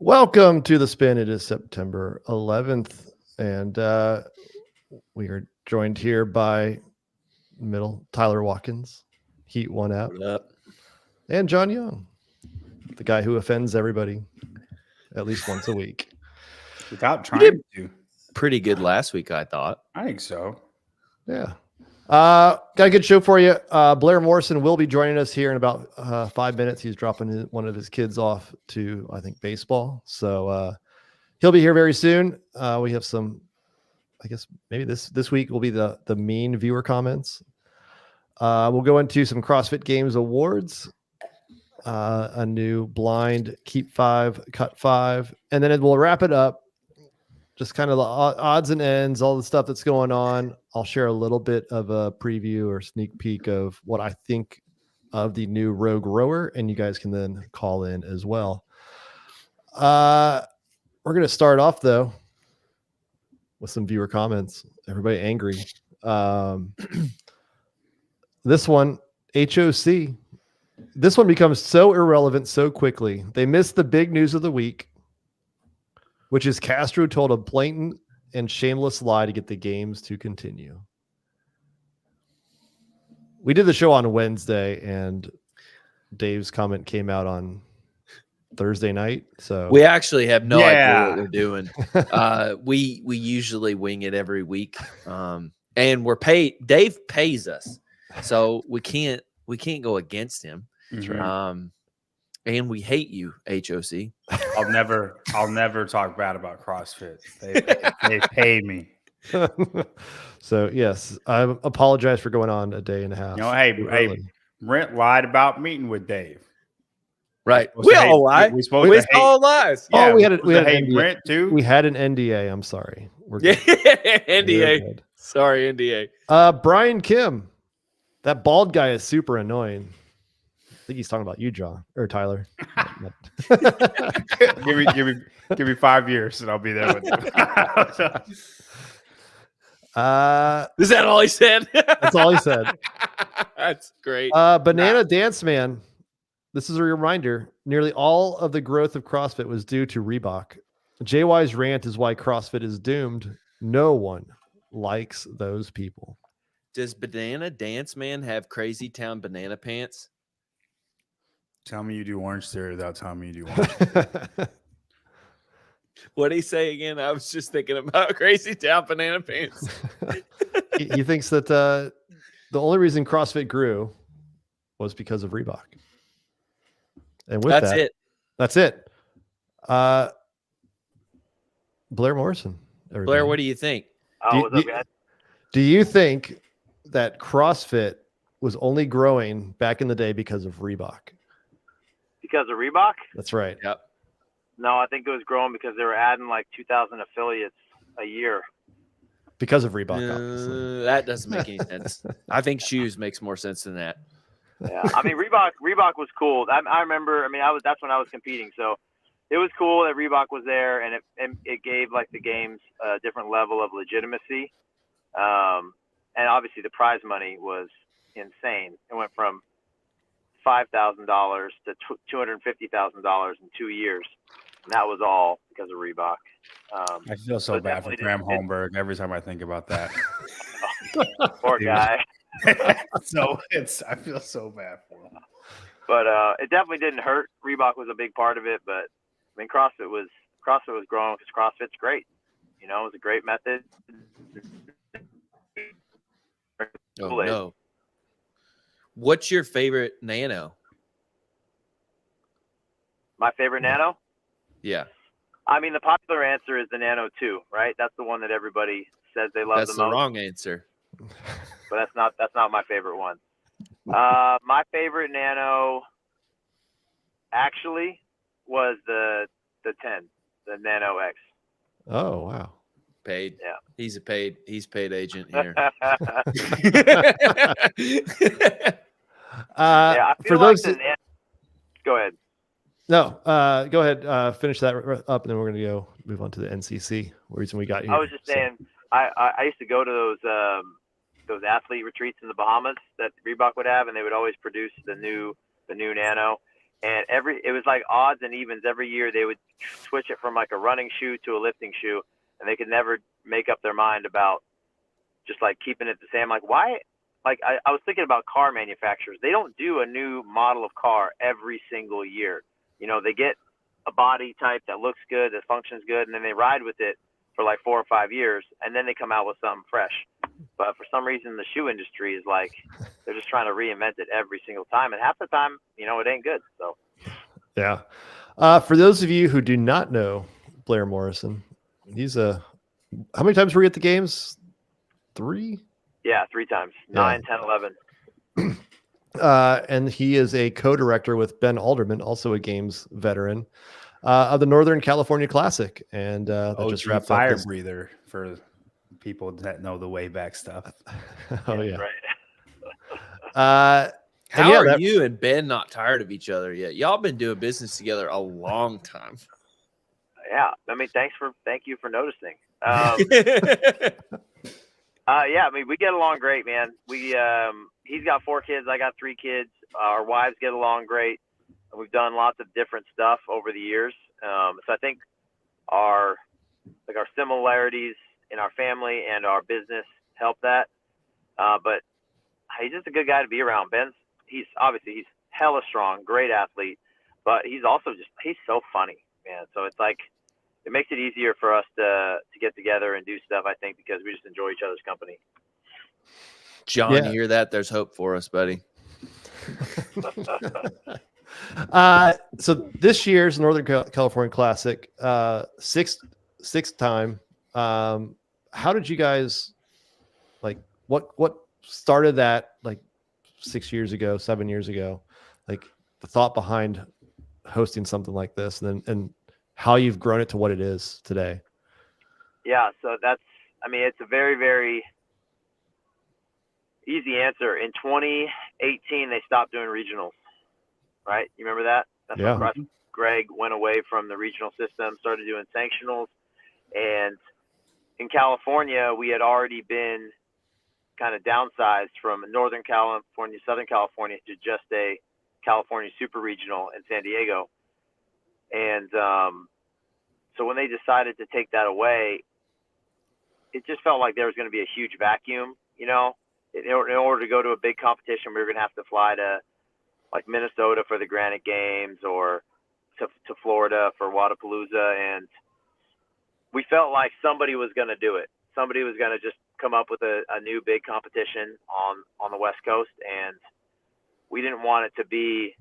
Welcome to the Spin. It is September 11th, and we are joined here by middle Tyler Watkins, Heat One Out, and John Young, the guy who offends everybody at least once a week. Without trying to. Pretty good last week, I thought. I think so. Yeah. Got a good show for you. Blair Morrison will be joining us here in about 5 minutes. He's dropping one of his kids off to, I think, baseball. So he'll be here very soon. We have some, I guess maybe this week will be the mean viewer comments. We'll go into some CrossFit Games awards, a new blind keep 5, cut 5, and then we'll wrap it up. Just kind of the odds and ends, all the stuff that's going on. I'll share a little bit of a preview or sneak peek of what I think of the new Rogue Rower, and you guys can then call in as well. We're going to start off, though, with some viewer comments. Everybody angry. This one, HOC. This one becomes so irrelevant so quickly. They missed the big news of the week, which is Castro told a blatant and shameless lie to get the games to continue. We did the show on Wednesday, and Dave's comment came out on Thursday night. So we actually have no idea what we're doing. We usually wing it every week, and we're paid. Dave pays us, so we can't go against him. That's right. And we hate you, HOC. I'll never talk bad about CrossFit. They pay me. So yes, I apologize for going on a day and a half. Hey, Brent lied about meeting with Dave. Right. We all lie. We all lies. Yeah, we had NDA. Brent too. We had an NDA. I'm sorry. We're good. NDA. Good. Sorry, NDA. Brian Kim, that bald guy is super annoying. I think he's talking about you, John or Tyler. give me 5 years and I'll be there with you. Is that all he said? That's all he said. That's great. Banana Dance Man. This is a reminder. Nearly all of the growth of CrossFit was due to Reebok. JY's rant is why CrossFit is doomed. No one likes those people. Does Banana Dance Man have Crazy Town banana pants? Tell me you do Orange Theory without telling me you do Orange Theory. What did he say again? I was just thinking about Crazy Town banana pants. he thinks that the only reason CrossFit grew was because of Reebok. And with that's it. Blair Morrison. Everybody. Blair, what do you think? Do you think that CrossFit was only growing back in the day because of Reebok? Because of Reebok? That's right. Yep. No, I think it was growing because they were adding like 2,000 affiliates a year. Because of Reebok, obviously. That doesn't make any sense. I think shoes makes more sense than that. Yeah, I mean Reebok was cool. I remember. I mean, that's when I was competing, so it was cool that Reebok was there, and it gave like the games a different level of legitimacy. And obviously the prize money was insane. It went from $5,000 to $250,000 in 2 years, and that was all because of Reebok. I feel so bad for Graham Holmberg every time I think about that. Poor guy. I feel so bad for him. But it definitely didn't hurt. Reebok was a big part of it, but I mean CrossFit was growing because CrossFit's great. You know, it was a great method. Oh, no. What's your favorite nano? My favorite nano? Yeah. I mean, the popular answer is the Nano 2, right? That's the one that everybody says they love the most. That's the wrong answer. But that's not my favorite one. My favorite nano actually was the 10, the Nano X. Oh, wow. Paid. Yeah. He's paid agent here. I feel for like those go ahead. No, go ahead. Finish that up, and then we're going to move on to the NCC. Reason we got here. I was just saying, I used to go to those athlete retreats in the Bahamas that Reebok would have, and they would always produce the new Nano. And it was like odds and evens every year. They would switch it from like a running shoe to a lifting shoe, and they could never make up their mind about just like keeping it the same. Like, why? Like, I was thinking about car manufacturers. They don't do a new model of car every single year. You know, they get a body type that looks good, that functions good, and then they ride with it for like 4 or 5 years, and then they come out with something fresh. But for some reason, the shoe industry is like, they're just trying to reinvent it every single time. And half the time, you know, it ain't good. So, Yeah. For those of you who do not know Blair Morrison, he's how many times were you at the games? 3? Yeah, 3 times. 9, 10, 11. And he is a co-director with Ben Alderman, also a games veteran, of the Northern California Classic. And that just wrapped up. Fire breather for people that know the way back stuff. Oh, yeah. Right. How are you and Ben not tired of each other yet? Y'all been doing business together a long time. Yeah. I mean, thank you for noticing. Yeah, I mean, we get along great, man. He's got 4 kids. I got 3 kids. Our wives get along great. We've done lots of different stuff over the years. So I think our similarities in our family and our business help that. But he's just a good guy to be around. He's hella strong, great athlete, but he's also he's so funny, man. So it's like, it makes it easier for us to get together and do stuff, I think, because we just enjoy each other's company. John, you hear that? There's hope for us, buddy. So this year's Northern California Classic, sixth time. How did you guys, like, what started that, like, 6 years ago, 7 years ago, like the thought behind hosting something like this, and how you've grown it to what it is today? Yeah, so it's a very, very easy answer. In 2018, they stopped doing regionals, right? You remember that? That's when Greg went away from the regional system, started doing sanctionals. And in California, we had already been kind of downsized from Northern California, Southern California, to just a California Super Regional in San Diego. And so when they decided to take that away, it just felt like there was going to be a huge vacuum, you know. In order to go to a big competition, we were going to have to fly to like Minnesota for the Granite Games, or to Florida for Wadapalooza. And we felt like somebody was going to do it. Somebody was going to just come up with a new big competition on the West Coast. And we didn't want it to be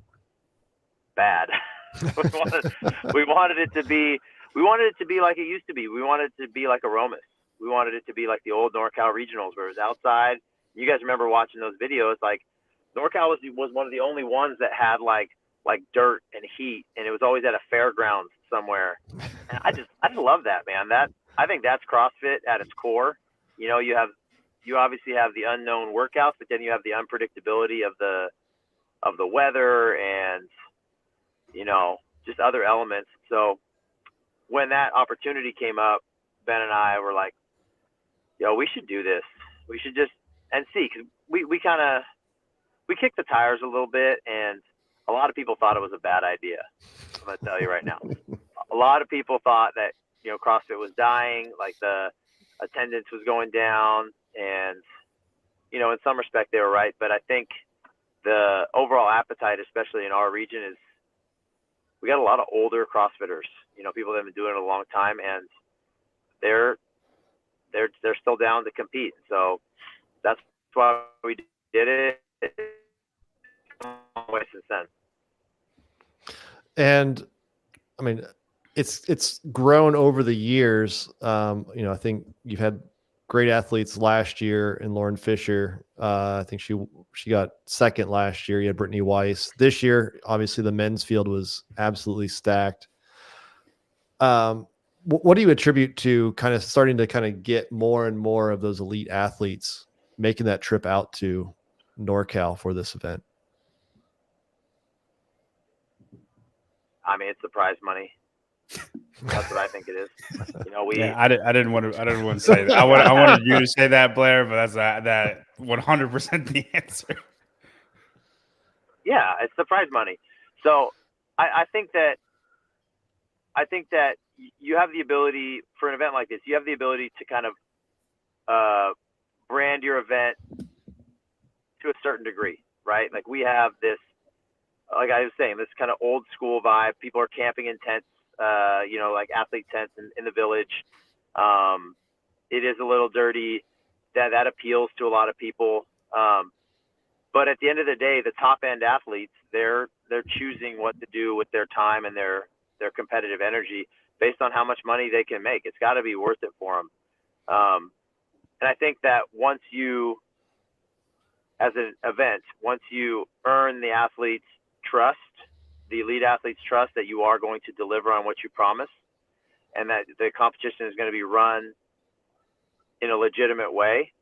bad. we wanted it to be like it used to be. We wanted it to be like a Romus. We wanted it to be like the old NorCal regionals, where it was outside. You guys remember watching those videos? Like, NorCal was one of the only ones that had like dirt and heat, and it was always at a fairgrounds somewhere. And I just love that, man. I think that's CrossFit at its core. You know, you obviously have the unknown workouts, but then you have the unpredictability of the weather and, you know, just other elements. So when that opportunity came up, Ben and I were like, yo, we should do this. We should just see, because we kicked the tires a little bit, and a lot of people thought it was a bad idea. I'm going to tell you right now. A lot of people thought that, you know, CrossFit was dying, like the attendance was going down, and, you know, in some respect they were right. But I think the overall appetite, especially in our region, is we got a lot of older CrossFitters, you know, people that have been doing it a long time, and they're still down to compete. So that's why we did it. Since then. And I mean, it's grown over the years. You know, I think you've had great athletes last year in Lauren Fisher. I think she got second last year. You had Brittany Weiss. This year, obviously, the men's field was absolutely stacked. What do you attribute to kind of starting to kind of get more and more of those elite athletes making that trip out to NorCal for this event? I mean, it's the prize money. That's what I think it is. You know, I didn't want to say that. I wanted you to say that, Blair, but that's that 100% the answer. Yeah, it's the prize money. So I think that you have the ability for an event like this. You have the ability to kind of brand your event to a certain degree, right? Like we have this, like I was saying, this kind of old school vibe. People are camping in tents, like athlete tents in the village. It is a little dirty. That appeals to a lot of people. But at the end of the day, the top end athletes, they're choosing what to do with their time and their competitive energy based on how much money they can make. It's got to be worth it for them. And I think that once you, as an event, once you earn the athlete's trust, the elite athlete's trust that you are going to deliver on what you promise, and that the competition is going to be run in a legitimate way,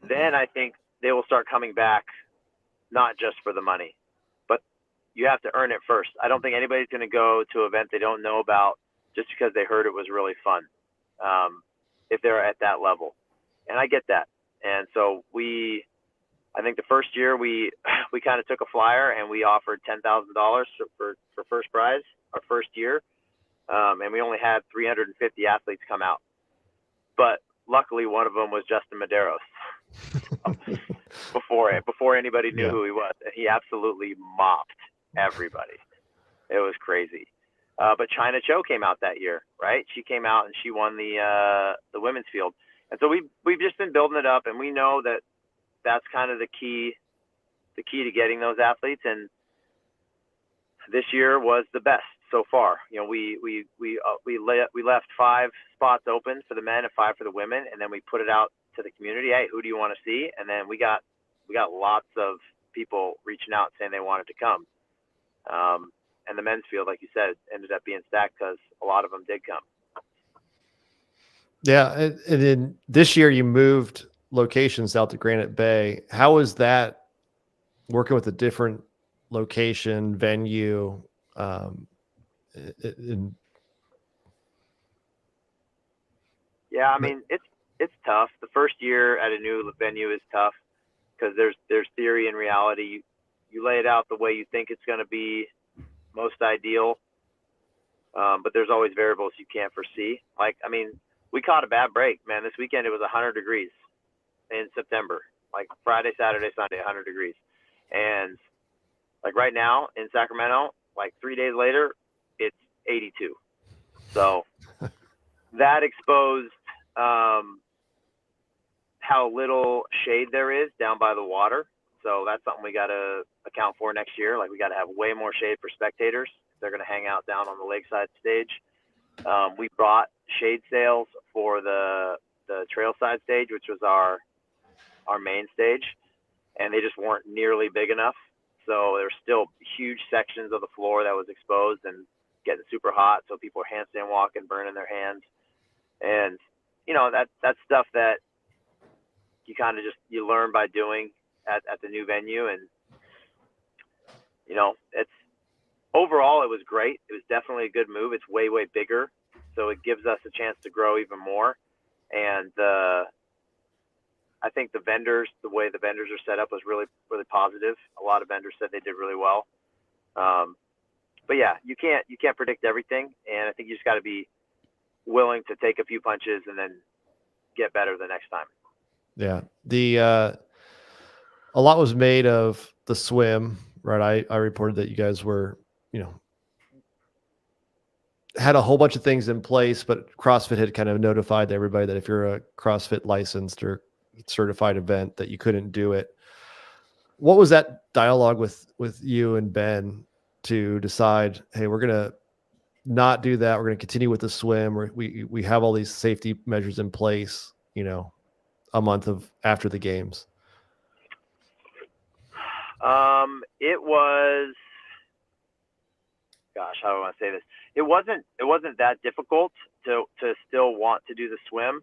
then I think they will start coming back, not just for the money, but you have to earn it first. I don't think anybody's going to go to an event they don't know about just because they heard it was really fun, if they're at that level. And I get that. And so I think the first year we kind of took a flyer and we offered $10,000 for first prize our first year. And we only had 350 athletes come out. But luckily one of them was Justin Medeiros before anybody knew who he was. And he absolutely mopped everybody. It was crazy. But China Cho came out that year, right? She came out and she won the women's field. And so we've just been building it up, and we know that that's kind of the key to getting those athletes. And this year was the best so far. We left 5 spots open for the men and 5 for the women, and then we put it out to the community. Hey, who do you want to see? And then we got lots of people reaching out saying they wanted to come. And the men's field, like you said, ended up being stacked because a lot of them did come. Yeah. And then this year you moved locations out to Granite Bay. How was that working with a different location, venue? Yeah, I mean, it's tough. The first year at a new venue is tough because there's theory and reality. You lay it out the way you think it's going to be most ideal, but there's always variables you can't foresee. Like, I mean, we caught a bad break, man. This weekend it was 100 degrees in September, like Friday, Saturday, Sunday, 100 degrees. And like right now in Sacramento, like 3 days later, it's 82. So that exposed how little shade there is down by the water. So that's something we got to account for next year. Like we got to have way more shade for spectators. They're going to hang out down on the lakeside stage. We brought shade sails for the trailside stage, which was our main stage, and they just weren't nearly big enough. So there's still huge sections of the floor that was exposed and getting super hot. So people are handstand walking, burning their hands. And, that's stuff that you kind of you learn by doing at the new venue. And, it's overall, it was great. It was definitely a good move. It's way, way bigger. So it gives us a chance to grow even more. And I think the way the vendors are set up was really, really positive. A lot of vendors said they did really well. But yeah, you can't predict everything. And I think you just got to be willing to take a few punches and then get better the next time. Yeah. A lot was made of the swim, right? I reported that you guys were, had a whole bunch of things in place, but CrossFit had kind of notified everybody that if you're a CrossFit licensed or certified event that you couldn't do it. What was that dialogue with you and Ben to decide, hey, we're going to not do that. We're going to continue with the swim. We have all these safety measures in place, a month after the games. It was, gosh, how do I want to say this? It wasn't that difficult to still want to do the swim.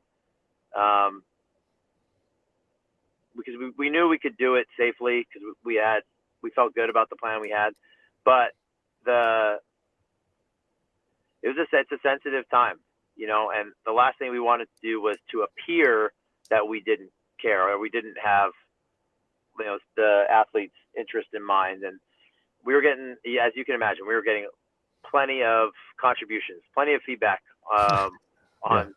Because we knew we could do it safely because we felt good about the plan we had, but it's a sensitive time, and the last thing we wanted to do was to appear that we didn't care or we didn't have, the athlete's interest in mind. And we were getting, as you can imagine, we were getting plenty of contributions, plenty of feedback on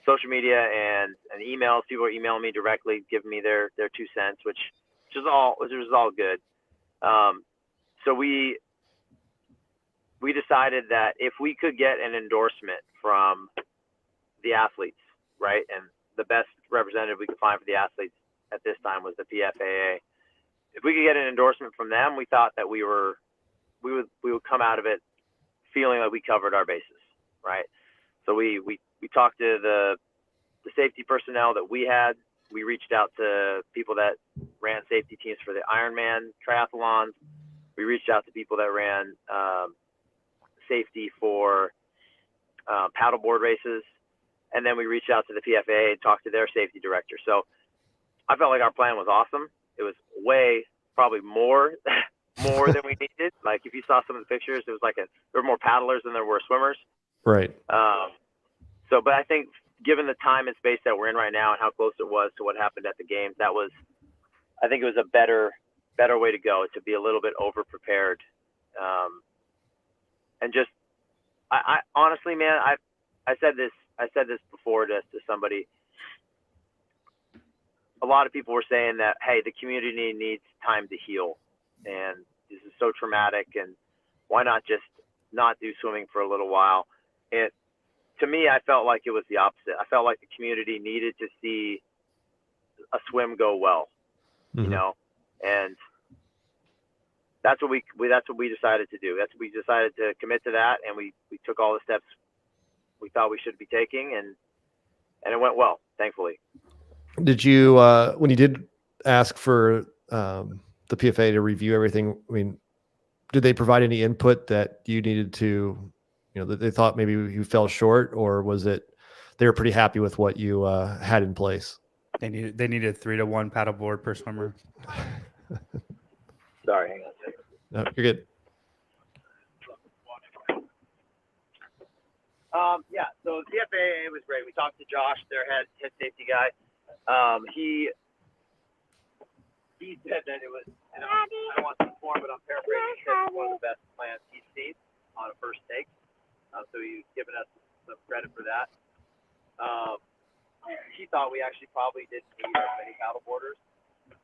social media and emails. People are emailing me directly, giving me their 2 cents, which is all good. So we decided that if we could get an endorsement from the athletes, right, and the best representative we could find for the athletes at this time was the PFAA. If we could get an endorsement from them, we thought that we would come out of it feeling like we covered our bases, right? So we talked to the safety personnel that we had. We reached out to people that ran safety teams for the Ironman triathlons. We reached out to people that ran safety for paddleboard races. And then we reached out to the PFAA and talked to their safety director. So I felt like our plan was awesome. It was probably more than we needed. Like if you saw some of the pictures, it was like there were more paddlers than there were swimmers. Right. But I think given the time and space that we're in right now and how close it was to what happened at the games, I think it was a better way to go, to be a little bit over prepared. And just, I honestly, man, I said this before to somebody. A lot of people were saying that, hey, the community needs time to heal, and this is so traumatic, and why not just not do swimming for a little while? And to me, I felt like it was the opposite. I felt like the community needed to see a swim go well, you know, and that's what we decided to do. We decided to commit to that, and we took all the steps we thought we should be taking, and it went well, thankfully. Did you, when you did ask for the PFA to review everything, I mean, did they provide any input that you needed to, that they thought maybe you fell short, or was it they were pretty happy with what you had in place? They needed 3-to-1 paddleboard per swimmer. Sorry, hang on a second. No, you're good. So the FAA was great. We talked to Josh, their head safety guy. He said that it was, I don't want to inform, but I'm paraphrasing, he said it was one of the best plans he's seen on a first take. So he's given us some credit for that. He thought we actually probably didn't need as many paddleboarders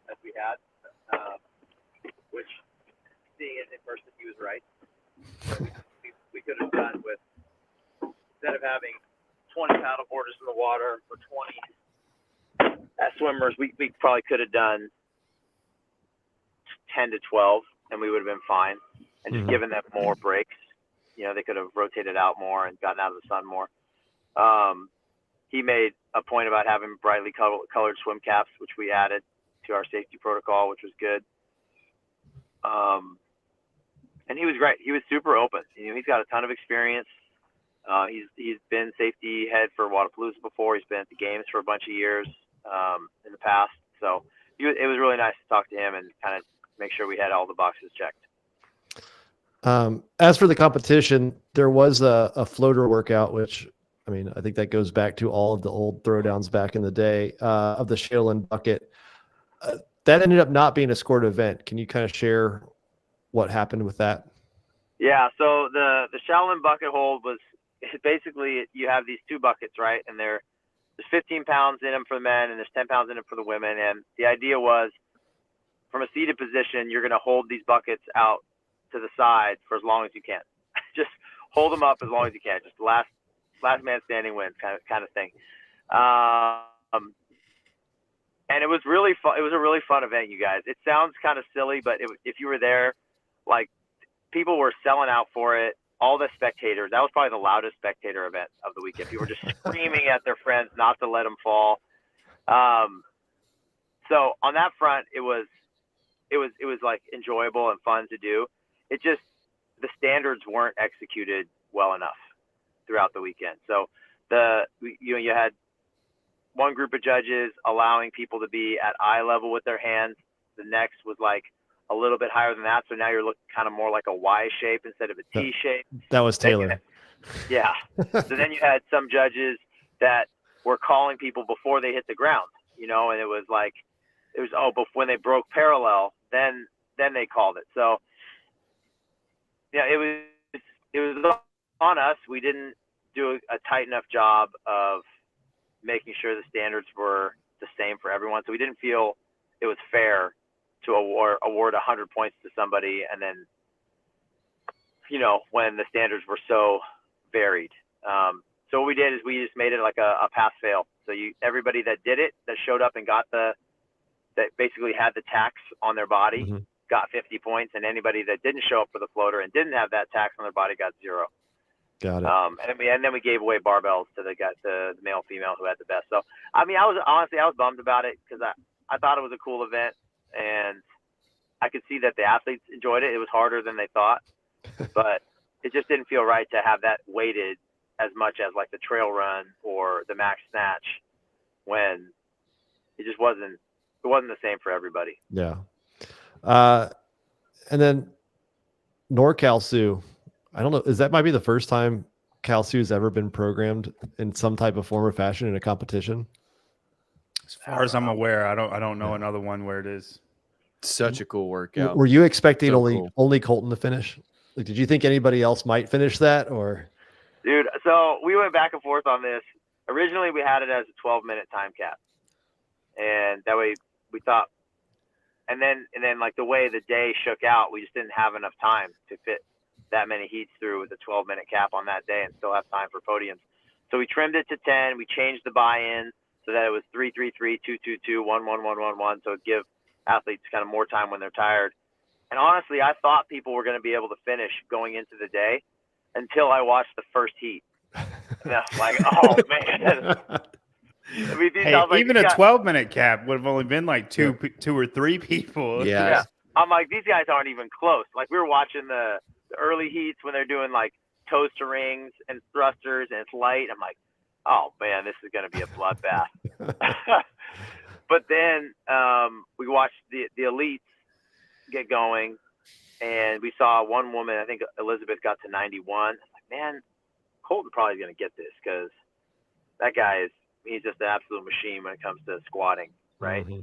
as we had, which, seeing it in person, he was right. We could have done with, instead of having 20 paddleboarders in the water for 20 as swimmers, we probably could have done 10 to 12, and we would have been fine. And just given them more breaks, they could have rotated out more and gotten out of the sun more. He made a point about having brightly colored swim caps, which we added to our safety protocol, which was good. And he was great. He was super open. He's got a ton of experience. He's been safety head for Wodapalooza before. He's been at the games for a bunch of years in the past. So it was really nice to talk to him and kind of make sure we had all the boxes checked. As for the competition, there was a floater workout, which, I think that goes back to all of the old throwdowns back in the day of the Shaolin bucket. That ended up not being a scored event. Can you kind of share what happened with that? Yeah. So the Shaolin bucket hold was basically, you have these 2 buckets, right? And there's 15 pounds in them for the men and there's 10 pounds in them for the women. And the idea was, from a seated position, you're going to hold these buckets out to the side for as long as you can. Just hold them up as long as you can. Just last man standing wins kind of thing. And it was really fun. It was a really fun event, you guys. It sounds kind of silly, but if you were there, like, people were selling out for it. All the spectators, that was probably the loudest spectator event of the weekend. People were just screaming at their friends not to let them fall. So on that front, it was like enjoyable and fun to do. It just, the standards weren't executed well enough throughout the weekend. So you had one group of judges allowing people to be at eye level with their hands. The next was like a little bit higher than that. So now you're looking kind of more like a Y shape instead of a T shape. That was Taylor. Yeah. So then you had some judges that were calling people before they hit the ground, and it was like, but when they broke parallel, then they called it. So yeah, was on us. We didn't do a tight enough job of making sure the standards were the same for everyone. So we didn't feel it was fair to award 100 points to somebody, and then, when the standards were so varied. So what we did is we just made it like a pass fail. So everybody that did it, that showed up and that basically had the tax on their body, Mm-hmm. got 50 points, and anybody that didn't show up for the floater and didn't have that tax on their body got 0. Got it. And then we gave away barbells to the male, female who had the best. So, I mean, I was bummed about it because I thought it was a cool event, and I could see that the athletes enjoyed it. It was harder than they thought, but it just didn't feel right to have that weighted as much as like the trail run or the max snatch, when it just wasn't the same for everybody. Yeah. And then NorCal Sioux, I don't know, that might be the first time Cal Sioux has ever been programmed in some type of form or fashion in a competition. As far as I'm aware, I don't know another one where it is. Such a cool workout. Were you expecting So only Colten to finish? Like, did you think anybody else might finish that, or? Dude, so we went back and forth on this. Originally, we had it as a 12-minute time cap, and that way we thought. And then like the way the day shook out, we just didn't have enough time to fit that many heats through with a 12-minute cap on that day and still have time for podiums. So we trimmed it to 10. We changed the buy-in so that it was 3-3-3, 2-2-2, 1-1-1-1-1. So it give athletes kind of more time when they're tired. And honestly, I thought people were going to be able to finish going into the day until I watched the first heat. And I was like, oh man. I mean, Even a 12-minute cap would have only been like two or three people. Yeah. I'm like, these guys aren't even close. Like, we were watching the early heats when they're doing like toes to rings and thrusters and it's light. I'm like, oh man, this is going to be a bloodbath. But then we watched the elites get going, and we saw one woman, I think Elizabeth, got to 91. I'm like, man, Colten probably going to get this because that guy he's just an absolute machine when it comes to squatting, right? Mm-hmm.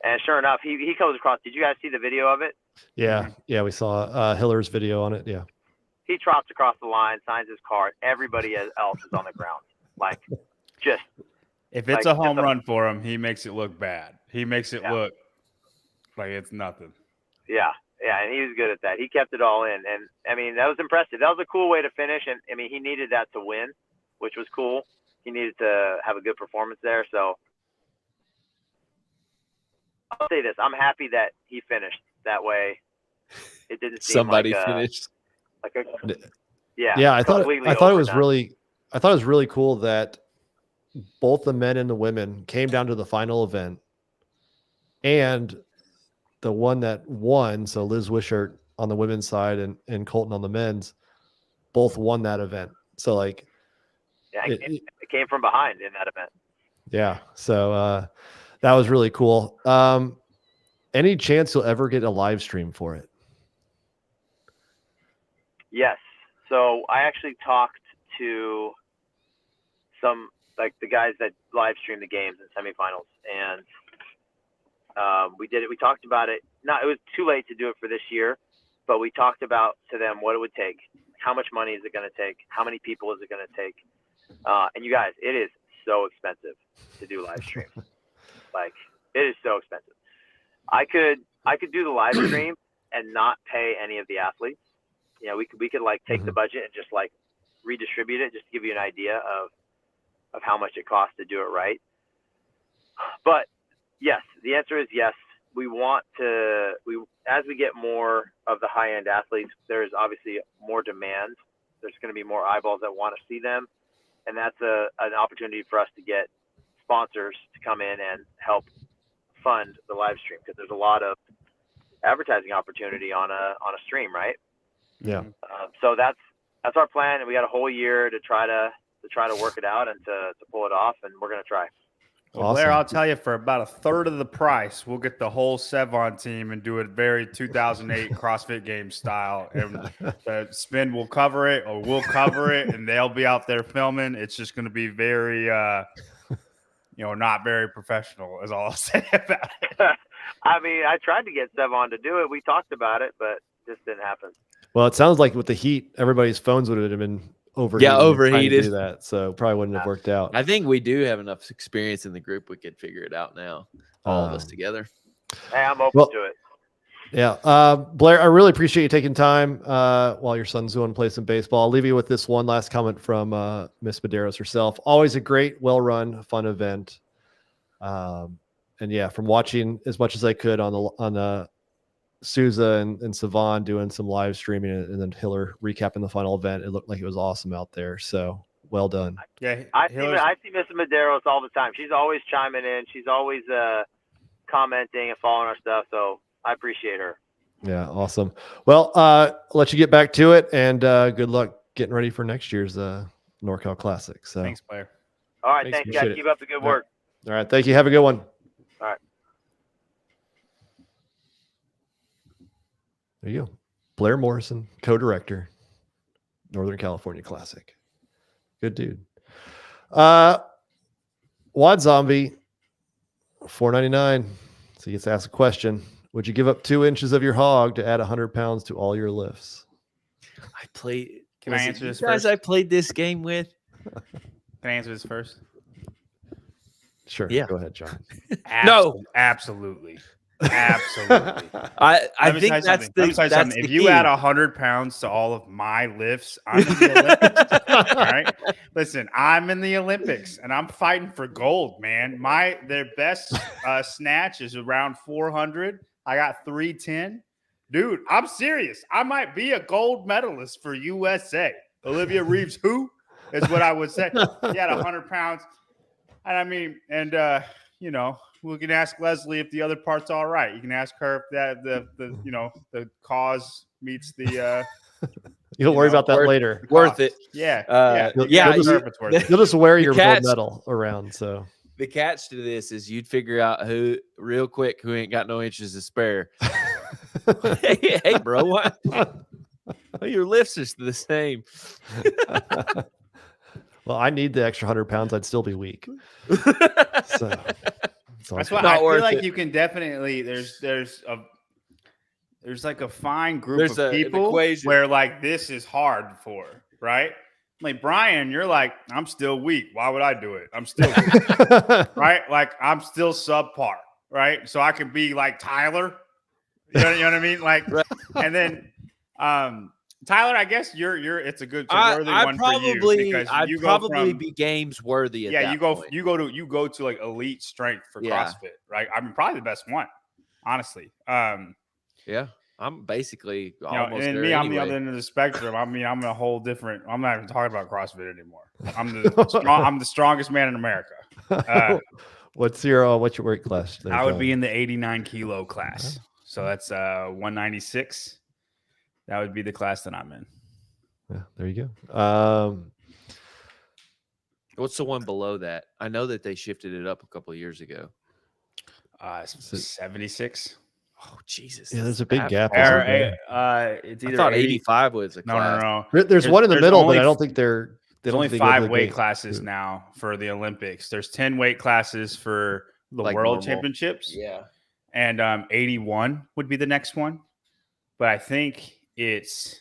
And sure enough, he comes across. Did you guys see the video of it? Yeah. Yeah. We saw Hiller's video on it. Yeah. He trots across the line, signs his card. Everybody else is on the ground. Like, just. If it's a home run for him, he makes it look bad. He makes it look like it's nothing. Yeah. Yeah. And he was good at that. He kept it all in. And I mean, that was impressive. That was a cool way to finish. And I mean, he needed that to win, which was cool. He needed to have a good performance there. So I'll say this. I'm happy that he finished that way. It didn't seem somebody like finished. Yeah. I thought it was really cool that both the men and the women came down to the final event, and the one that won, so Liz Wishart on the women's side and Colten on the men's, both won that event. So like, it came from behind in that event. Yeah. So that was really cool. Any chance you'll ever get a live stream for it? Yes. So I actually talked to some, like the guys that live stream the games and semifinals, and we did it. We talked about it. It was too late to do it for this year, but we talked about to them what it would take. How much money is it going to take? How many people is it going to take? And you guys, it is so expensive to do live streams. Like, it is so expensive. I could do the live stream and not pay any of the athletes. You know, we could like take the budget and just like redistribute it, just to give you an idea of how much it costs to do it right. But yes, the answer is yes. We want to, as we get more of the high end athletes, there's obviously more demand. There's going to be more eyeballs that want to see them. And that's an opportunity for us to get sponsors to come in and help fund the live stream, because there's a lot of advertising opportunity on a stream, right? Yeah. So that's our plan, and we got a whole year to try to work it out and to pull it off, and we're gonna try. Well, Blair, I'll tell you, for about a third of the price, we'll get the whole Sevon team and do it very 2008 CrossFit Games style. And the spin will cover it, or we'll cover it, and they'll be out there filming. It's just going to be very, not very professional, is all I'll say about it. I mean, I tried to get Sevon to do it. We talked about it, but it just didn't happen. Well, it sounds like with the heat, everybody's phones would have been overheated. Yeah, overheated. To do that, so probably wouldn't have worked out. I think we do have enough experience in the group. We could figure it out now, all of us together. Hey, I'm open to it. Yeah. Blair, I really appreciate you taking time while your son's going to play some baseball. I'll leave you with this one last comment from Miss Medeiros herself. Always a great, well-run, fun event. And yeah, from watching as much as I could on the Souza and Savon doing some live streaming and then Hiller recapping the final event, it looked like it was awesome out there. So well done. Yeah, I see Miss Medeiros all the time. She's always chiming in. She's always commenting and following our stuff. So I appreciate her. Yeah, awesome. Well, I'll let you get back to it, and good luck getting ready for next year's NorCal Classic. So thanks, Blair. All right, thanks guys. Keep up the good work. All right, thank you. Have a good one. All right. There you go. Blair Morrison, co-director, Northern California Classic. Good dude. Wad Zombie, $4.99. So he gets to ask a question. Would you give up 2 inches of your hog to add 100 pounds to all your lifts? I played. Can I answer this guys first? I played this game with. Can I answer this first? Sure. Yeah. Go ahead, John. No. Absolutely. Absolutely. I think that's the if you add 100 pounds to all of my lifts, I'm in the Olympics. All right. Listen, I'm in the Olympics and I'm fighting for gold, man. Their best snatch is around 400. I got 310. Dude, I'm serious. I might be a gold medalist for USA. Olivia Reeves, who is what I would say. He had 100 pounds. And I mean, you know, we can ask Leslie if the other part's all right. You can ask her if that the cause meets the You'll worry about that later. Worth it. Yeah. You'll just wear your gold medal around. So the catch to this is you'd figure out who ain't got no inches to spare. hey, bro, what? Your lifts are the same. Well, I need the extra 100 pounds. I'd still be weak. So that's why I feel like you can definitely there's like a fine group of people where like this is hard for, right? Like Brian, you're like, I'm still weak. Why would I do it? I'm still weak. Right? Like I'm still subpar, right? So I could be like Tyler. You know what I mean? Like, and then Tyler, I guess it's a good worthy one for you because I'd probably be games worthy. You go to like elite strength for CrossFit, right? I'm probably the best one, honestly. Yeah, I'm basically almost and there me, anyway. I'm the other end of the spectrum. I mean, I'm a whole different. I'm not even talking about CrossFit anymore. I'm the strongest man in America. What's your weight class? I would be in the 89 kilo class, so that's 196. That would be the class that I'm in. Yeah, there you go. What's the one below that? I know that they shifted it up a couple of years ago. 76. Oh, Jesus. Yeah, there's a big gap. It's either I thought 85 was a class. No. There's one in the middle, but I don't think there's only 5 weight classes now for the Olympics. There's 10 weight classes for the World Championships. Yeah. And 81 would be the next one. But I think it's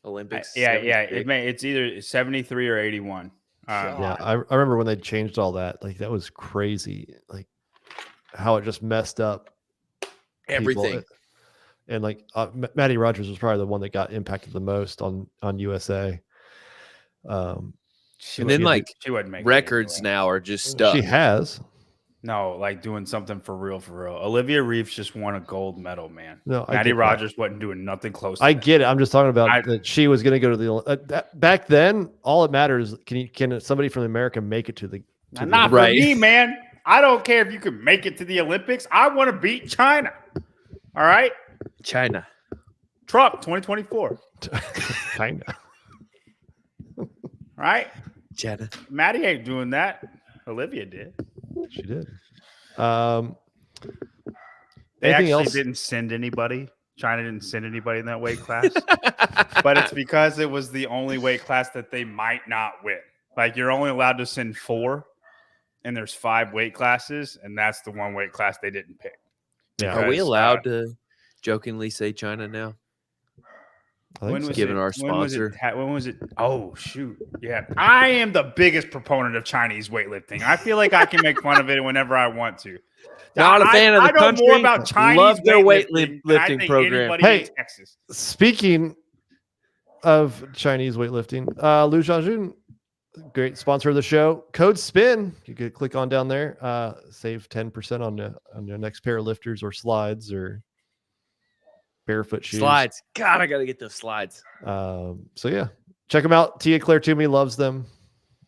Olympics. It's either 73 or 81. I remember when they changed all that. Like that was crazy. Like how it just messed up everything. And like Maddie Rogers was probably the one that got impacted the most on USA. And then like she wouldn't make records now are just stuck. She has. No, like doing something for real. Olivia Reeves just won a gold medal, man. No, Maddie Rogers wasn't doing nothing close to that. Get it. I'm just talking about that she was going to go to the back then. All it matters is can somebody from America make it to the not for me, man. I don't care if you can make it to the Olympics. I want to beat China. All right? China. Trump 2024. China. Right? China. Maddie ain't doing that. Olivia did. She did. They actually didn't send anybody. China didn't send anybody in that weight class. But it's because it was the only weight class that they might not win. Like you're only allowed to send 4, and there's 5 weight classes, and that's the one weight class they didn't pick. Yeah. Are we allowed to jokingly say China now? I think so. Given our sponsor. When was it? Oh, shoot. Yeah. I am the biggest proponent of Chinese weightlifting. I feel like I can make fun of it whenever I want to. Not a fan of the I know country. more about Chinese Love their weightlifting than I weightlifting think program. anybody Hey, in Texas. Speaking of Chinese weightlifting, Lu Jianjun, great sponsor of the show. Code SPIN. You could click on down there. Save 10% on your next pair of lifters or slides or barefoot shoes. Slides. God, I got to get those slides. So yeah, check them out. Tia Claire Toomey loves them.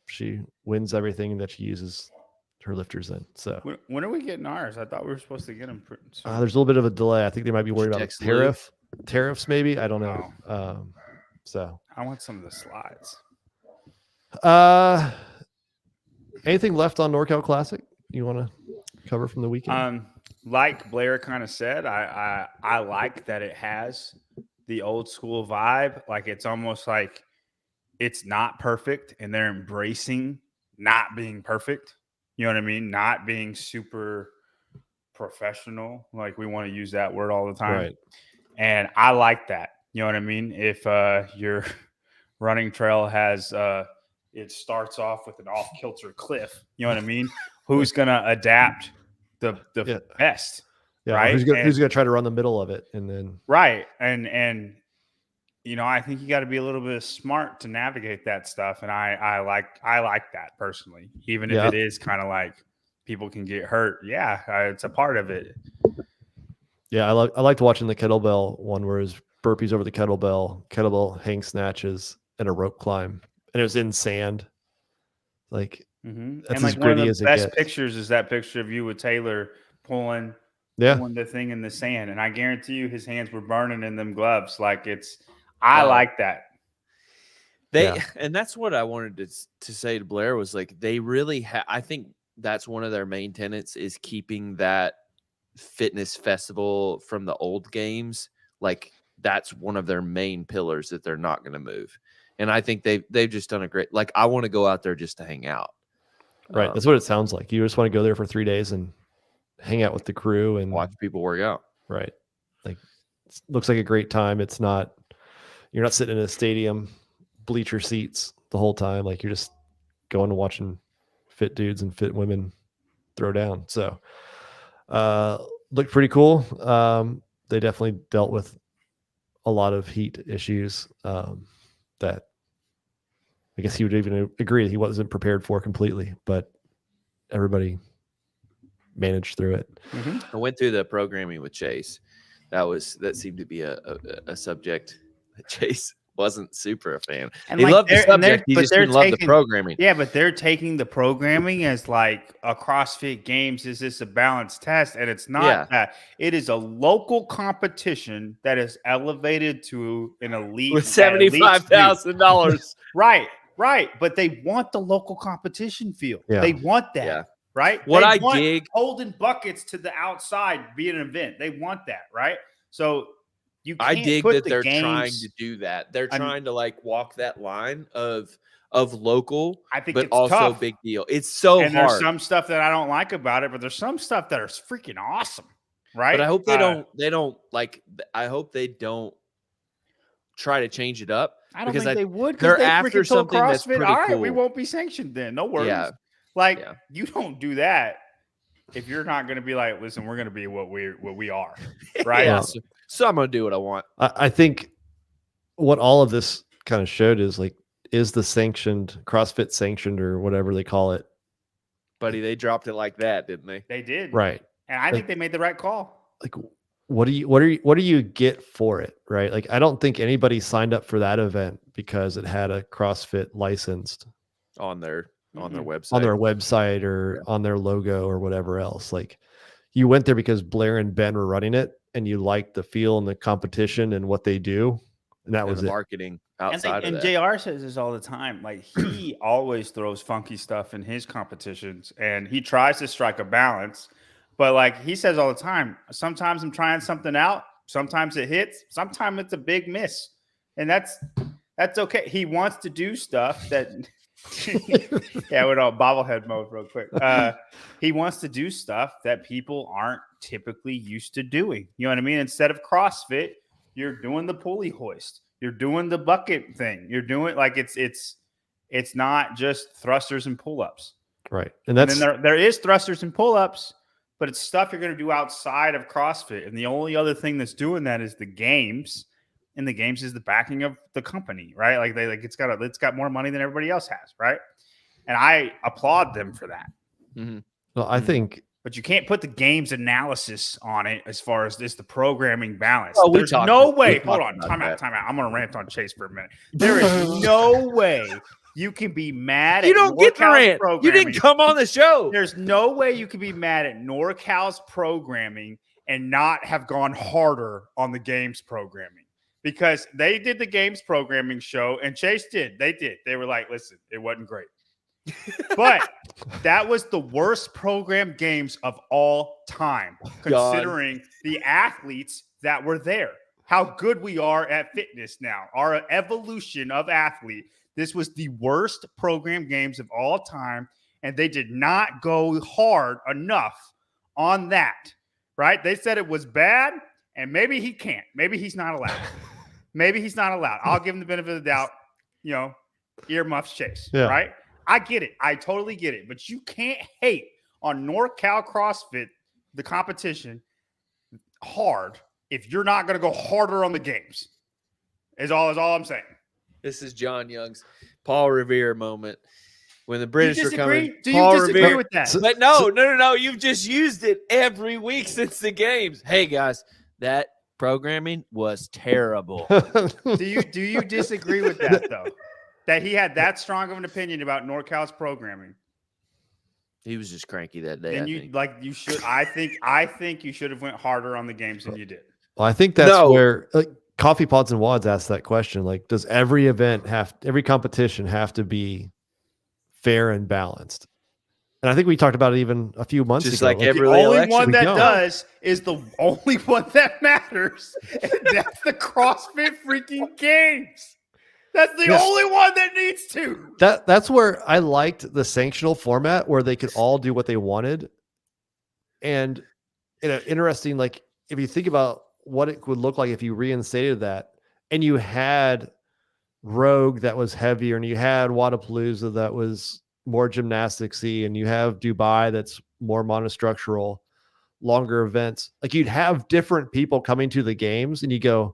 She wins everything that she uses her lifters in. So When are we getting ours? I thought we were supposed to get them. there's a little bit of a delay. I think they might be worried about Text tariffs maybe. I don't know. So I want some of the slides. Anything left on NorCal Classic you want to cover from the weekend? Like Blair kind of said, I like that it has the old school vibe. Like it's almost like it's not perfect and they're embracing not being perfect. You know what I mean? Not being super professional. Like we want to use that word all the time. Right. And I like that. You know what I mean? If your running trail has it starts off with an off-kilter cliff, you know what I mean? Who's gonna adapt the best? Yeah, right? Who's gonna try to run the middle of it and then right. And you know, I think you got to be a little bit smart to navigate that stuff. And I like that personally, even if it is kind of like people can get hurt. Yeah, it's a part of it. Yeah, I liked watching the kettlebell one where it was burpees over the kettlebell hang snatches, and a rope climb, and it was in sand. Like that's as gritty as it gets. Best pictures is that picture of you with Taylor pulling the thing in the sand, and I guarantee you his hands were burning in them gloves. Like I like that. And that's what I wanted to say to Blair was like they really I think that's one of their main tenets is keeping that fitness festival from the old games. Like that's one of their main pillars that they're not going to move. And I think they've just done a great, like, I want to go out there just to hang out. Right. That's what it sounds like. You just want to go there for 3 days and hang out with the crew and watch people work out. Right. Like it looks like a great time. You're not sitting in a stadium, bleacher seats the whole time. Like you're just going and watching fit dudes and fit women throw down. So, looked pretty cool. They definitely dealt with a lot of heat issues that I guess he would even agree that he wasn't prepared for completely, but everybody managed through it. Mm-hmm. I went through the programming with Chase. That seemed to be a subject that Chase wasn't super a fan. And he loved the subject. He just didn't love the programming. Yeah, but they're taking the programming as like a CrossFit Games. Is this a balanced test? And it's not that. It is a local competition that is elevated to an elite with $75,000. Right. But they want the local competition feel. Yeah. They want that. Yeah. Right. Holding buckets to the outside be an event. They want that. Right. So I dig that they're trying to do that. They're trying to like walk that line of local, I think, but it's also tough. Big deal. It's so hard. There's some stuff that I don't like about it, but there's some stuff that are freaking awesome, right? But I hope they don't like. I hope they don't try to change it up. I don't think they would. They're after something that's pretty all right, cool. we won't be sanctioned then. No worries. Yeah. You don't do that if you're not going to be like, listen, we're going to be what we are, right? Yeah. So I'm going to do what I want. I think what all of this kind of showed is like, is the sanctioned CrossFit sanctioned or whatever they call it? Buddy, they dropped it like that, didn't they? They did. Right. And I think they made the right call. Like, what do you get for it? Right. Like, I don't think anybody signed up for that event because it had a CrossFit licensed on their website. On their website or on their logo or whatever else. Like, you went there because Blair and Ben were running it and you liked the feel and the competition and what they do. And that was the it. marketing outside of that. And JR says this all the time. Like, he always throws funky stuff in his competitions and he tries to strike a balance. But like he says all the time, sometimes I'm trying something out. Sometimes it hits. Sometimes it's a big miss. And that's okay. He wants to do stuff that we're all bobblehead mode real quick. He wants to do stuff that people aren't typically used to doing. You know what I mean? Instead of CrossFit, you're doing the pulley hoist. You're doing the bucket thing. You're doing like it's not just thrusters and pull-ups. Right. And then there is thrusters and pull-ups, but it's stuff you're going to do outside of CrossFit. And the only other thing that's doing that is the games. And the games is the backing of the company, right? Like it's got more money than everybody else has, right? And I applaud them for that. Mm-hmm. Well, I think, but you can't put the games analysis on it as far as the programming balance. Oh, There's no way. Hold on, time out. I'm going to rant on Chase for a minute. There is no way you can be mad at you don't get the rant. You didn't come on the show. There's no way you can be mad at NorCal's programming and not have gone harder on the games programming. Because they did the games programming show, and Chase did. They did. They were like, listen, it wasn't great. But that was the worst program games of all time, considering the athletes that were there. How good we are at fitness now, our evolution of athlete. This was the worst program games of all time, and they did not go hard enough on that, right? They said it was bad, and maybe he can't. Maybe he's not allowed. Maybe he's not allowed. I'll give him the benefit of the doubt, earmuffs Chase, right? I get it. I totally get it. But you can't hate on NorCal CrossFit, the competition, hard if you're not going to go harder on the games. Is all I'm saying. This is John Young's Paul Revere moment. When the British are coming. Do you disagree with that? But no. You've just used it every week since the games. Hey, guys, that programming was terrible. Do you disagree with that, though? That he had that strong of an opinion about NorCal's programming? He was just cranky that day. And you should. I think you should have went harder on the games than you did. Well, I think that's where Coffee Pods and Wads asked that question. Like, does every competition have to be fair and balanced? And I think we talked about it even a few months just ago. Like every the only election, one that does is the only one that matters, and that's the CrossFit freaking Games. That's the only one that needs to. That's where I liked the sanctional format, where they could all do what they wanted. And interesting, like if you think about what it would look like if you reinstated that, and you had Rogue that was heavier, and you had Wadapalooza that was more gymnastics-y, and you have Dubai that's more monostructural, longer events. Like you'd have different people coming to the games, and you go,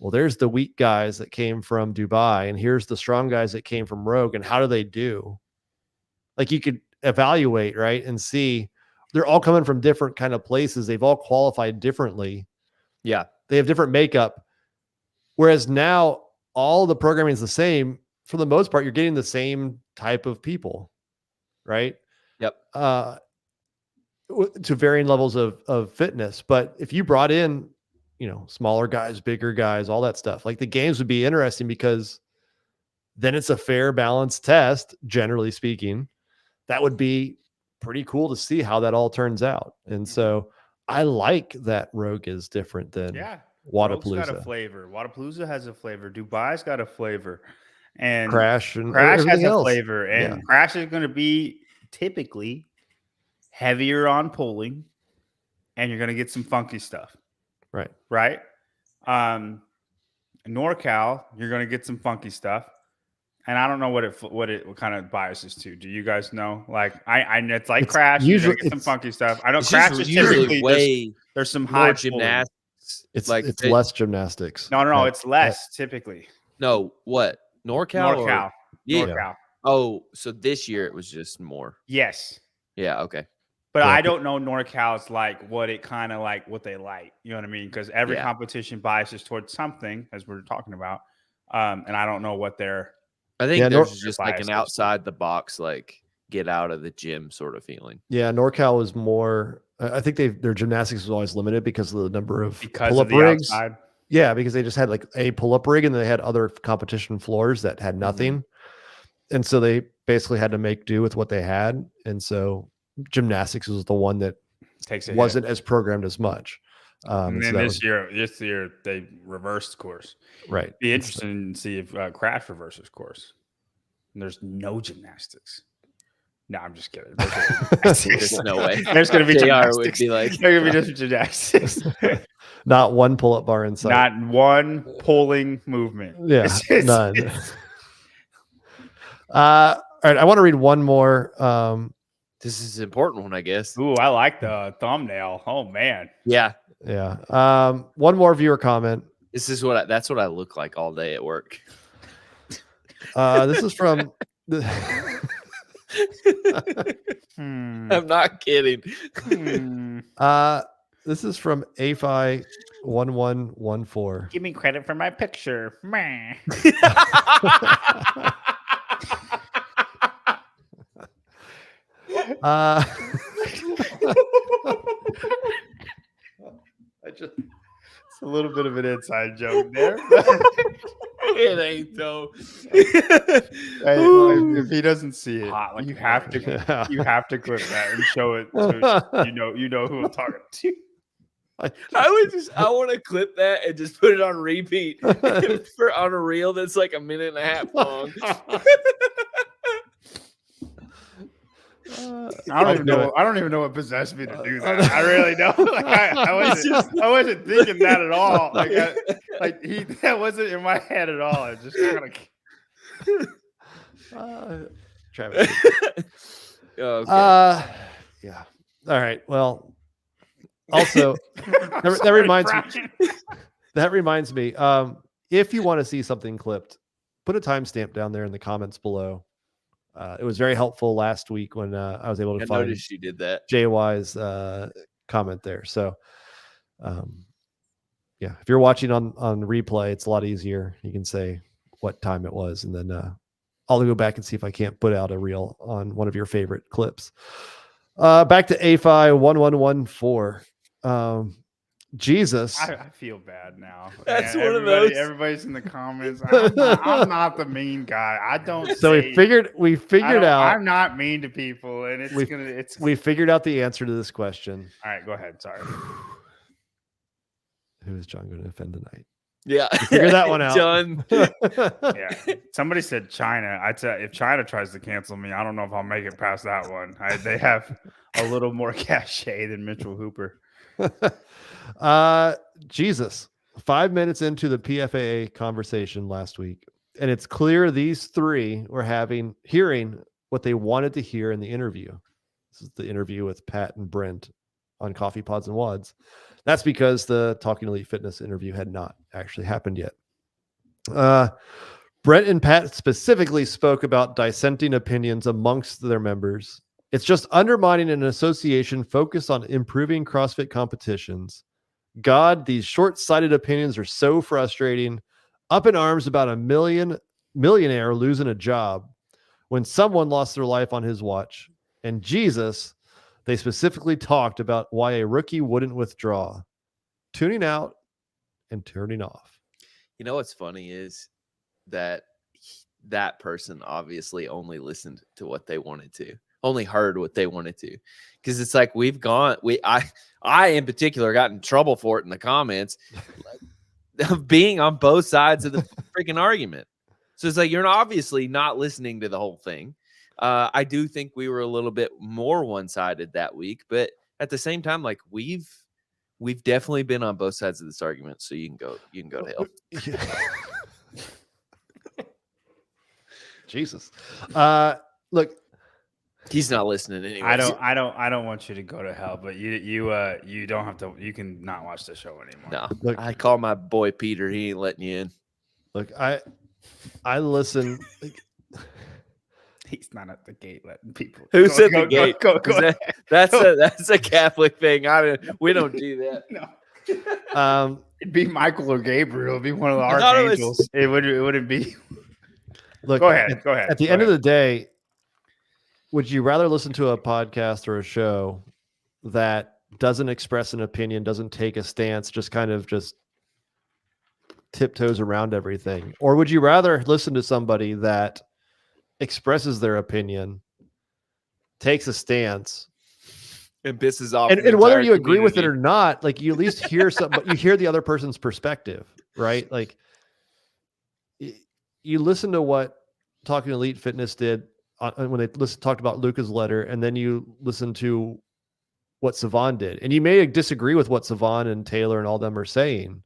well, there's the weak guys that came from Dubai, and here's the strong guys that came from Rogue, and how do they do? Like you could evaluate, right, and see they're all coming from different kind of places. They've all qualified differently. Yeah. They have different makeup. Whereas now all the programming is the same. For the most part, you're getting the same type of people, right? Yep. To varying levels of fitness. But if you brought in, smaller guys, bigger guys, all that stuff, like the games would be interesting, because then it's a fair balance test, generally speaking. That would be pretty cool to see how that all turns out. And so I like that Rogue is different than Wadapalooza. Rogue's got a flavor. Wadapalooza has a flavor. Dubai's got a flavor. And Crash has a else. Flavor. And Crash is going to be typically heavier on pulling, and you're going to get some funky stuff. Right. NorCal, you're going to get some funky stuff. And I don't know what kind of biases to. Do you guys know? Like I it's like Crash. Usually get some funky stuff. I know Crash is typically there's some high gymnastics. It's less gymnastics. No, it's less typically. No, what? NorCal. Yeah. NorCal. Oh, so this year it was just more. Yes. Yeah. Okay. But I don't know NorCal's like what it kind of like what they like. You know what I mean? Because every competition biases towards something, as we're talking about. And I don't know what they're. I think there's just like an outside the box, like get out of the gym sort of feeling. Yeah, NorCal was more. I think their gymnastics was always limited because of the number of pull-up rigs. Outside. Yeah, because they just had like a pull-up rig, and then they had other competition floors that had nothing, and so they basically had to make do with what they had. And so gymnastics was the one that wasn't as programmed as much. And then this year they reversed course. Right. Be interesting to see if Crash reverses course. And there's no gymnastics. No, I'm just kidding. There's no way. There's going to be JR gymnastics. would be like, There's going to be just gymnastics. Not one pull-up bar in sight. Not one pulling movement. Yeah, none. All right, I want to read one more. this is an important one, I guess. Ooh, I like the thumbnail. Oh man. Yeah. Yeah. One more viewer comment. This is that's what I look like all day at work. This is from I'm not kidding. this is from AFI 1114. Give me credit for my picture. Meh. It's a little bit of an inside joke there. It ain't though. If he doesn't see it, you have to clip that and show it so you know who I'm talking to. I want to clip that and just put it on repeat on a reel that's like a minute and a half long. I don't even know what possessed me to do that. I really don't. Like, I wasn't thinking that at all. That wasn't in my head at all. I just kind of. Travis. Okay. Yeah. All right. Well. Also, that reminds me. If you want to see something clipped, put a timestamp down there in the comments below. It was very helpful last week when I was able to find noticed you did that. JY's comment there. So, yeah, if you're watching on replay, it's a lot easier. You can say what time it was, and then I'll go back and see if I can't put out a reel on one of your favorite clips. Back to AFI 1114. Jesus. I feel bad now. That's one of those. Everybody's in the comments. I'm not the mean guy. I don't. So we figured out. I'm not mean to people, and we figured out the answer to this question. All right, go ahead. Sorry. Who is John going to offend tonight? Yeah, figure that one out. John. Yeah. Somebody said China. I'd say if China tries to cancel me, I don't know if I'll make it past that one. They have a little more cachet than Mitchell Hooper. Jesus, 5 minutes into the PFAA conversation last week, and it's clear these three were hearing what they wanted to hear in the interview. This is the interview with Pat and Brent on Coffee Pods and Wads. That's because the Talking Elite Fitness interview had not actually happened yet. Brent and Pat specifically spoke about dissenting opinions amongst their members. It's just undermining an association focused on improving CrossFit competitions. God, these short-sighted opinions are so frustrating. Up in arms about a millionaire losing a job when someone lost their life on his watch. And Jesus, they specifically talked about why a rookie wouldn't withdraw. Tuning out and turning off. You know what's funny is that person obviously only listened to what they wanted to. Only heard what they wanted to, because it's like I in particular got in trouble for it in the comments of being on both sides of the freaking argument. So it's like you're obviously not listening to the whole thing. I do think we were a little bit more one-sided that week, but at the same time, like we've definitely been on both sides of this argument. So you can go to hell. Jesus, look. He's not listening anyway. I don't want you to go to hell, but you don't have to. You can not watch the show anymore. No, look, I call my boy Peter. He ain't letting you in. Look, I listen. He's not at the gate letting people. Who's at the gate? Go That's a Catholic thing. We don't do that. No. It'd be Michael or Gabriel. It'd be one of the archangels. It wouldn't be. Look, go ahead. At the end of the day, would you rather listen to a podcast or a show that doesn't express an opinion, doesn't take a stance, just kind of tiptoes around everything? Or would you rather listen to somebody that expresses their opinion, takes a stance, and pisses off? And whether you agree with it or not, like you at least hear something, but you hear the other person's perspective, right? Like you listen to what Talking Elite Fitness did when they talked about Luca's letter, and then you listen to what Savon did, and you may disagree with what Savon and Taylor and all them are saying,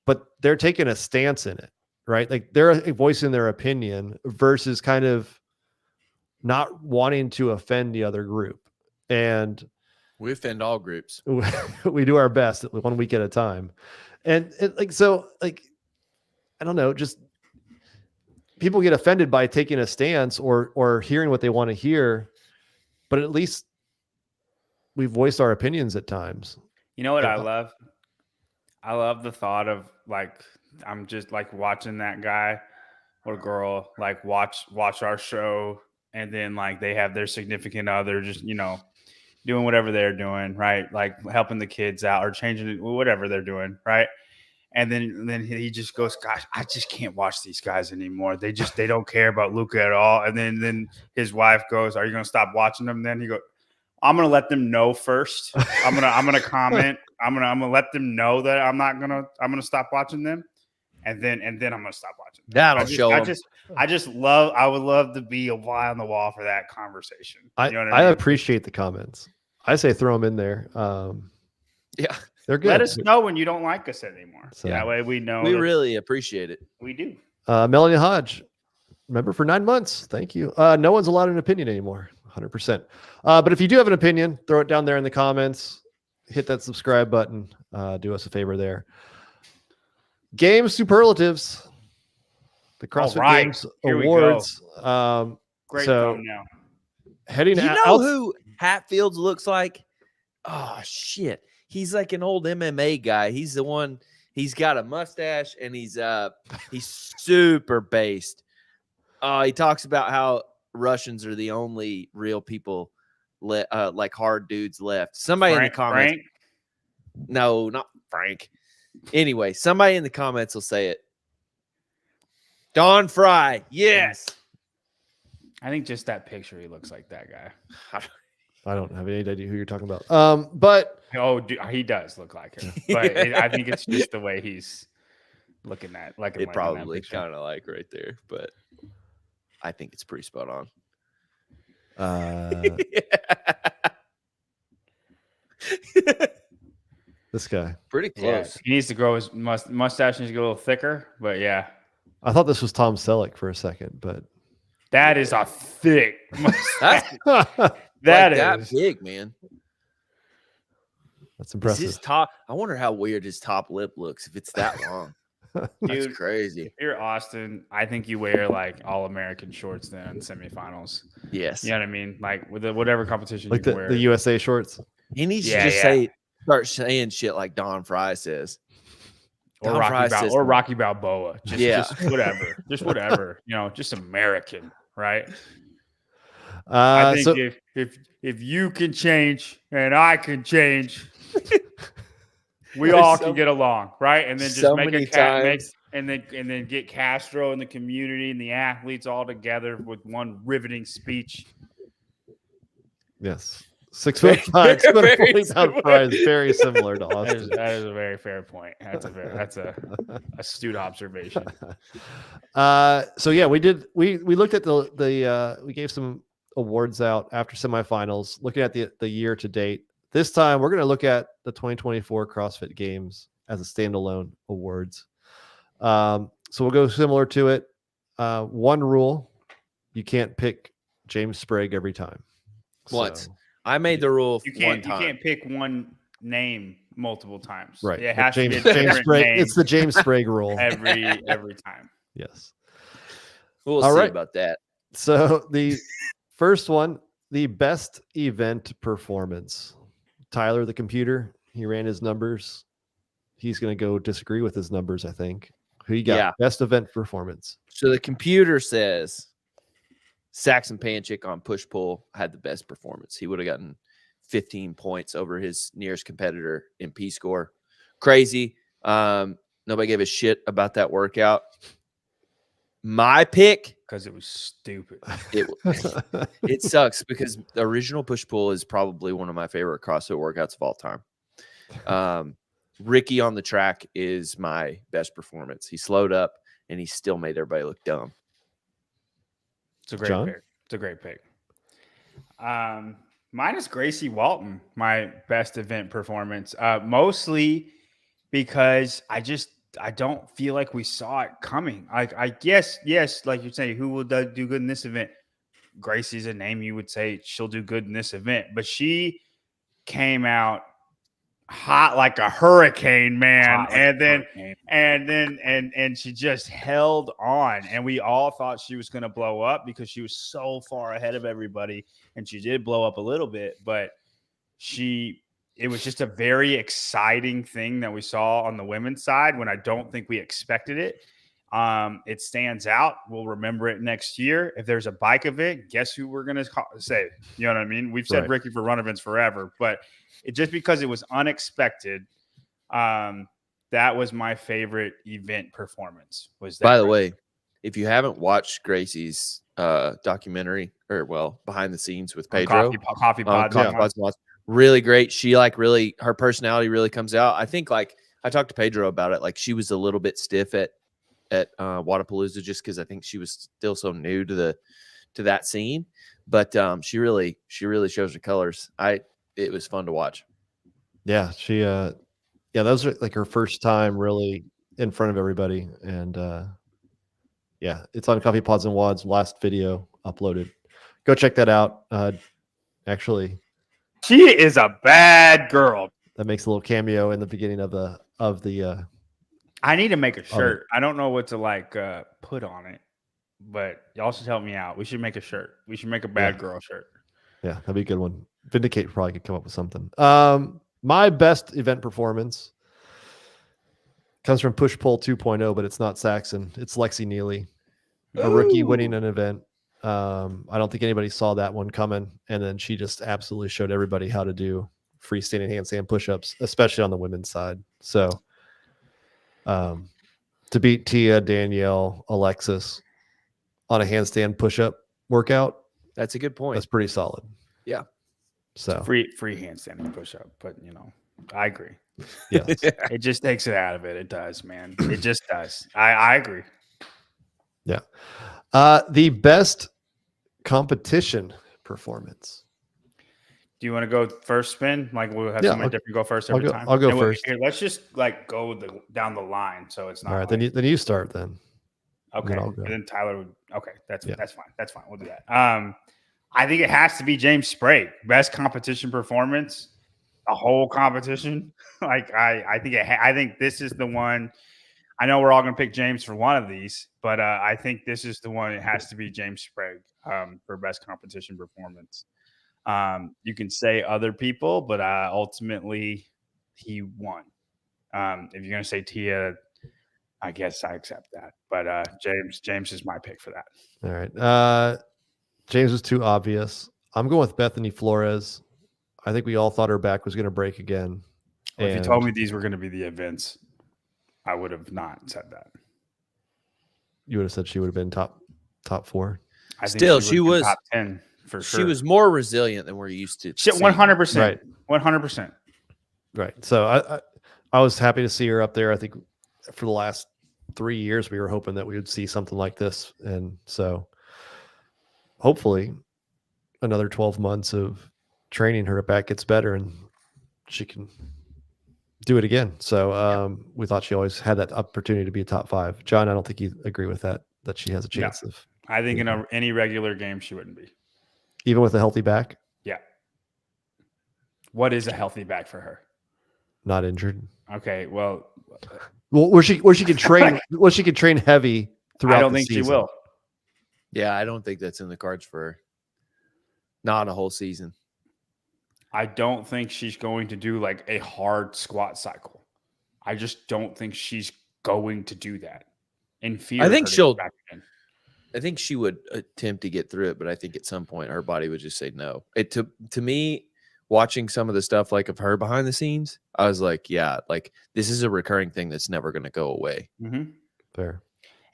but they're taking a stance in it, right? Like they're voicing their opinion versus kind of not wanting to offend the other group. And we offend all groups. We do our best 1 week at a time. And I don't know, just people get offended by taking a stance or hearing what they want to hear, but at least we voiced our opinions at times. You know what I love? I love the thought of like, I'm just like watching that guy or girl, like watch our show. And then like they have their significant other just, doing whatever they're doing, right? Like helping the kids out or changing it, whatever they're doing, right? And then he just goes, gosh, I just can't watch these guys anymore. They don't care about Luca at all. And then his wife goes, are you going to stop watching them? Then he goes, I'm going to let them know first. I'm going to comment. I'm going to let them know that I'm going to stop watching them. And then I'm going to stop watching them. That'll show them. I would love to be a fly on the wall for that conversation. You know what I mean? appreciate the comments. I say throw them in there. Yeah. They're good. Let us know when you don't like us anymore. So, that way we know. We really appreciate it. We do. Melanie Hodge, remember for 9 months. Thank you. No one's allowed an opinion anymore. 100%. But if you do have an opinion, throw it down there in the comments. Hit that subscribe button. Do us a favor there. Game superlatives. The CrossFit Games Awards. Great so thumbnail. Heading You out. know who Hatfields looks like? Oh, shit. He's like an old MMA guy. He's the one. He's got a mustache and he's super based. He talks about how Russians are the only real people, like hard dudes left. Somebody in the comments. Frank? No, not Frank. Anyway, somebody in the comments will say it. Don Fry. Yes. I think just that picture, he looks like that guy. I don't have any idea who you're talking about. But he does look like him. But I think it's just the way he's looking at it probably kind of like right there, but I think it's pretty spot on. This guy. Pretty close. Yeah, he needs to grow his mustache needs to get a little thicker, but yeah. I thought this was Tom Selleck for a second, but that is a thick mustache. That big, man. That's impressive. His top, I wonder how weird his top lip looks if it's that long. That's Dude, crazy. If you're Austin, I think you wear like all-American shorts then in semifinals. Yes. You know what I mean? Like with whatever competition like you wear. The USA shorts. He needs to just start saying shit like Don Fry says. Or Rocky Balboa. Just whatever. Just whatever. Just American, right? I think if you can change and I can change, we all can get along, right? And then just and then get Castro and the community and the athletes all together with one riveting speech. Yes. 6'5", 6'40" Fry is very similar to Austin. That is a very fair point. That's a astute observation. So yeah, we looked at we gave some awards out after semifinals, looking at the year to date. This time we're going to look at the 2024 CrossFit Games as a standalone awards. So we'll go similar to it. One rule: you can't pick James Sprague every time. What? I made the rule one time. You can't pick one name multiple times. Right. It has James to be a different Sprague. name It's the James Sprague rule. every time. Yes. We'll see about that. So the first one, the best event performance. Tyler, the computer, he ran his numbers. He's going to go disagree with his numbers, I think. Who you got? Yeah. Best event performance. So the computer says Saxon Panchik on push-pull had the best performance. He would have gotten 15 points over his nearest competitor in P-score. Crazy. Nobody gave a shit about that workout. My pick, because it was stupid. It sucks because the original push-pull is probably one of my favorite CrossFit workouts of all time. Ricky on the track is my best performance. He slowed up and he still made everybody look dumb. It's a great John? pick. It's a great pick. Mine is Gracie Walton, my best event performance. Mostly because I don't feel like we saw it coming. I guess, yes, like you're saying, who will do good in this event? Gracie's a name you would say she'll do good in this event, but she came out hot like a hurricane, man. And she just held on, and we all thought she was going to blow up because she was so far ahead of everybody, and she did blow up a little bit, but it was just a very exciting thing that we saw on the women's side when I don't think we expected it. It stands out. We'll remember it next year. If there's a bike event, guess who we're going to say? You know what I mean? We've said Ricky for run events forever, but just because it was unexpected, that was my favorite event performance. By the way, if you haven't watched Gracie's documentary, or behind the scenes with Pedro, Coffee Pods, really great. She her personality really comes out. I think I talked to Pedro about it. Like, she was a little bit stiff at Wadapalooza just because I think she was still so new to that scene. But she really shows her colors. It was fun to watch. Yeah, she those are like her first time really in front of everybody. And it's on Coffee Pods and Wads, last video uploaded. Go check that out. Actually, she is a bad girl. That makes a little cameo in the beginning of the I need to make a shirt. I don't know what to put on it, but y'all should help me out. We should make a shirt. We should make a bad girl shirt. Yeah, that'd be a good one. Vindicate probably could come up with something. My best event performance comes from Push Pull 2.0, but it's not Saxon. It's Lexi Neely, a rookie winning an event. I don't think anybody saw that one coming, and then she just absolutely showed everybody how to do freestanding handstand push-ups, especially on the women's side. So to beat Tia, Danielle, Alexis on a handstand push-up workout, that's a good point. That's pretty solid. Yeah. So free handstanding push-up, but I agree. Yeah, it just takes it out of it. It does, man. It just does. I agree. Yeah. The best competition performance. Do you want to go first, spin? Like, we'll have somebody different go first every time. I'll go first. Here, let's just go down the line, so it's not. All right, then you start then. Okay, and then Tyler would. Okay, that's fine. That's fine. We'll do that. I think it has to be James Sprague, best competition performance, the whole competition. I think this is the one. I know we're all going to pick James for one of these, but I think this is the one. It has to be James Sprague for best competition performance. You can say other people, but ultimately he won. If you're going to say Tia, I guess I accept that. But James is my pick for that. All right. James was too obvious. I'm going with Bethany Flores. I think we all thought her back was going to break again. Well, if you told me these were going to be the events, I would have not said that. You would have said she would have been top 4. I think she was top 10 for sure. She was more resilient than we're used to. 100%. Right. 100%. Right. So I was happy to see her up there. I think for the last 3 years, we were hoping that we would see something like this. And so hopefully another 12 months of training, her back gets better and she can do it again. So we thought she always had that opportunity to be a top 5. John, I don't think you agree with that she has a chance of. I think in any regular game, she wouldn't be. Even with a healthy back? Yeah. What is a healthy back for her? Not injured. Okay, well, where she can train, she can train heavy throughout. I don't think she will. Yeah, I don't think that's in the cards for her. Not a whole season. I don't think she's going to do like a hard squat cycle. I just don't think she's going to do that. In fear, I think she would attempt to get through it, but I think at some point her body would just say no. To me, watching some of the stuff like of her behind the scenes, I was like, yeah, like this is a recurring thing that's never going to go away. Mm-hmm. Fair.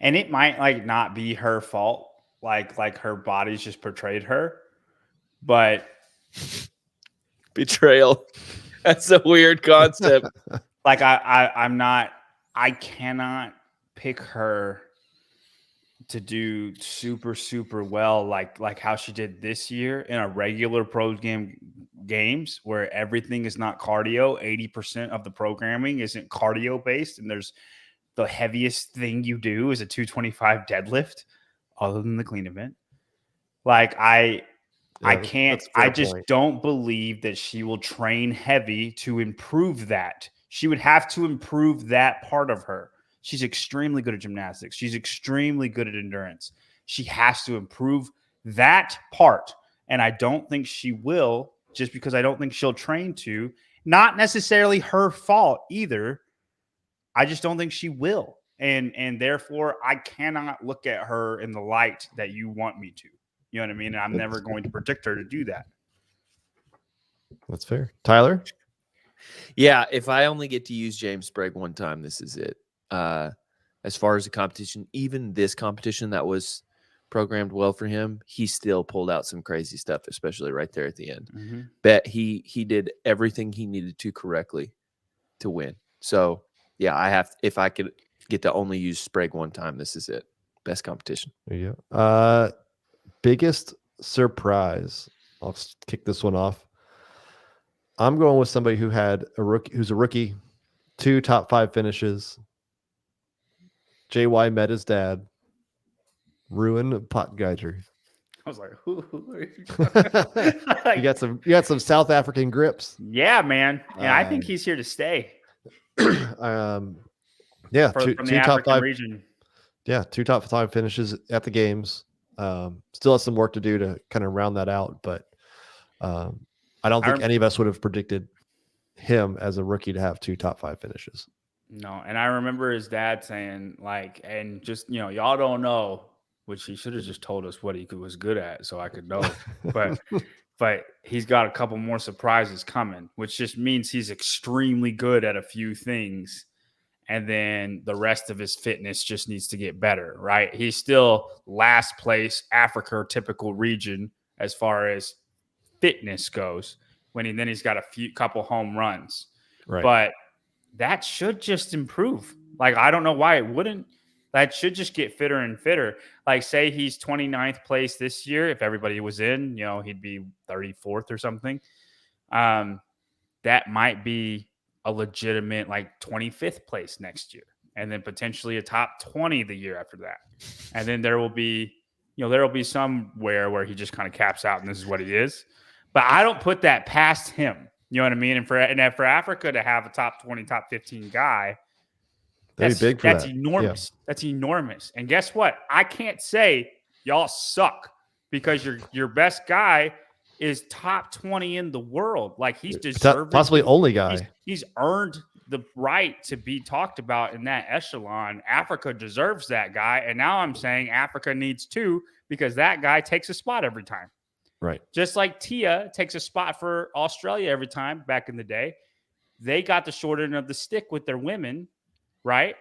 And it might not be her fault. Like her body's just portrayed her, but betrayal. That's a weird concept. I cannot pick her to do super well, like how she did this year in a regular games where everything is not cardio. 80% of the programming isn't cardio based, and there's the heaviest thing you do is a 225 deadlift, other than the clean event. Like I just don't believe that she will train heavy to improve that. She would have to improve that part of her. She's extremely good at gymnastics. She's extremely good at endurance. She has to improve that part. And I don't think she will, just because I don't think she'll train to. Not necessarily her fault either. I just don't think she will. And therefore, I cannot look at her in the light that you want me to. You know what I mean? And I'm never going to predict her to do that. That's fair. Tyler? Yeah, if I only get to use James Sprague one time, this is it. As far as the competition, even this competition that was programmed well for him, he still pulled out some crazy stuff, especially right there at the end. Mm-hmm. Bet he did everything he needed to correctly to win. So yeah, if I could get to only use Sprague one time, this is it. Best competition. There you go. Biggest surprise. I'll kick this one off. I'm going with somebody who's a rookie, 2 top 5 finishes. JY met his dad. Ruin Pot Geiger. I was like, who are you? You got some South African grips. Yeah, man. Yeah, I think he's here to stay. Yeah, from two the top 5 region. Yeah, 2 top 5 finishes at the games. Still has some work to do to kind of round that out, but I don't think any of us would have predicted him as a rookie to have 2 top 5 finishes. No, and I remember his dad saying, like, and just, y'all don't know, which he should have just told us what he was good at so I could know. But he's got a couple more surprises coming, which just means he's extremely good at a few things. And then the rest of his fitness just needs to get better, right? He's still last place Africa typical region as far as fitness goes. Then he's got couple home runs, right? But that should just improve. Like, I don't know why it wouldn't. That should just get fitter and fitter. Like, say he's 29th place this year. If everybody was in, he'd be 34th or something. That might be a legitimate, like, 25th place next year. And then potentially a top 20 the year after that. And then there will be somewhere where he just kind of caps out and this is what he is. But I don't put that past him. You know what I mean? And for Africa to have a top 20, top 15 guy, that's enormous. Yeah. That's enormous. And guess what? I can't say y'all suck because your best guy is top 20 in the world. Like, he's deserved, possibly only guy. He's earned the right to be talked about in that echelon. Africa deserves that guy. And now I'm saying Africa needs 2 because that guy takes a spot every time. Right. Just like Tia takes a spot for Australia every time back in the day. They got the short end of the stick with their women, right?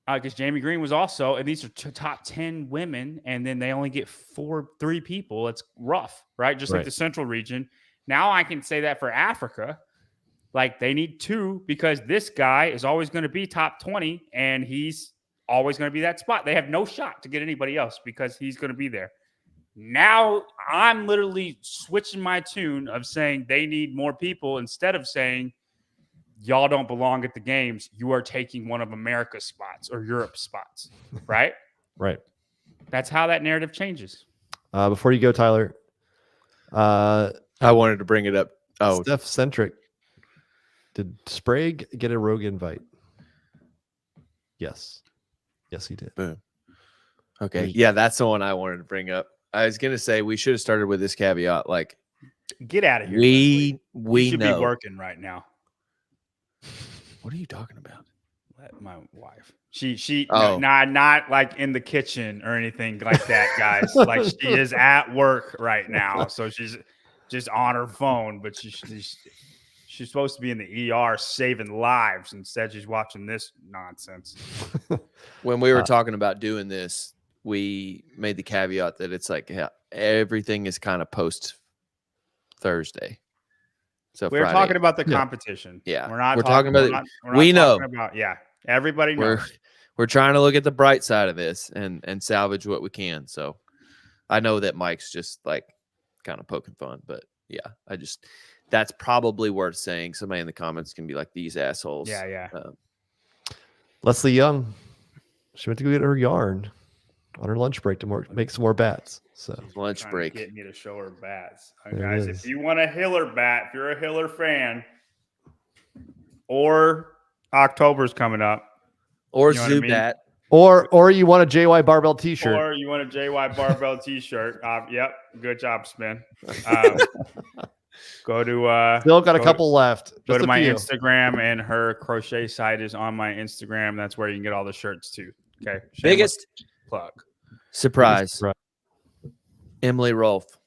Because Jamie Green was also, and these are top 10 women, and then they only get 3 people. It's rough, right? Just like the Central region. Now I can say that for Africa, like, they need 2 because this guy is always going to be top 20, and he's always going to be that spot. They have no shot to get anybody else because he's going to be there. Now I'm literally switching my tune of saying they need more people instead of saying y'all don't belong at the games. You are taking one of America's spots or Europe's spots, right? Right. That's how that narrative changes. Before you go, Tyler, I wanted to bring it up. Oh, Steph Centric. Did Sprague get a rogue invite? Yes. Yes, he did. Boom. Okay. Yeah, that's the one I wanted to bring up. I was gonna say we should have started with this caveat. Like, get out of here. We should know. be working right now. What are you talking about? My wife. She not like in the kitchen or anything like that, guys. Like, she is at work right now, so she's just on her phone. But she's supposed to be in the ER saving lives. Instead, she's watching this nonsense. When we were talking about doing this, we made the caveat that it's like, yeah, everything is kind of post Thursday. So we're Friday. Talking about the competition. Yeah. We're not talking about we know. Everybody knows. we're trying to look at the bright side of this and salvage what we can. So I know that Mike's just like kind of poking fun, but yeah, that's probably worth saying. Somebody in the comments can be like, these assholes. Yeah. Leslie Young, she went to go get her yarn on her lunch break to make some more bats. So lunch break. Get me to show her bats. There Guys, if you want a Hiller bat, if you're a Hiller fan, or October's coming up, or you know what I mean? Zubat. Or you want a JY Barbell t-shirt. Or you want a JY Barbell t-shirt. Yep. Good job, Spin. Go to still got a couple left. Go to my few. Instagram, and her crochet site is on my Instagram. That's where you can get all the shirts too. Okay. Biggest plug. Surprise. Emily Rolfe.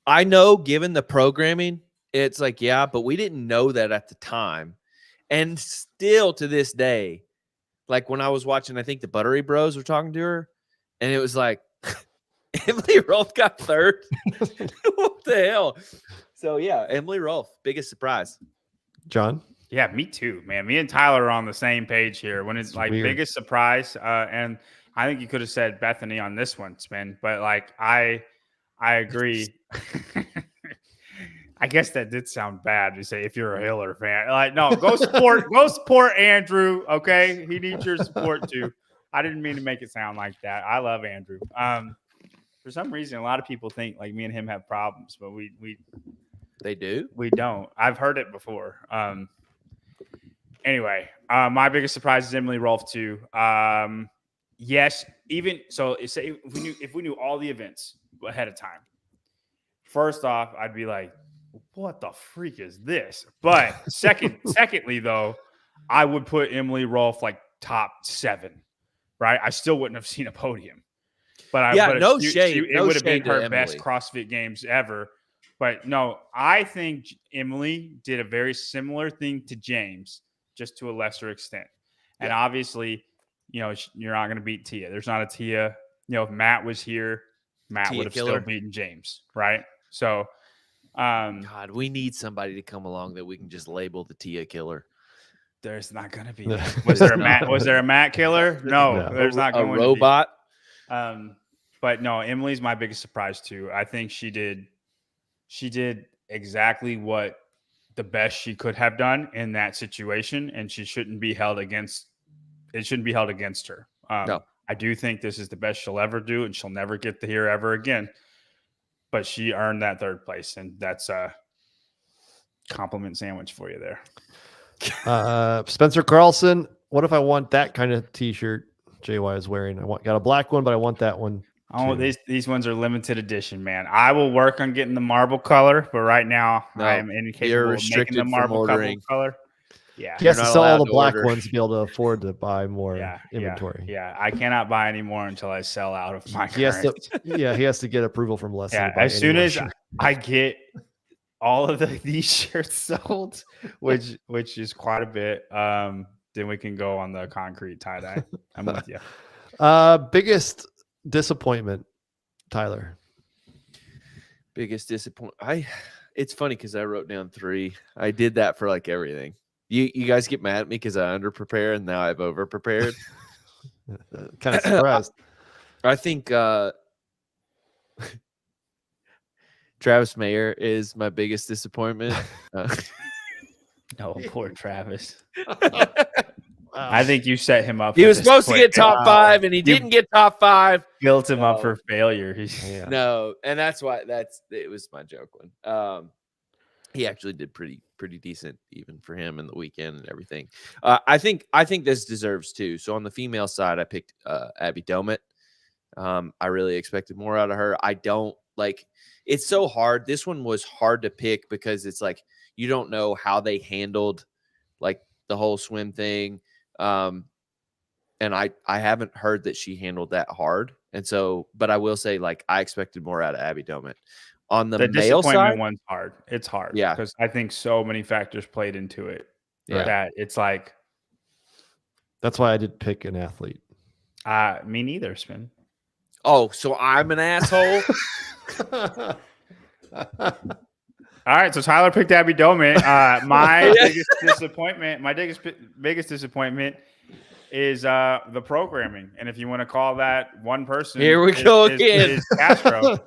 I know, given the programming, it's like, yeah, but we didn't know that at the time. And still to this day, like when I was watching, I think the Buttery Bros were talking to her, and it was like, Emily Rolfe got third. What the hell? So yeah, Emily Rolfe, biggest surprise. John? Yeah, me too, man. Me and Tyler are on the same page here. When it's like weird. Biggest surprise, and I think you could have said Bethany on this one, Spin, but like I agree. I guess that did sound bad to say if you're a Hiller fan. Like, no, go support Andrew. Okay, he needs your support too. I didn't mean to make it sound like that. I love Andrew. For some reason, a lot of people think like me and him have problems, but they do. We don't. I've heard it before. Anyway, my biggest surprise is Emily Rolfe too. Yes, even so, say if we knew all the events ahead of time. First off, I'd be like, what the freak is this? But secondly, though, I would put Emily Rolfe like top 7, right? I still wouldn't have seen a podium. But it would have been her best CrossFit Games ever. But no, I think Emily did a very similar thing to James, just to a lesser extent. And obviously, you're not going to beat Tia. There's not a Tia. If Matt was here, Matt would have still beaten James, right? So, God, we need somebody to come along that we can just label the Tia killer. There's not going to be. Was there a Matt killer? No. There's not going to be. A robot. But no, Emily's my biggest surprise too. I think she did exactly what the best she could have done in that situation, and she shouldn't be held against. It shouldn't be held against her. No. I do think this is the best she'll ever do, and she'll never get to here ever again. But she earned that third place, and that's a compliment sandwich for you there. Spencer Carlson, what if I want that kind of t-shirt JY is wearing? Got a black one, but I want that one. Oh, these ones are limited edition, man. I will work on getting the marble color, but right now I am incapable of making the marble color. Yeah, he has to sell all the black ones to be able to afford to buy more inventory. Yeah, I cannot buy any more until I sell out of my. He has to get approval from Leslie. Yeah, as soon as I get all of these shirts sold, which is quite a bit, then we can go on the concrete tie-dye. I'm with you. Biggest disappointment, Tyler. Biggest disappointment. It's funny because I wrote down 3. I did that for like everything. You guys get mad at me because I underprepare and now I've overprepared. Kind of surprised. I think Travis Mayer is my biggest disappointment. No, poor Travis. I think you set him up. He was supposed to get top 5, and he didn't get top 5. Built him up for failure. No, and that's why it was my joke one. He actually did pretty decent even for him in the weekend and everything. I think this deserves 2. So on the female side, I picked Abby Domit. I really expected more out of her. I don't like. It's so hard. This one was hard to pick because it's like you don't know how they handled like the whole swim thing. And I haven't heard that she handled that hard. And so, but I will say, like, I expected more out of Abby Domit. On the male side, one's hard. It's hard. Yeah. Because I think so many factors played into it. Yeah. That it's like. That's why I did pick an athlete. Me neither, Spin. Oh, so I'm an asshole? All right, so Tyler picked Abby Domit. My biggest disappointment is the programming, and if you want to call that one person, Here we go again. Is Castro.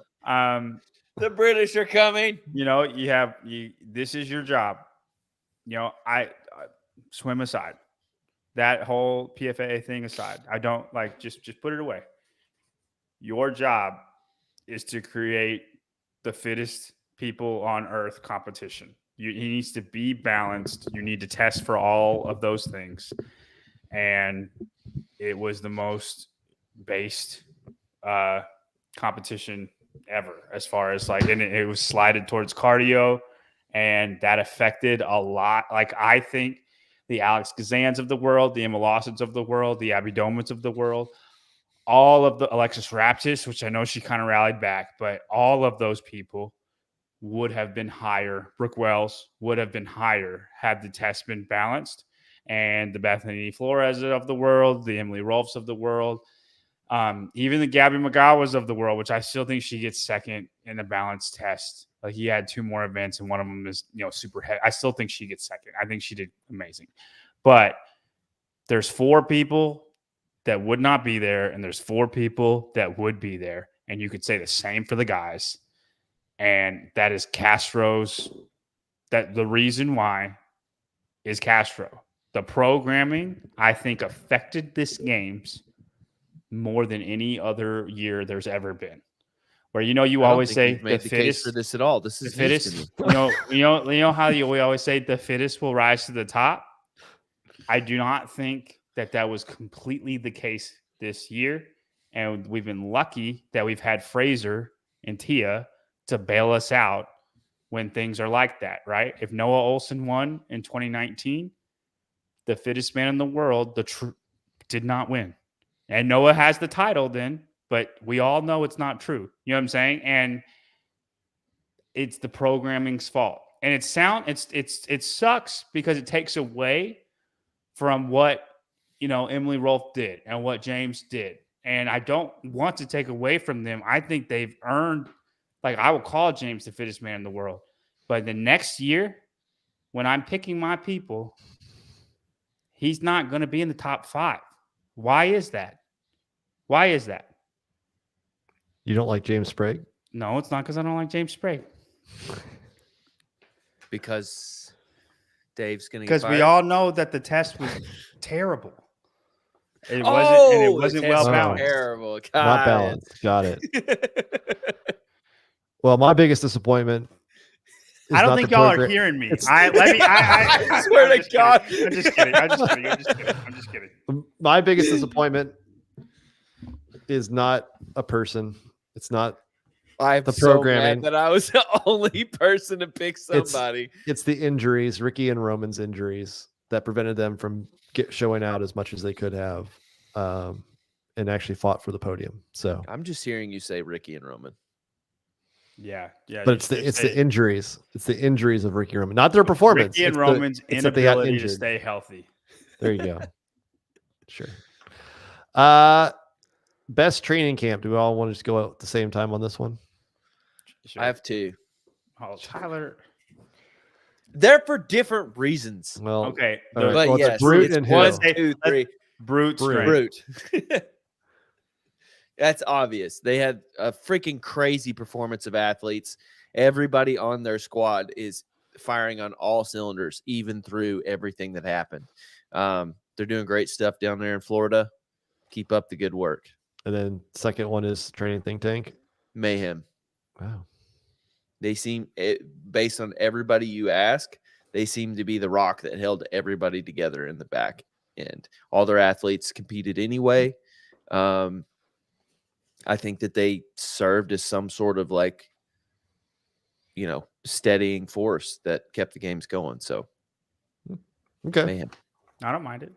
The British are coming. This is your job. I swim aside. That whole PFA thing aside, I don't just put it away. Your job is to create the fittest people on earth competition. He needs to be balanced. You need to test for all of those things. And it was the most based competition ever, as far as and it was slided towards cardio, and that affected a lot. I think the Alex Kazans of the world, the Emma Lawsons of the world, the Abby Domans of the world, all of the Alexis Raptis, which I know she kind of rallied back, but all of those people would have been higher. Brooke Wells would have been higher had the test been balanced. And the Bethany Flores of the world, the Emily Rolfs of the world, even the Gabby McGowas of the world, which I still think she gets second in the balanced test. He had 2 more events, and one of them is super heavy. I still think she gets second. I think she did amazing. But there's 4 people that would not be there, and there's 4 people that would be there. And you could say the same for the guys. And that is Castro's. That the reason why is Castro. The programming, I think, affected this games more than any other year there's ever been. Where you always say the fittest case for this at all. This is the fittest. You know how we always say the fittest will rise to the top. I do not think that was completely the case this year, and we've been lucky that we've had Fraser and Tia to bail us out when things are like that, right? If Noah Olson won in 2019, the fittest man in the world, did not win. And Noah has the title then, but we all know it's not true. You know what I'm saying? And it's the programming's fault. And it sucks because it takes away from what, Emily Rolfe did and what James did. And I don't want to take away from them. I think they've earned, I will call James the fittest man in the world. But the next year, when I'm picking my people, he's not going to be in the top 5. Why is that? You don't like James Sprague? No, it's not because I don't like James Sprague. Because Dave's going to Because we all know that the test was terrible. It wasn't well balanced. Terrible. Not balanced. Got it. Well, my biggest disappointment. I don't think y'all are hearing me. I swear to God. I'm just kidding. My biggest disappointment is not a person. It's not I'm the so programming. mad that I was the only person to pick somebody. It's the injuries, Ricky and Roman's injuries, that prevented them from showing out as much as they could have, and actually fought for the podium. So I'm just hearing you say Ricky and Roman. Yeah. But it's the injuries. It's the injuries of Ricky and Roman, not their performance. Ricky and Roman's inability to stay healthy. There you go. Sure. Best training camp. Do we all want to just go out at the same time on this one? Sure. I have 2. Oh, Tyler. They're for different reasons. Well, okay. But well, yes, Brute and one, Hill. 2, 3. Brute. That's obvious. They had a freaking crazy performance of athletes. Everybody on their squad is firing on all cylinders, even through everything that happened. They're doing great stuff down there in Florida. Keep up the good work. And then second one is Training Think Tank. Mayhem. Wow. They seem, based on everybody you ask, they seem to be the rock that held everybody together in the back end. All their athletes competed anyway. I think that they served as some sort of steadying force that kept the games going. So, okay, man, I don't mind it.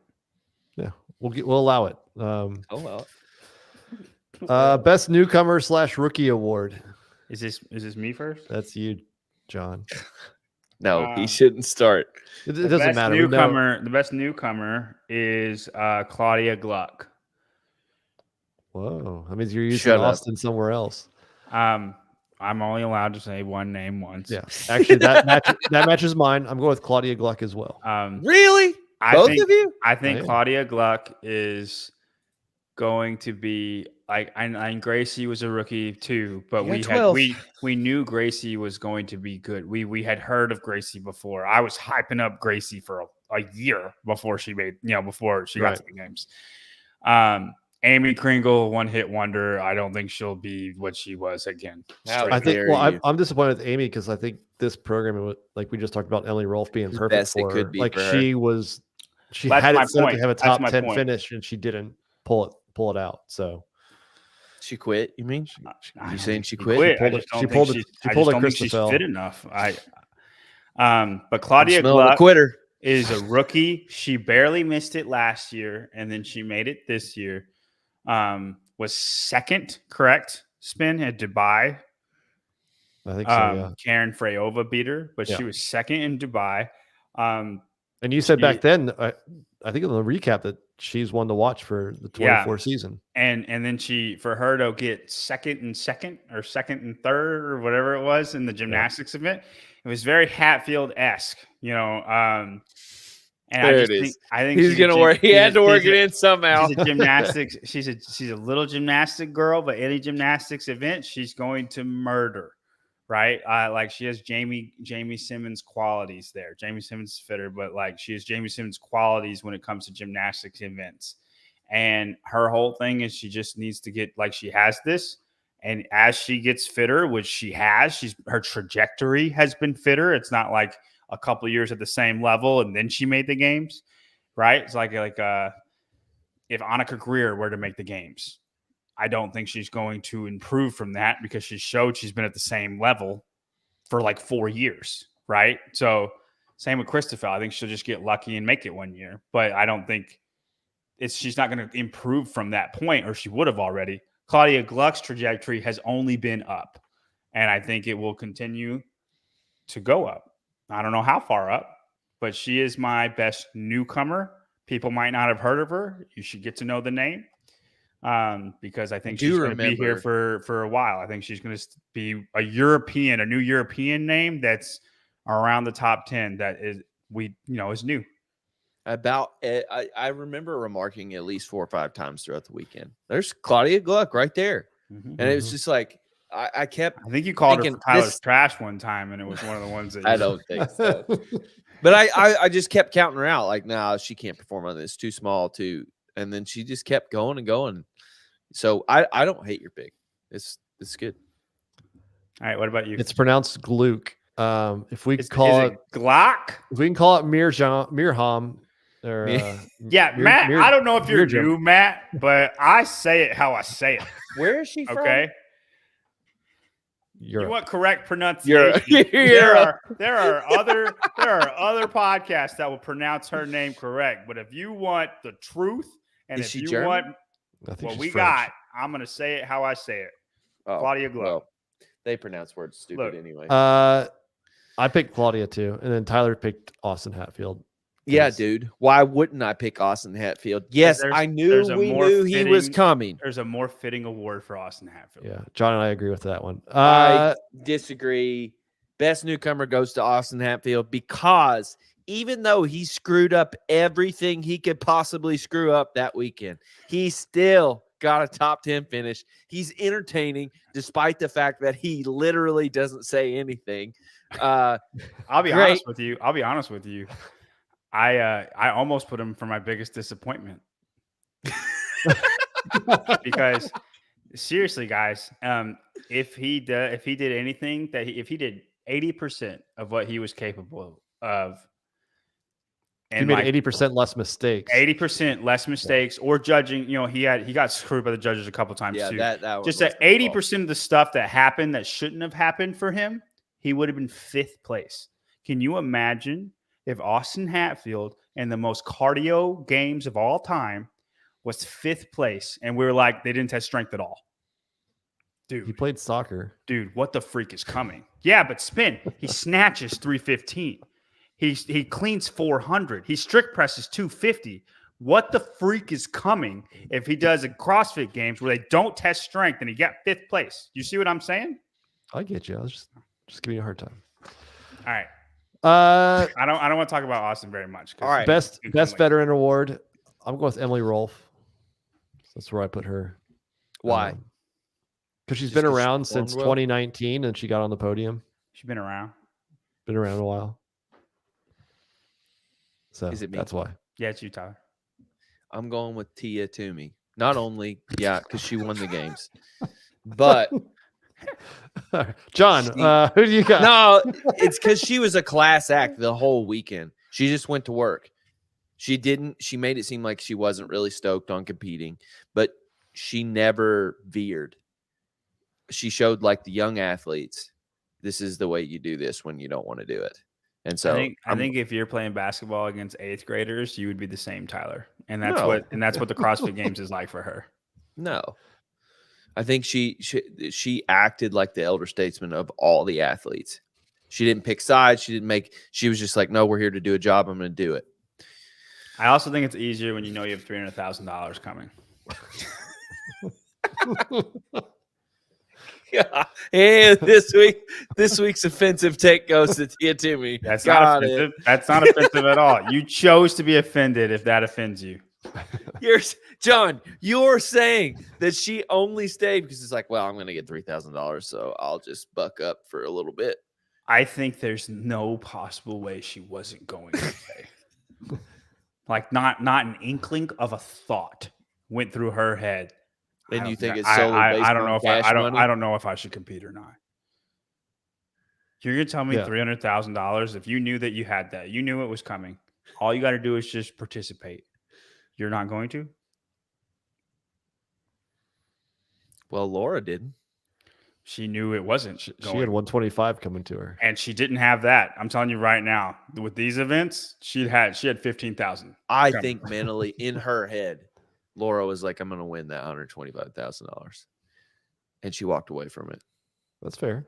Yeah, we'll allow it. well, best newcomer / rookie award. Is this me first? That's you, John. No, he shouldn't start. It doesn't matter. The best newcomer is Claudia Gluck. Whoa, that means you're using Austin somewhere else. I'm only allowed to say one name once. Yeah, actually, that matches mine. I'm going with Claudia Gluck as well. Really? Both of you? I think Oh, yeah. Claudia Gluck is going to be like, and Gracie was a rookie too, but You got 12. we knew Gracie was going to be good. We had heard of Gracie before. I was hyping up Gracie for a year before she before she got to the games. Amy Kringle, one hit wonder. I don't think she'll be what she was again. I think. Well, I'm disappointed with Amy because I think this program, like we just talked about, Emily Rolfe being perfect for her. Like she was, she had it set up to have a top 10 finish, and she didn't pull it out. So she quit. You mean? You saying she quit? She pulled it. She's fit enough. But Claudia Gluck quitter is a rookie. She barely missed it last year, and then she made it this year. Was second, correct? Spin at Dubai. I think so. Yeah. Karen Freyova beat her, but she was second in Dubai. And you said back then, I think in the recap that she's one to watch for the 24 season. And then for her to get second and third or whatever it was in the gymnastics event, it was very Hatfield-esque, and I think he's gonna work. He had to work it in somehow. She's a gymnastics. she's a little gymnastic girl, but any gymnastics event, she's going to murder, right? Like she has Jamie Simmons qualities there. Jamie Simmons is fitter, but like she has Jamie Simmons qualities when it comes to gymnastics events. And her whole thing is she just needs to get like she has this, and as she gets fitter, which she has, her trajectory has been fitter. It's not like a couple of years at the same level and then she made the games, right? It's like if Annika Greer were to make the games, I don't think she's going to improve from that because she showed she's been at the same level for like 4 years, right? So same with Christopher. I think she'll just get lucky and make it 1 year, but I don't think she's not going to improve from that point, or she would have already. Claudia Gluck's trajectory has only been up, and I think it will continue to go up. I don't know how far up, but she is my best newcomer. People might not have heard of her. You should get to know the name because I think she's going to be here for a while. I think she's going to be a new European name that's around the top 10 that is new. I remember remarking at least 4 or 5 times throughout the weekend. There's Claudia Gluck right there. Mm-hmm. And it was just like, I think you called her for Tyler's trash one time, and it was one of the ones that I don't think so. But I just kept counting her out. Like, no, she can't perform on this. Too small, and then she just kept going and going. So I don't hate your pick. It's good. All right, what about you? It's pronounced Gluck. If we call it Glock, if we can call it Mirham. Matt. I don't know if you're new, Matt, but I say it how I say it. Where is she from? Okay. You want correct pronunciation? There are other podcasts that will pronounce her name correct. But if you want the truth, and if you German? want what we got, I'm going to say it how I say it. Claudia Gluck. Well, they pronounce words stupid anyway. I picked Claudia too, and then Tyler picked Austin Hatfield. Yeah, dude. Why wouldn't I pick Austin Hatfield? Yes, I knew he was coming. There's a more fitting award for Austin Hatfield. Yeah, John and I agree with that one. I disagree. Best newcomer goes to Austin Hatfield because even though he screwed up everything he could possibly screw up that weekend, he still got a top 10 finish. He's entertaining despite the fact that he literally doesn't say anything. I'll be honest with you. I almost put him for my biggest disappointment because seriously, guys, if he did anything if he did 80% of what he was capable of, and he made 80% less mistakes. 80% less mistakes, or judging. He got screwed by the judges a couple times too. That just that 80% of the stuff that happened that shouldn't have happened for him, he would have been 5th place. Can you imagine if Austin Hatfield in the most cardio games of all time was 5th place, and we were like, they didn't test strength at all? Dude, he played soccer. Dude, what the freak is coming? Yeah, but spin. He snatches 315. He cleans 400. He strict presses 250. What the freak is coming if he does a CrossFit Games where they don't test strength and he got 5th place? You see what I'm saying? I get you. I was just giving you a hard time. All right. Uh, I don't want to talk about Austin very much. All right. best veteran award. I'm going with Emily Rolfe. That's where I put her. Why? Because she's Just been 'cause she around performed since well? 2019 and she got on the podium. She's been around. Been around a while. So Is it me? that's why. Yeah, it's you, Tyler. I'm going with Tia Toomey. Not only, because she won the games, but John, who do you got? no, it's because she was a class act the whole weekend. She just went to work. She made it seem like she wasn't really stoked on competing, but she never veered. She showed like the young athletes, this is the way you do this when you don't want to do it. And so I think if you're playing basketball against 8th graders, you would be the same, Tyler. And that's No. what the CrossFit Games is like for her. No, I think she acted like the elder statesman of all the athletes. She didn't pick sides. She was just like, no, we're here to do a job. I'm going to do it. I also think it's easier when you know you have $300,000 coming. Yeah. And this week's offensive take goes to Tia Toomey. That's not offensive. That's not offensive at all. You chose to be offended if that offends you. John, you're saying that she only stayed because it's like, well, I'm going to get $3,000, so I'll just buck up for a little bit. I think there's no possible way she wasn't going to stay. Like not an inkling of a thought went through her head. And you think it's solely based I don't on know if cash money? I don't know if I should compete or not. You're gonna tell me $300,000 if you knew that you had that, you knew it was coming. All you got to do is just participate. You're not going to? Well, Laura didn't. She knew it wasn't. She had 125 coming to her, and she didn't have that. I'm telling you right now, with these events, she had 15,000. I think mentally in her head, Laura was like, I'm going to win that $125,000. And she walked away from it. That's fair.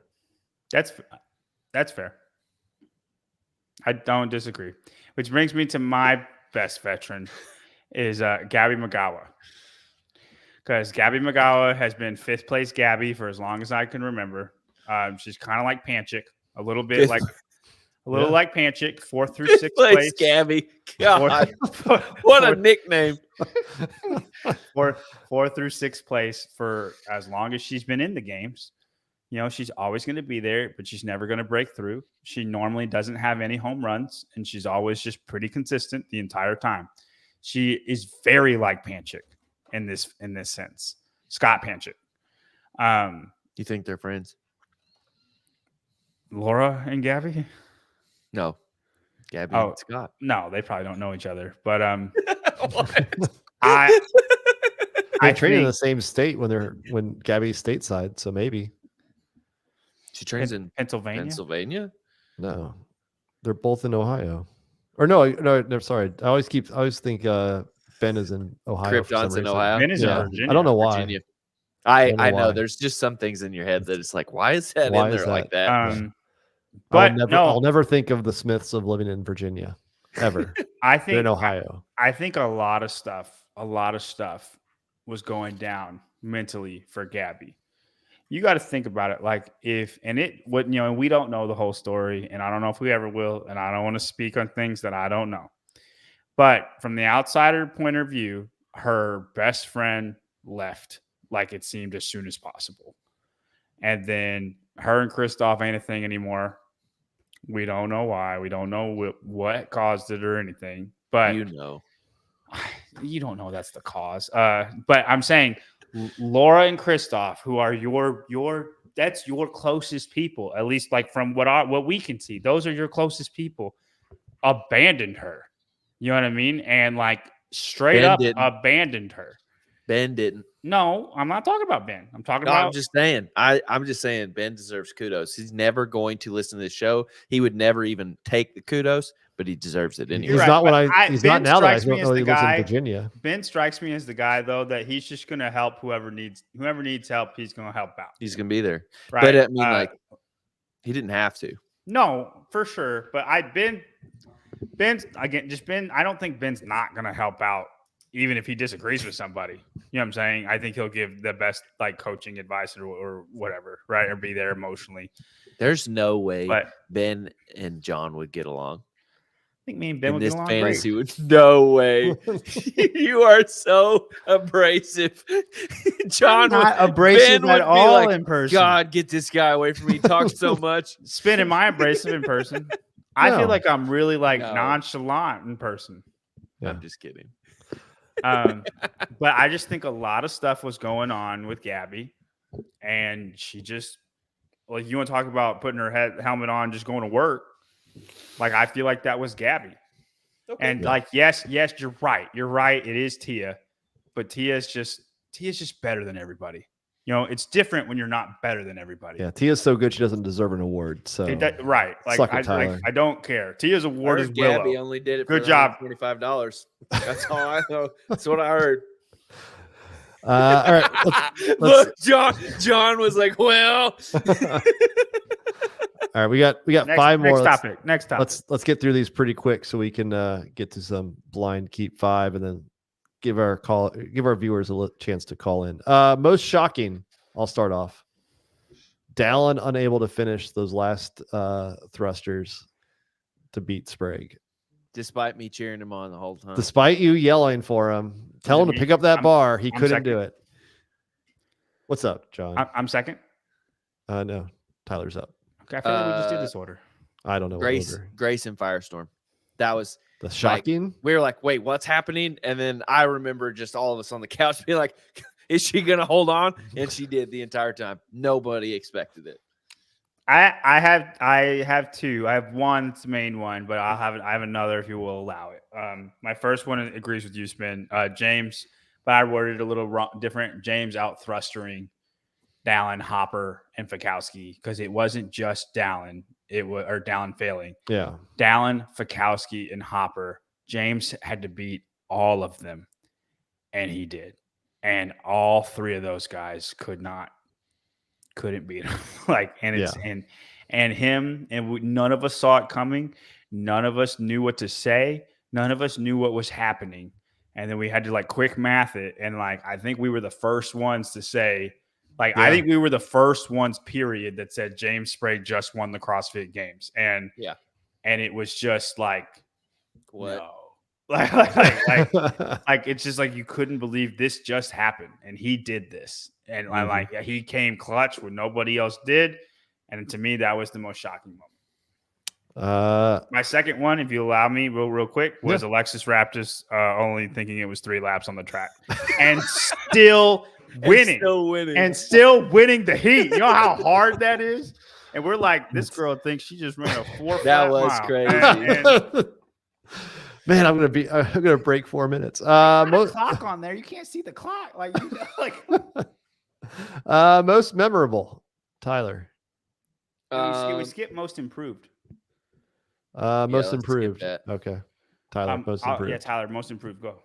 That's fair. I don't disagree. Which brings me to my best veteran is Gabby McGowan. Because Gabby McGowan has been 5th place Gabby for as long as I can remember. She's kind of like Panchik, a little bit like Panchik, 4th through 6th place. Gabby. God, what a nickname. 4th through 6th place for as long as she's been in the games. You know, she's always going to be there, but she's never going to break through. She normally doesn't have any home runs, and she's always just pretty consistent the entire time. She is very like Panchik in this sense. Scott Panchik. You think they're friends? Laura and Gabby? No. Gabby and Scott. No, they probably don't know each other. But they train in the same state when Gabby's stateside, so maybe. She trains in Pennsylvania? No. They're both in Ohio. Or no, sorry. I always think Ben is in Ohio. Krypton's in Ohio. Ben is in Virginia. I don't know why. Virginia. I know. There's just some things in your head that it's like, why is that in there like that? But I'll never think of the Smiths of living in Virginia ever. I think they're in Ohio. I think a lot of stuff was going down mentally for Gabby. You got to think about it. Like and we don't know the whole story, and I don't know if we ever will, and I don't want to speak on things that I don't know. But from the outsider point of view, her best friend left, like it seemed, as soon as possible. And then her and Christoph ain't a thing anymore. We don't know why. We don't know what caused it or anything. But you don't know that's the cause. But I'm saying Laura and Christoph, who are that's your closest people, at least like from what we can see, those are your closest people, abandoned her. You know what I mean? And like straight up abandoned her. Ben didn't. No, I'm not talking about Ben. I'm talking about. I'm just saying. I'm just saying. Ben deserves kudos. He's never going to listen to this show. He would never even take the kudos, but he deserves it anyway. He's right, not he's not now that I don't know he lives in Virginia. Ben strikes me as the guy though that he's just going to help whoever needs help. He's going to help out. He's going to be there. Right. But I mean, he didn't have to. No, for sure. But Ben's again. Just Ben. I don't think Ben's not going to help out even if he disagrees with somebody. You know what I'm saying? I think he'll give the best like coaching advice or whatever, right? Or be there emotionally. There's no way But Ben and John would get along. I think me and Ben In would this get along fantasy great. would no way. You are so abrasive. John not would, abrasive Ben at would be all like, in person. God, get this guy away from me. He talks so much. Spinning my abrasive in person. I No. feel like I'm really like No. nonchalant in person. Yeah. I'm just kidding. But I just think a lot of stuff was going on with Gabby, and she just like you want to talk about putting her helmet on, just going to work. Like I feel like that was Gabby. Okay. And like, yes, you're right. You're right. It is Tia, but Tia's just better than everybody. You know, it's different when you're not better than everybody. Yeah, Tia's so good she doesn't deserve an award. So Right. Like Suck it, Tyler. I don't care. Tia's award is Gabby Willow. only did it Good for job. $25. That's all I know. That's what I heard. all right. Look, John was like, well. All right, we got five more. Next topic. Let's get through these pretty quick so we can get to some blind keep 5 and then give our viewers a chance to call in. Most shocking, I'll start off. Dallin unable to finish those last thrusters to beat Sprague. Despite me cheering him on the whole time. Despite you yelling for him, tell him to pick up that bar, he couldn't do it. What's up, John? I'm second. No, Tyler's up. Okay, I feel like we just did this order. I don't know. Grace and Firestorm. That was the shocking. We were like, wait, what's happening? And then I remember just all of us on the couch being like, is she going to hold on? And she did the entire time. Nobody expected it. I have two. I have one, it's the main one, but I have another if you will allow it. My first one agrees with you, Spin. James, but I worded it a little different. James out thrustering Dallin, Hopper, and Fikowski because it wasn't just Dallin. Dallin failing. Yeah. Dallin, Fikowski, and Hopper. James had to beat all of them, and he did. And all three of those guys couldn't beat him. None of us saw it coming. None of us knew what to say. None of us knew what was happening. And then we had to quick math it. And I think we were the first ones to say, I think we were the first ones, period, that said James Sprague just won the CrossFit Games. And it was just like, what? No. It's just like you couldn't believe this just happened. And he did this. And he came clutch when nobody else did. And to me, that was the most shocking moment. My second one, if you allow me real quick, was Alexis Raptis only thinking it was 3 laps on the track and still winning. And still winning the heat. You know how hard that is? And we're like, this girl thinks she just ran a 4 That was mile. crazy. Man, I'm gonna break 4 minutes. Clock on there. You can't see the clock. Most memorable, Tyler. We skipped most improved. Most improved. Okay. Tyler, most improved. Yeah, Tyler, most improved. Go.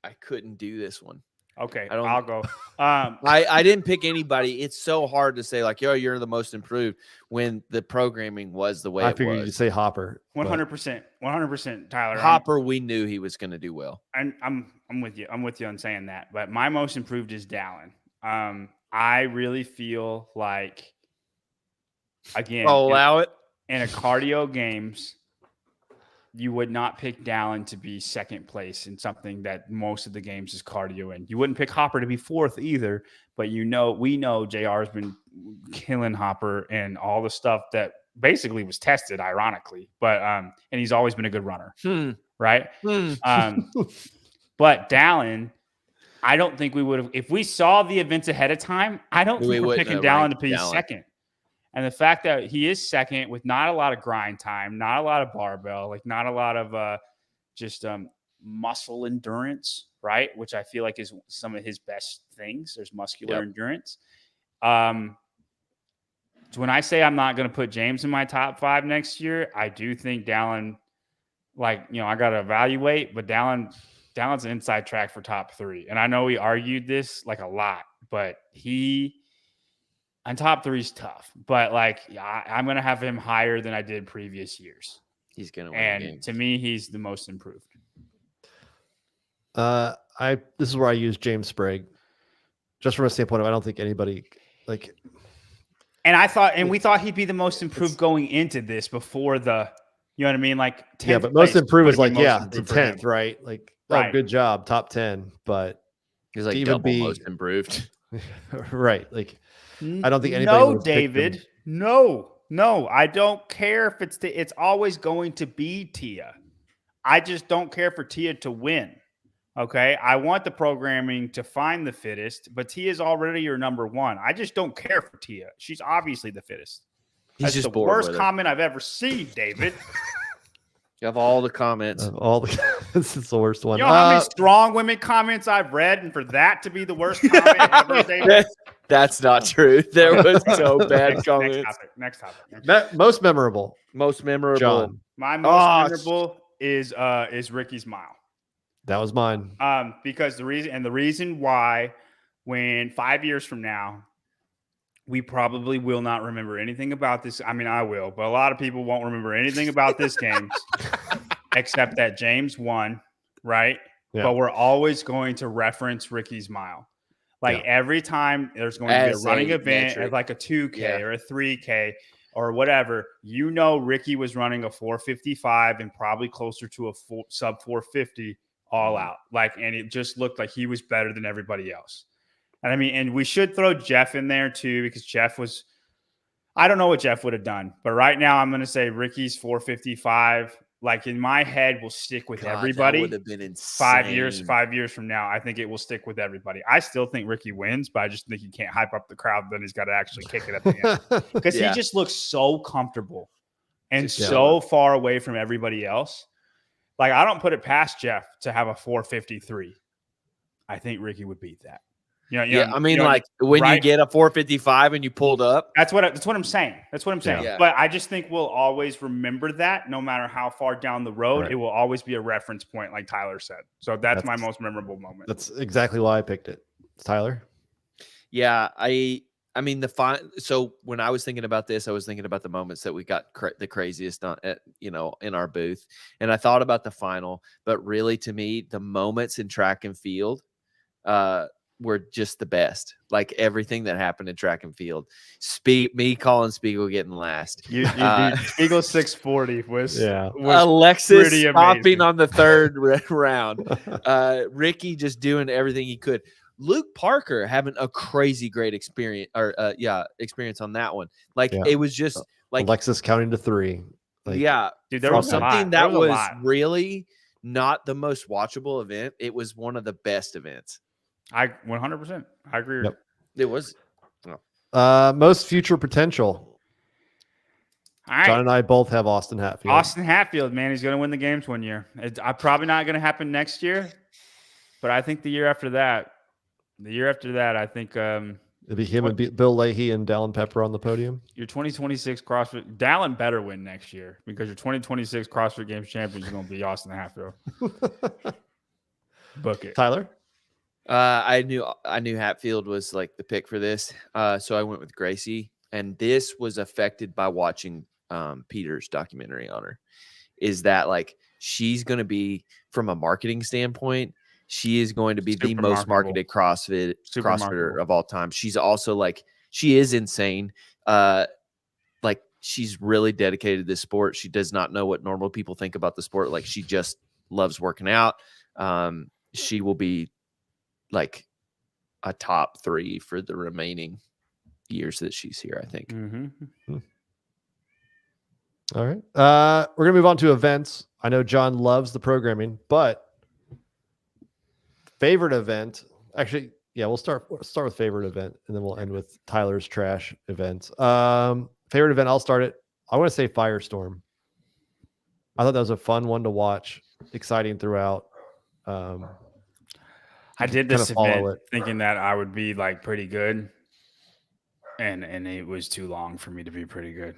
I couldn't do this one. Okay, I'll go. I didn't pick anybody. It's so hard to say you're the most improved when the programming was the way it was. I figured you'd say Hopper. 100%, Tyler. Hopper, we knew he was going to do well. And I'm with you. I'm with you on saying that. But my most improved is Dallin. I really feel like, again, I'll allow it. In a cardio games, you would not pick Dallin to be second place in something that most of the games is cardio in. You wouldn't pick Hopper to be fourth either, but we know JR has been killing Hopper and all the stuff that basically was tested, ironically. But and he's always been a good runner, right? But Dallin, I don't think we would have, if we saw the events ahead of time, I don't think we're picking Dallin to be second. And the fact that he is second with not a lot of grind time, not a lot of barbell, not a lot of just muscle endurance, right? Which I feel like is some of his best things. There's muscular endurance. So when I say I'm not going to put James in my top 5 next year, I do think Dallin, I got to evaluate, but Dallin's an inside track for top 3. And I know we argued this a lot, but on top 3 is tough, but I'm going to have him higher than I did previous years. He's going to win. And to me, he's the most improved. This is where I use James Sprague, just from a standpoint of I don't think anybody like. And we thought he'd be the most improved going into this before the, you know what I mean? Like 10th Yeah, but most place improved would is have like, been most yeah, to improved for him. 10th, right? Like, Right. oh, good job, top 10. But He's like to even double be most improved. right, like I don't think anybody. No, David. No. I don't care if it's always going to be Tia. I just don't care for Tia to win. Okay, I want the programming to find the fittest, but Tia is already your number one. I just don't care for Tia. She's obviously the fittest. He's That's just the bored worst with her. comment I've ever seen, David. You have all the comments. This is the worst one. You know how many strong women comments I've read, and for that to be the worst comment ever, David? That's not true. There was so bad comments. Next topic. Most memorable. Most memorable. John. My most memorable is Ricky's mile. That was mine. Because the reason why, when 5 years from now, we probably will not remember anything about this. I mean, I will, but a lot of people won't remember anything about this game except that James won, right? Yeah. But we're always going to reference Ricky's mile. Like every time there's going to be a running event, like a 2K or a 3K or whatever, Ricky was running a 4:55 and probably closer to a sub 4:50 all out. And it just looked like he was better than everybody else. And I mean, and we should throw Jeff in there too, because Jeff was, I don't know what Jeff would have done, but right now I'm going to say Ricky's 4:55, like in my head, will stick with everybody. That would have been insane. 5 years from now, I think it will stick with everybody. I still think Ricky wins, but I just think he can't hype up the crowd. Then he's got to actually kick it at the end because he just looks so comfortable and so far away from everybody else. Like, I don't put it past Jeff to have a 4:53. I think Ricky would beat that. When you get a 4:55 and you pulled up. That's what I'm saying. Yeah. But I just think we'll always remember that no matter how far down the road, it will always be a reference point, like Tyler said. So that's my most memorable moment. That's exactly why I picked it. Tyler? Yeah, I mean, so when I was thinking about this, I was thinking about the moments that we got the craziest in our booth. And I thought about the final, but really to me, the moments in track and field were just the best. Like everything that happened in track and field. Me calling Spiegel getting last. Spiegel 640 was Alexis stopping on the third round. Ricky just doing everything he could. Luke Parker having a crazy great experience on that one. It was just like Alexis counting to 3. Dude, there was something that was really not the most watchable event. It was one of the best events. I 100%. I agree. Yep. It was. Most future potential. All right. John and I both have Austin Hatfield. Austin Hatfield, man, he's going to win the games one year. It's probably not going to happen next year, but I think the year after that, I think it'd be him and Bill Leahy and Dallin Pepper on the podium. Your 2026 CrossFit Dallin better win next year because your 2026 CrossFit Games champion is going to be Austin Hatfield. Book it, Tyler. I knew Hatfield was like the pick for this, so I went with Gracie, and this was affected by watching Peter's documentary on her. Is that like she's going to be, from a marketing standpoint, she is going to be the most marketed CrossFitter of all time. She's also she is insane. Like she's really dedicated to this sport. She does not know what normal people think about the sport. Like she just loves working out. She will be like a top 3 for the remaining years that she's here, I think. Mm-hmm. All right. We're going to move on to events. I know John loves the programming, but favorite event, actually, we'll start with favorite event, and then we'll end with Tyler's trash events. Favorite event, I'll start it. I want to say Firestorm. I thought that was a fun one to watch, exciting throughout. I did this event thinking that I would be like pretty good, and it was too long for me to be pretty good.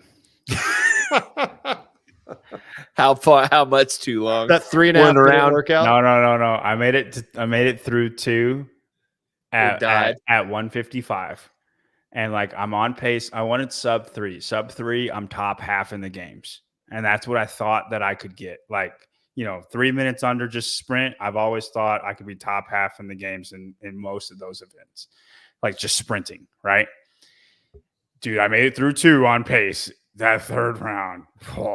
How much too long? That 3.5 round workout? No. I made it through 2 at 155. And like I'm on pace. I wanted sub 3. Sub 3, I'm top half in the games. And that's what I thought that I could get. Like, 3 minutes under just sprint. I've always thought I could be top half in the games in most of those events, like just sprinting, right? Dude, I made it through 2 on pace. That third round,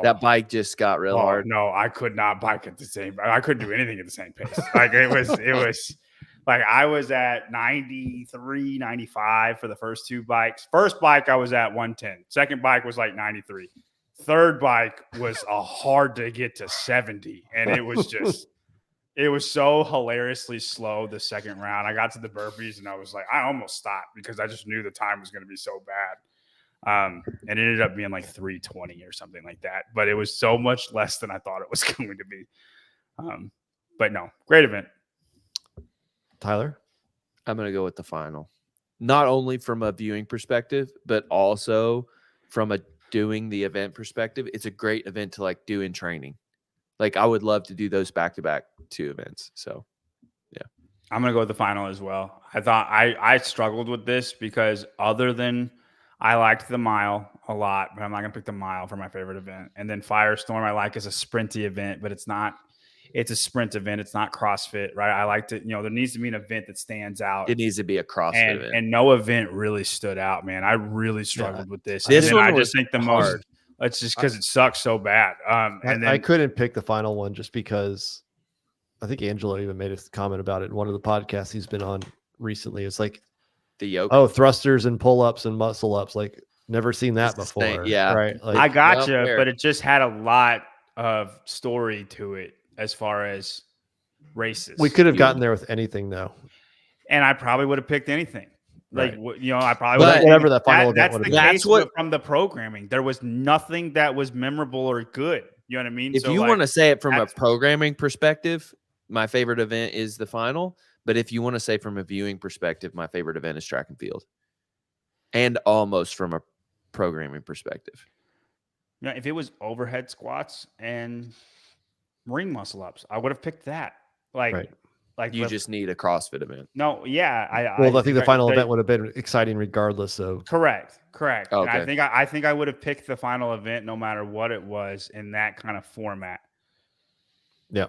that bike just got real hard. No, I could not bike at the same. I couldn't do anything at the same pace. Like it was like I was at 93, 95 for the first 2 bikes. First bike I was at 110. Second bike was like 93. Third bike was hard to get to 70, and it was so hilariously slow the second round. I got to the burpees and I was like, I almost stopped because I just knew the time was going to be so bad. And it ended up being like 3:20 or something like that, but it was so much less than I thought it was going to be. But no, great event. Tyler? I'm going to go with the final, not only from a viewing perspective, but also from a doing the event perspective. It's a great event to like do in training. Like I would love to do those back-to-back 2 events. So yeah, I'm going to go with the final as well. I thought I struggled with this because other than I liked the mile a lot, but I'm not going to pick the mile for my favorite event. And then Firestorm I like as a sprinty event, but it's a sprint event. It's not CrossFit, right? I liked it. There needs to be an event that stands out. it needs to be a CrossFit event. And no event really stood out, man. I really struggled with this. This and one I was just think the hard. most, it's just because it sucks so bad. And then I couldn't pick the final one just because I think Angelo even made a comment about it in one of the podcasts he's been on recently. It's like, The yoke. oh, thrusters and pull-ups and muscle-ups. Like, never seen that It's the same, before. yeah. Right. Like, I got you, fair. but it just had a lot of story to it as far as races. we could have gotten there with anything, though. And I probably would have picked anything. Like, Right. I probably But would whatever that final event that's would the have been. case That's what- from the programming. There was nothing that was memorable or good. You know what I mean? If So, you like, want to say it from a that's- programming perspective, my favorite event is the final. But if you want to say from a viewing perspective, my favorite event is track and field. And almost from a programming perspective. if it was overhead squats and ring muscle ups, I would have picked that. Like, Right. like You just need a CrossFit event. no, yeah. Well, I think the final they- event would have been exciting regardless of. Correct. And I Okay. think I would have picked the final event no matter what it was in that kind of format. Yeah.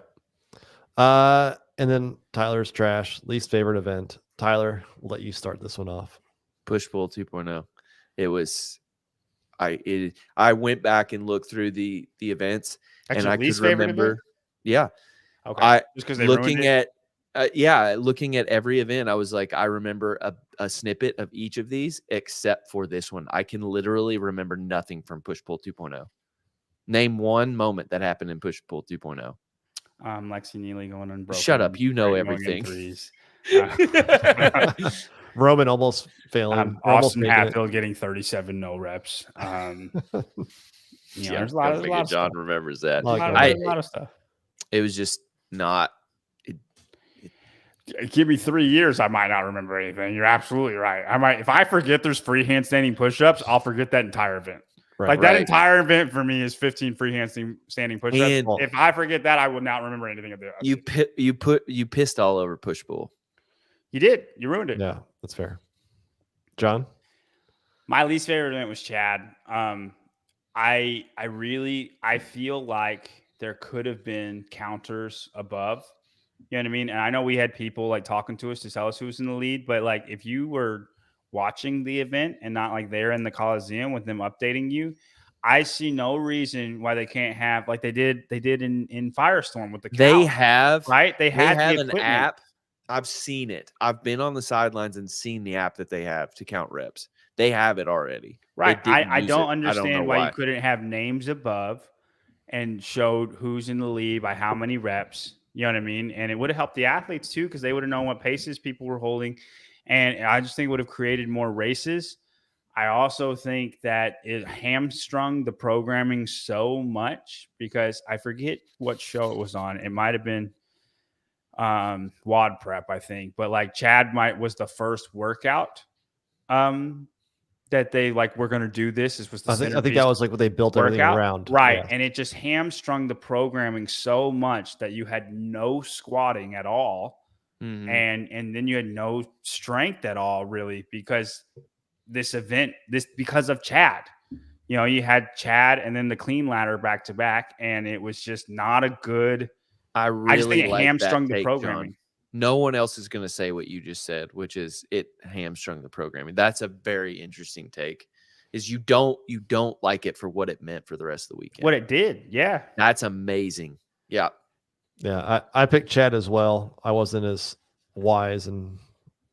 And then Tyler's trash, least favorite event. Tyler, we'll let you start this one off. Push pull 2.0. It was I went back and looked through the events That's and your I could least favorite remember. event? Yeah. Okay. Just because they looking ruined it? at looking at every event, I was like, I remember a snippet of each of these except for this one. I can literally remember nothing from push pull 2.0. Name one moment that happened in push pull 2.0. Lexi Neely going unbroken. Shut up, you know going in everything. threes. Roman almost failing. almost Austin making it. Hatfield getting 37 no reps. Yeah, There's a lot of John stuff. remembers that. Like, A lot of stuff. It was just not. Give me 3 years, I might not remember anything. You're absolutely right. I might, if I forget there's free handstanding push-ups, I'll forget that entire event. Right. Like that Right. entire entire event for me is 15 free handstanding push-ups. And- If I forget that, I would not remember anything of the. You pissed all over push pull. You did. You ruined it. Yeah, that's fair. John? My least favorite event was Chad. I feel like there could have been counters above. You know what I mean? And I know we had people like talking to us to tell us who was in the lead, but like if you were watching the event and not like there in the Coliseum with them updating you, I see no reason why they can't have like they did in Firestorm with the cow, They have right? They They had have the an equipment. app. I've seen it. I've been on the sidelines and seen the app that they have to count reps. They have it already. Right. They didn't I use don't it. I understand know why you couldn't have names above and showed who's in the lead by how many reps. You know what I mean? And it would have helped the athletes too, because they would have known what paces people were holding. And I just think it would have created more races. I also think that it hamstrung the programming so much because I forget what show it was on. It might have been WOD Prep, I think. But like Chad was the first workout that they like, we're going to do this. This was the I think that was like what they built everything workout. around. Right. Yeah. And it just hamstrung the programming so much that you had no squatting at all. Mhm. And then you had no strength at all, really, because because of Chad. You know, you had Chad and then the clean ladder back to back, and it was just not a good I I just think really it like hamstrung that the take, programming. John. No one else is going to say what you just said, which is it hamstrung the programming. That's a very interesting take. Is you don't like it for what it meant for the rest of the weekend. What it did, yeah. That's amazing. Yeah. Yeah, I picked Chad as well. I wasn't as wise and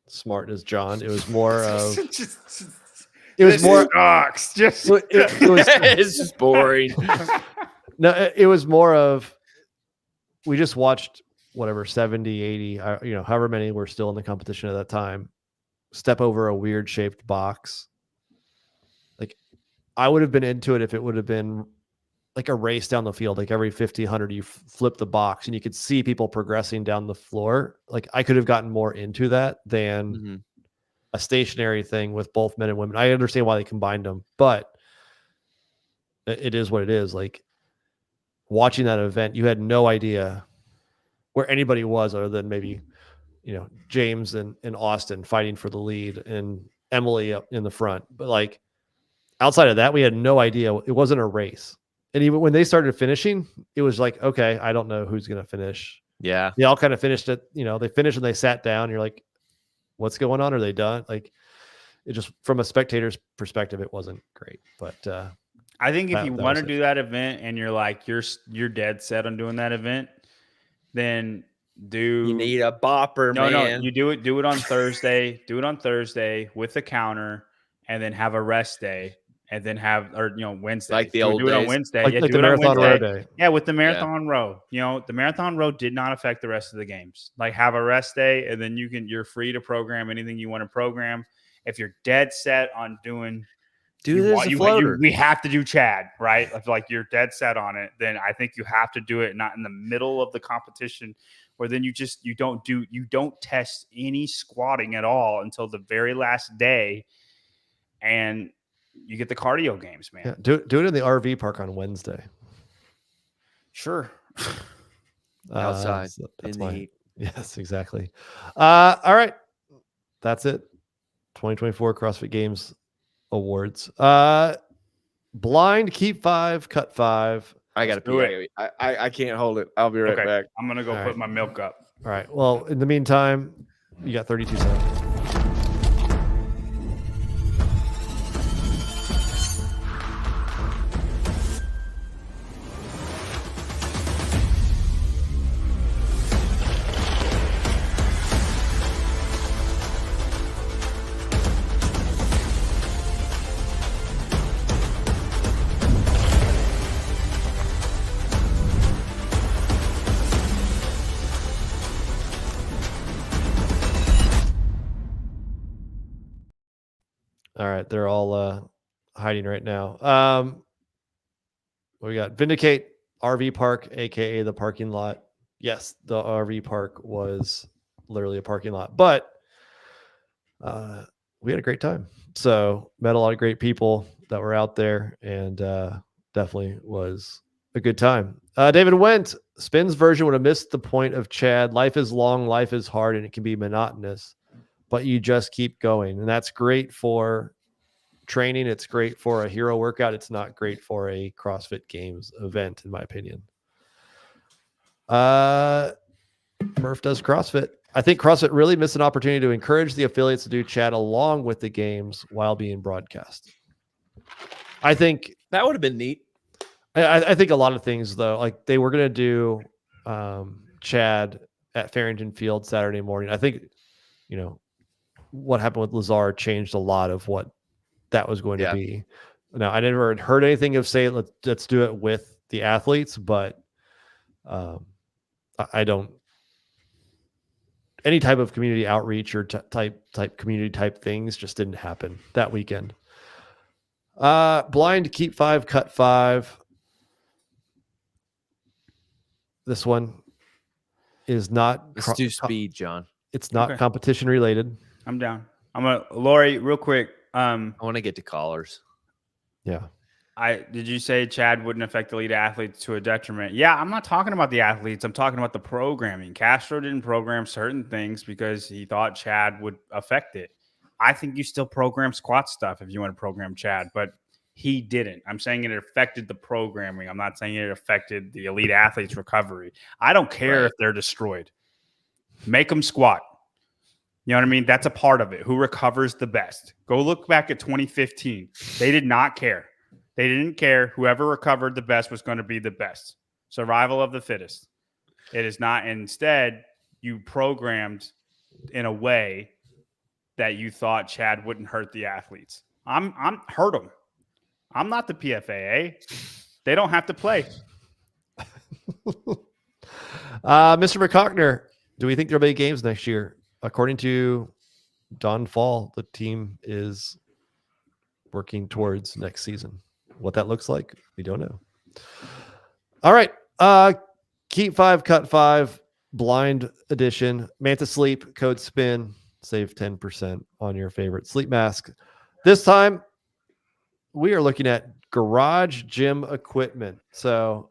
smart as John. It was more of it was more sucks. Just it was It's just boring. no, it was more of we just watched whatever 70, 80, however many were still in the competition at that time, step over a weird shaped box. Like I would have been into it if it would have been like a race down the field, like every 50, 100, you flip the box and you could see people progressing down the floor. Like I could have gotten more into that than a stationary thing with both men and women. I understand why they combined them, but it is what it is. Like watching that event, you had no idea where anybody was other than maybe, James and Austin fighting for the lead and Emily up in the front. But like outside of that, we had no idea. It wasn't a race. And even when they started finishing, it was like, okay, I don't know who's going to finish. Yeah. They all kind of finished it. They finished and they sat down. You're like, what's going on? Are they done? Like it just, from a spectator's perspective, it wasn't great. But I think if you want to was do that event and you're like, you're dead set on doing that event, then You need a bopper, no, man. you do it on Thursday. Do it on Thursday with the counter, and then have a rest day, and then Wednesday. Like the do old it on days. Wednesday. like do the it on marathon row Wednesday. day. Yeah, with the marathon row. The marathon row did not affect the rest of the games. Like have a rest day, and then you're free to program anything you want to program. If you're dead set on doing we have to do Chad, right? If like you're dead set on it, then I think you have to do it not in the middle of the competition, where then you don't test any squatting at all until the very last day, and you get the cardio games, man. Yeah, do it in the RV park on Wednesday. Sure. Outside that's in the my heat. Yes, exactly. All right, that's it. 2024 CrossFit Games Awards. Blind, keep 5, cut 5. I gotta pee. I can't hold it. I'll be right back. I'm gonna go All put right. my milk up. All right. Well, in the meantime, you got 32 seconds. All right, they're all hiding right now. We got Vindicate RV Park, aka the parking lot. Yes, the RV park was literally a parking lot, but we had a great time. So met a lot of great people that were out there, and definitely was a good time. David Wendt, Spin's version would have missed the point of Chad. Life is long, life is hard, and it can be monotonous, but you just keep going. And that's great for training. It's great for a hero workout. It's not great for a CrossFit Games event, in my opinion. Murph does CrossFit. I think CrossFit really missed an opportunity to encourage the affiliates to do chat along with the games while being broadcast. I think That would have been neat. I think a lot of things, though, like they were going to do Chad at Farrington Field Saturday morning. I think, what happened with Lazar changed a lot of what that was going to be. Now, I never heard anything of say, let's do it with the athletes, but I don't, any type of community outreach or type community type things just didn't happen that weekend. Blind, keep 5, cut 5. This one is not. Let's do speed, John. It's not competition related. I'm down. Lori, real quick. I want to get to callers. Yeah. Did you say Chad wouldn't affect the elite athletes to a detriment? Yeah, I'm not talking about the athletes. I'm talking about the programming. Castro didn't program certain things because he thought Chad would affect it. I think you still program squat stuff if you want to program Chad, but He didn't. I'm saying it affected the programming. I'm not saying it affected the elite athletes' recovery. I don't care if they're destroyed. Make them squat. You know what I mean? That's a part of it. Who recovers the best? Go look back at 2015. They did not care. They didn't care. Whoever recovered the best was going to be the best. Survival of the fittest. It is not. Instead, you programmed in a way that you thought Chad wouldn't hurt the athletes. I'm hurt them. I'm not the PFAA. They don't have to play. Mr. McCockner, do we think there'll be games next year? According to Don Fall, the team is working towards next season. What that looks like, we don't know. All right. Keep 5, cut 5, blind edition. Manta Sleep, code SPIN, save 10% on your favorite sleep mask. This time, we are looking at garage gym equipment. So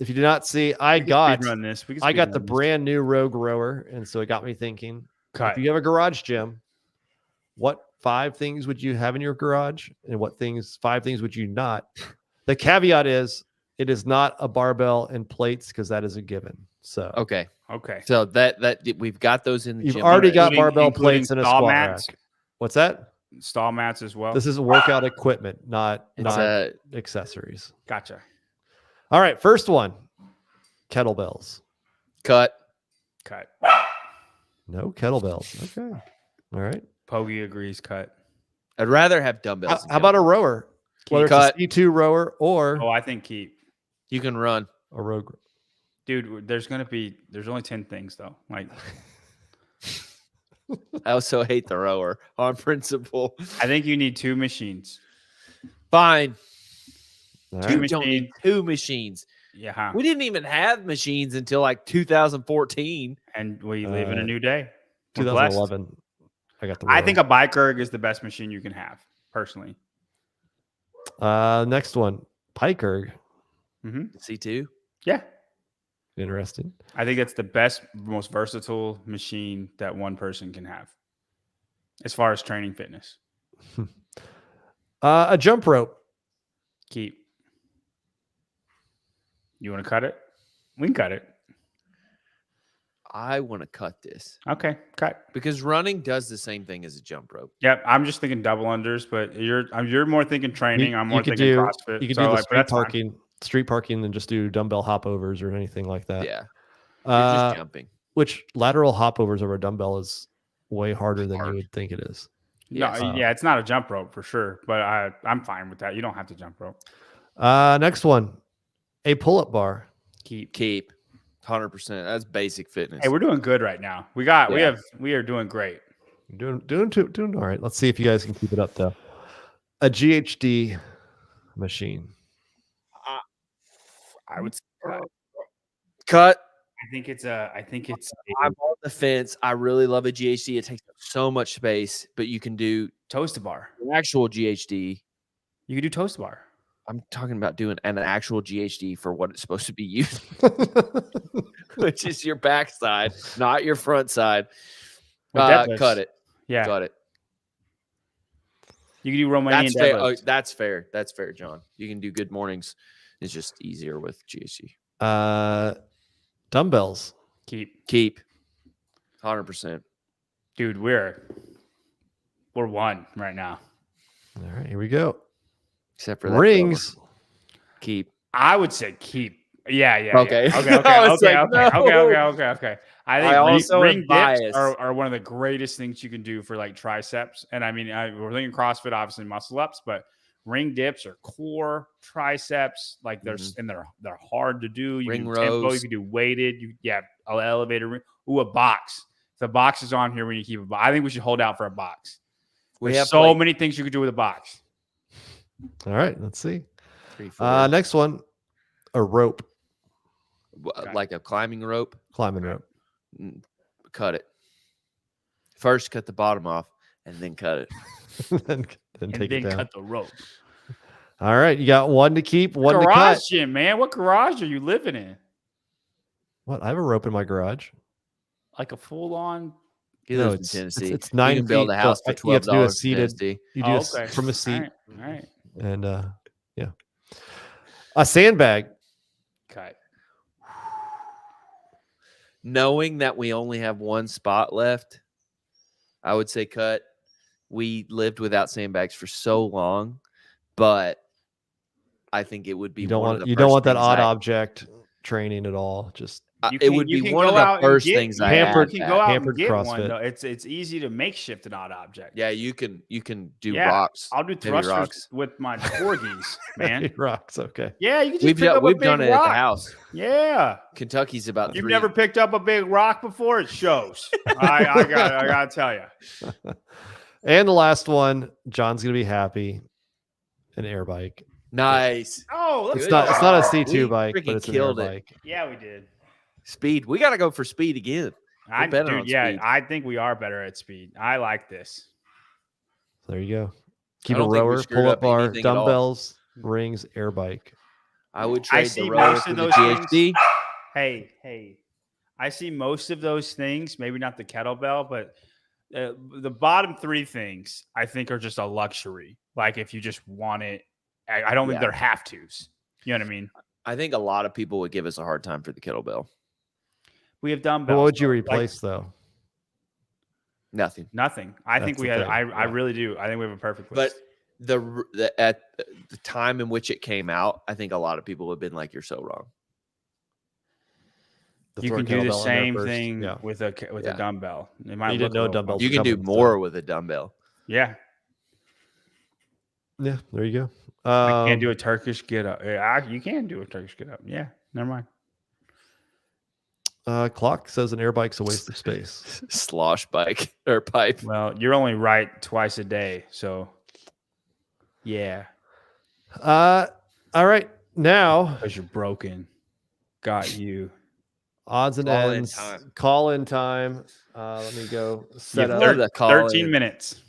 if you did not see, I got the brand new Rogue rower, and so it got me thinking. If you have a garage gym, what 5 things would you have in your garage, and what 5 things would you not? The caveat is it is not a barbell and plates, because that is a given. So okay. So that we've got those in the you've gym. already got barbell plates and a squat rack. What's that? Stall mats as well. This is workout equipment, not accessories. Gotcha. All right, first one. Kettlebells. Cut. No kettlebells. Okay. All right. Pogi agrees. Cut. I'd rather have dumbbells. How about a rower? Whether it's a C2 rower or I think keep. You can run a Rogue. Dude, there's only 10 things though. Like, I also hate the rower on principle. I think you need 2 machines. Fine. Right. Don't need 2 machines. Yeah. We didn't even have machines until like 2014. And we live in a new day. 2011. I got the rower. I think a bike erg is the best machine you can have, personally. Next one. Pike erg. C2? Yeah. Interesting. I think that's the best, most versatile machine that one person can have as far as training fitness. A jump rope. Keep. You want to cut it? We can cut it. I want to cut this. Okay, cut. Because running does the same thing as a jump rope. Yep, I'm just thinking double unders, but you're more thinking training. I'm more thinking CrossFit. You could do the street parking, and just do dumbbell hopovers or anything like that. Yeah. You're just jumping. Which lateral hopovers over a dumbbell is way harder than you would think it is. No, it's not a jump rope for sure, but I'm fine with that. You don't have to jump rope. Next one, a pull-up bar. Keep. 100%. That's basic fitness. Hey, we're doing good right now. We are doing great. Doing all right. Let's see if you guys can keep it up though. A GHD machine. I would cut. I think it's. I'm on the fence. I really love a GHD. It takes up so much space, but you can do toast bar. An actual GHD. You can do toast bar. I'm talking about doing an actual GHD for what it's supposed to be used, which is your backside, not your front side. Cut it. Yeah. Cut it. You can do Romanian that's fair. deadlifts. That's fair. That's fair, John. You can do good mornings. It's just easier with GHD. Dumbbells. Keep. 100%. Dude, we're 1 right now. All right, here we go. Except for that rings. Keep. I would say keep. Yeah. Okay. Okay. I think ring dips are one of the greatest things you can do for like triceps. And I mean, we're thinking CrossFit, obviously muscle ups, but ring dips are core triceps. Like they're hard to do. You ring can do rows. tempo, you can do weighted. Elevator ring. Ooh, a box. If the box is on here when you keep a box. I think we should hold out for a box. There's so many things you could do with a box. All right, let's see. 3, 4. Next one, a rope. Like a climbing rope. Climbing rope. Cut it. First, cut the bottom off, and then cut it. then take it down. Cut the rope. All right, you got 1 to keep, 1 to cut. Garage gym, man. What garage are you living in? What? I have a rope in my garage. Like a full-on. He lives in Tennessee. It's 9 feet. You can build a house for $12 do a seated. Tennessee. You do from a seat. All right. And yeah, a sandbag. Okay. Knowing that we only have one spot left, I would say cut. We lived without sandbags for so long, but I think it would be You don't one of want the first that things odd object training at all. Just it would be one of the first things I Pampered- add You can back. go out and Pampered get one CrossFit. though. It's easy to makeshift an odd object. Yeah, you can do Yeah, rocks. I'll do heavy thrusters rocks. with my corgis, man. It rocks. Okay. Yeah, you can just pick up a We've big done it rock. at the house. Yeah, Kentucky's about you've 3. never picked up a big rock before. It shows. I gotta tell you. And the last one, John's gonna be happy. An air bike. Nice. Oh, let's It's Good not. It's not a job. C2 We bike, freaking but it's an air killed it. bike. Yeah, we did. Speed. We got to go for speed again. better on speed. I think we are better at speed. I like this. There you go. Keep a don't think we rower, screwed pull up up bar, anything at all. dumbbells, rings, air bike. I would I trade see the rower most for of the those GHD. Hey. I see most of those things, maybe not the kettlebell, but the bottom three things I think are just a luxury. Like if you just want it, I don't think they're have tos. You know what I mean? I think a lot of people would give us a hard time for the kettlebell. We have But dumbbells. what would you though. replace though? Nothing. Nothing. I think That's we the had. thing, I yeah. really do. I think we have a perfect But list. at the time in which it came out, I think a lot of people have been like, "You're so wrong." To You throw can a do the kettlebell in there same first. thing Yeah. with a Yeah. dumbbell. It might You look didn't know a little dumbbells You were can do coming, so- more with a dumbbell. Yeah, Yeah, there you go. I can't do a Turkish get up. You can do a Turkish get up. Yeah, never mind. Clock says an air bike's a waste of space. Slosh bike or pipe. Well, you're only right twice a day, so yeah, All right. Now, because you're broken. Got you. odds and Call in ends. time. Call in time. Let me go set You up. Love the call 13 in. minutes.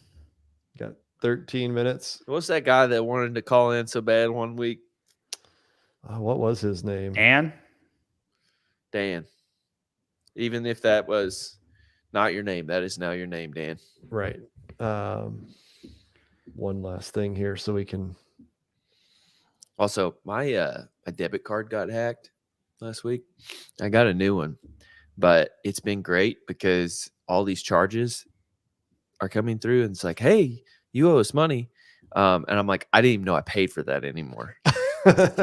Got 13 minutes. What's that guy that wanted to call in so bad one week? What was his name? And Dan. Even if that was not your name, that is now your name, Dan. Right. One last thing here so we can. Also, my debit card got hacked last week. I got a new one, but it's been great because all these charges are coming through, and it's like, hey, you owe us money. And I'm like, I didn't even know I paid for that anymore.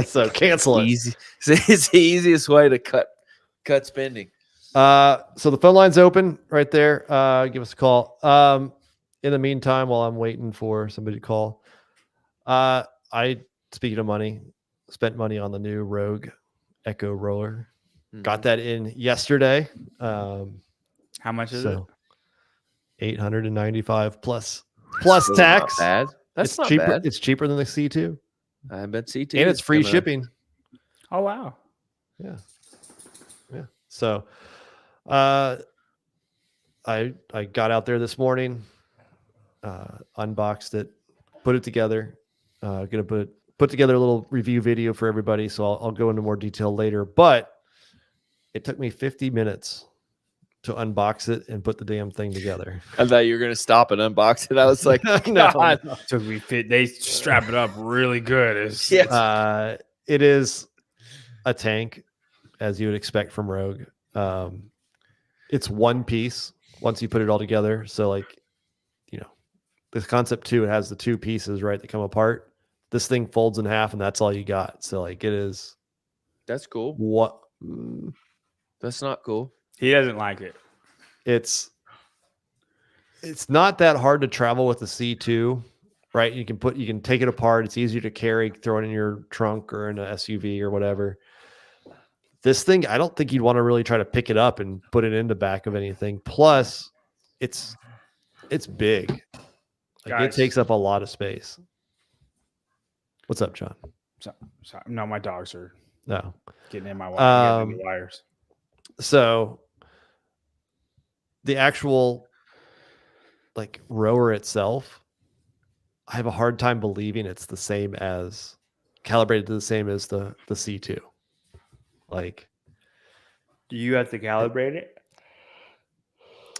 So cancel it. Easy. It's the easiest way to cut spending. So the phone line's open right there. Give us a call. In the meantime, while I'm waiting for somebody to call, speaking of money, spent money on the new Rogue Echo roller. Got that in yesterday. how much is So it? $895 plus Still tax. Not bad. That's It's not cheaper. bad. It's cheaper than the C2, I bet CT. and it's is free gonna- shipping. Oh wow. Yeah. So, I got out there this morning, unboxed it, put it together. Gonna put together a little review video for everybody. So I'll go into more detail later. But it took me 50 minutes to unbox it and put the damn thing together. I thought you were gonna stop and unbox it. I was like, No. God. Took me fit. They strap it up really good. It's, Yeah. It is a tank, as you would expect from Rogue. It's one piece once you put it all together. So, like, this concept too, it has the two pieces, right, that come apart. This thing folds in half, and that's all you got. So, like, it is That's cool. what That's not cool. He doesn't like it. it's not that hard to travel with the C2, right? You can take it apart. It's easier to carry, throw it in your trunk or in an SUV or whatever. This thing, I don't think you'd want to really try to pick it up and put it in the back of anything. Plus, it's big. Like, it Guys. takes up a lot of space. What's up, John? Sorry. No, my dogs are No. getting in my wires. So the actual like rower itself, I have a hard time believing it's the same as calibrated to the same as the C2. Like, Do you have to calibrate it?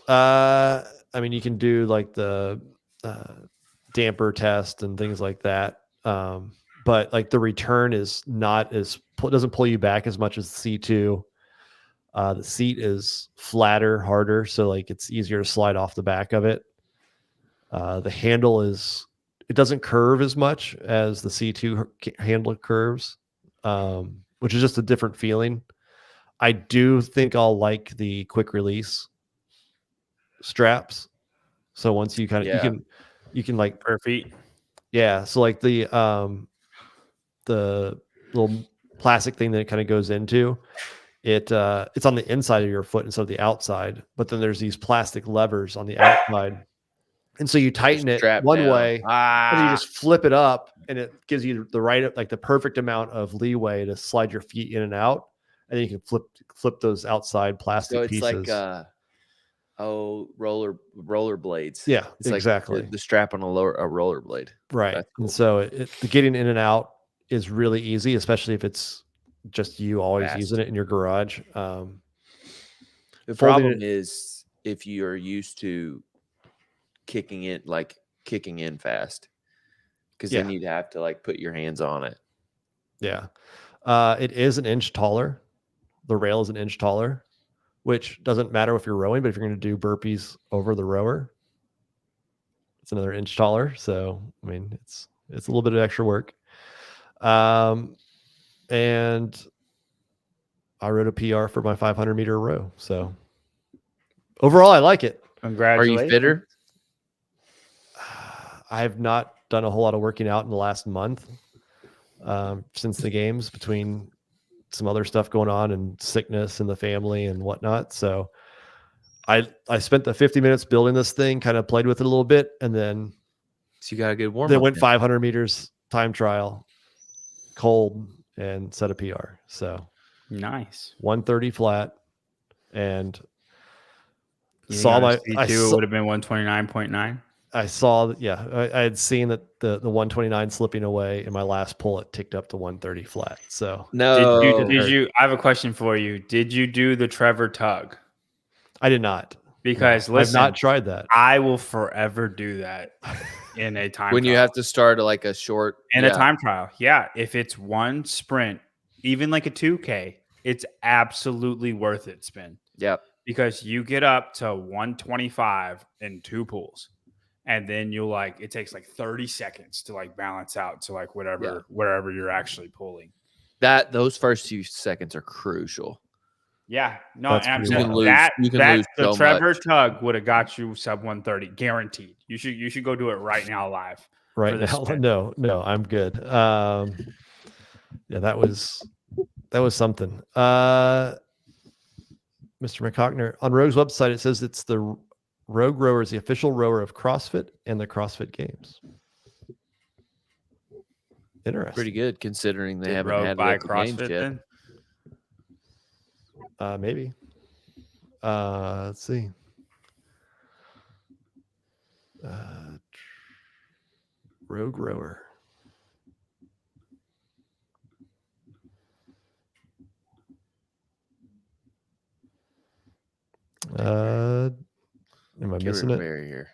I mean, you can do like the damper test and things like that. But like the return is not doesn't pull you back as much as the C2. The seat is flatter, harder, so like it's easier to slide off the back of it. The handle it doesn't curve as much as the C2 handle curves, which is just a different feeling. I do think I'll like the quick release straps. So once you kind of you can like per feet. Yeah. So like the little plastic thing that it kind of goes into it's on the inside of your foot instead of the outside, but then there's these plastic levers on the outside. And so you tighten it one way and you just flip it up and it gives you the right, like the perfect amount of leeway to slide your feet in and out. And then you can flip those outside plastic pieces. So it's like, roller blades. Yeah, it's exactly. Like the strap on a roller blade. Right. Cool. And so the getting in and out is really easy, especially if it's just you always using it in your garage. The problem is if you are used to kicking in fast, because then you'd have to like put your hands on it. Yeah. It is an inch taller. The rail is an inch taller, which doesn't matter if you're rowing, but if you're going to do burpees over the rower, it's another inch taller. So, I mean, it's a little bit of extra work. And I rode a PR for my 500-meter row. So overall, I like it. Congratulations. Are you fitter? I have not done a whole lot of working out in the last month since the games, between some other stuff going on and sickness in the family and whatnot. So I spent the 50 minutes building this thing, kind of played with it a little bit, and then you got a good warm up. Then went 500 meters time trial, cold, and set a PR. So nice. 130 flat, and it would have been 129.9. I saw, I had seen that the 129 slipping away in my last pull. It ticked up to 130 flat. So did you? I have a question for you. Did you do the Trevor tug? I did not, because listen, I've not tried that. I will forever do that in a time when trial. You have to start like a short a time trial. Yeah, if it's one sprint, even like a 2K, it's absolutely worth it. Spin. Yep. Because you get up to 125 in 2 pulls. And then it takes like 30 seconds to like balance out to like wherever you're actually pulling. Those first few seconds are crucial. Yeah. No, and you can lose the Trevor tug would have got you sub 130, guaranteed. You should go do it right now live. Right now. No, I'm good. Yeah, that was something. Mr. McCockner, on Rogue's website, it says it's the Rogue rower is the official rower of CrossFit and the CrossFit Games. Interesting. Pretty good considering they haven't had local CrossFit games yet. Maybe. Let's see. Rogue rower. Am I missing it? Here.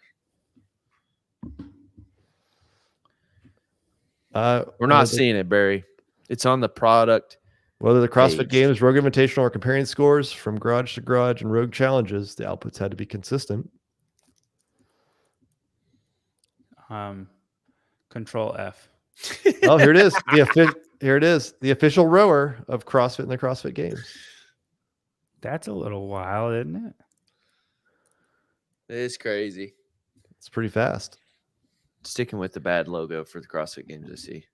We're not seeing it, Barry. It's on the product. Whether the CrossFit Games, Rogue Invitational, or comparing scores from garage to garage and Rogue challenges, the outputs had to be consistent. Control F. Oh, here it is. Here it is. The official rower of CrossFit and the CrossFit Games. That's a little wild, isn't it? It is crazy. It's pretty fast. Sticking with the bad logo for the CrossFit Games, I see.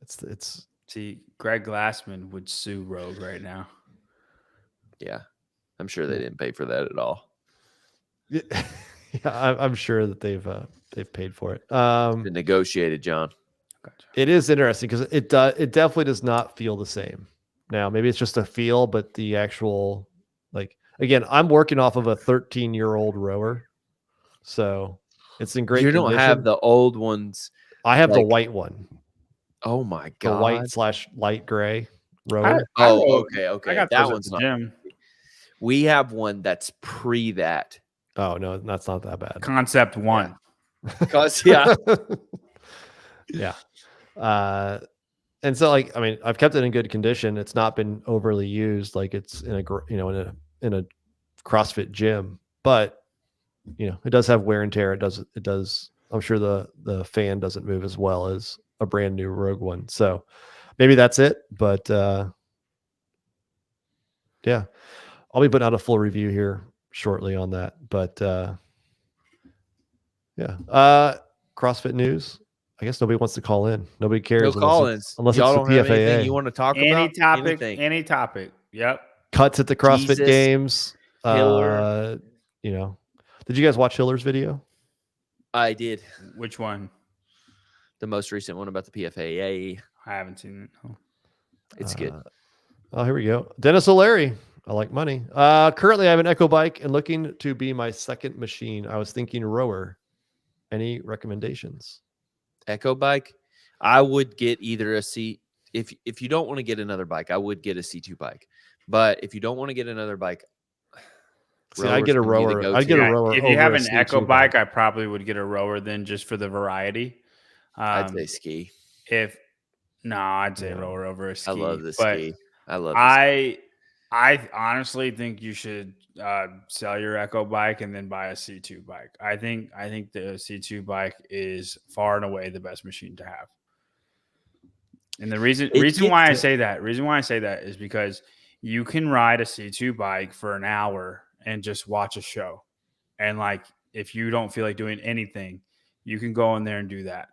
It's. See, Greg Glassman would sue Rogue right now. Yeah, I'm sure they didn't pay for that at all. Yeah, I'm sure that they've paid for it. Been negotiated, John. Gotcha. It is interesting because it definitely does not feel the same. Now, maybe it's just a feel, but the actual, like, again, I'm working off of a 13-year-old rower, so it's in great condition. You don't have the old ones. I have the white one. Oh my god, the white/light gray rower. Okay. I got that those one's at the not. gym. We have one that's pre that. Oh no, that's not that bad. Concept 1. Because yeah, Yeah. And so like, I mean, I've kept it in good condition. It's not been overly used. Like it's in a CrossFit gym, but it does have wear and tear. It does. I'm sure the fan doesn't move as well as a brand new Rogue one. So maybe that's it. But yeah, I'll be putting out a full review here shortly on that. But yeah, CrossFit news. I guess nobody wants to call in. Nobody cares No call-ins. unless Y'all it's don't the have PFAA. anything you want to talk about? Any topic. Yep. Cuts at the CrossFit Jesus, Games. Hiller. Did you guys watch Hiller's video? I did. Which one? The most recent one about the PFAA. I haven't seen it. Oh. It's good. Oh, here we go. Dennis O'Leary. I like money. Currently, I have an Echo bike and looking to be my second machine. I was thinking rower. Any recommendations? Echo bike. I would get either a C. If you don't want to get another bike, I would get a C2 bike. But if you don't want to get another bike, see, I get a rower. I get a rower. If you have an Echo bike, I probably would get a rower then, just for the variety. I'd say ski. I'd say rower over a ski. I love the ski. I honestly think you should sell your Echo bike and then buy a C2 bike. I think the C2 bike is far and away the best machine to have. And the reason why I say that is because you can ride a C2 bike for an hour and just watch a show. And like, if you don't feel like doing anything, you can go in there and do that.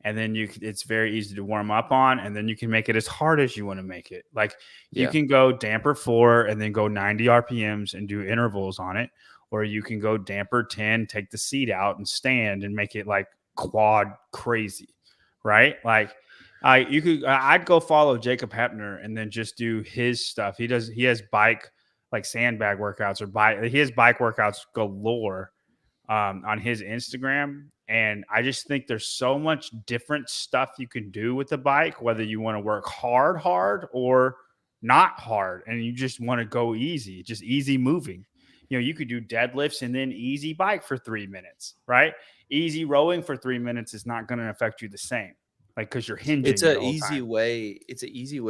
And then it's very easy to warm up on, and then you can make it as hard as you want to make it. Like you can go damper 4 and then go 90 RPMs and do intervals on it. Or you can go damper 10, take the seat out and stand and make it like quad crazy. Right? Like I'd go follow Jacob Hepner and then just do his stuff. He has bike like sandbag workouts he has bike workouts galore on his Instagram. And I just think there's so much different stuff you can do with the bike, whether you want to work hard or not hard. And you just want to go easy, just easy moving. You could do deadlifts and then easy bike for 3 minutes, right? Easy rowing for 3 minutes is not going to affect you the same. Like, because you're hinging. It's an easy way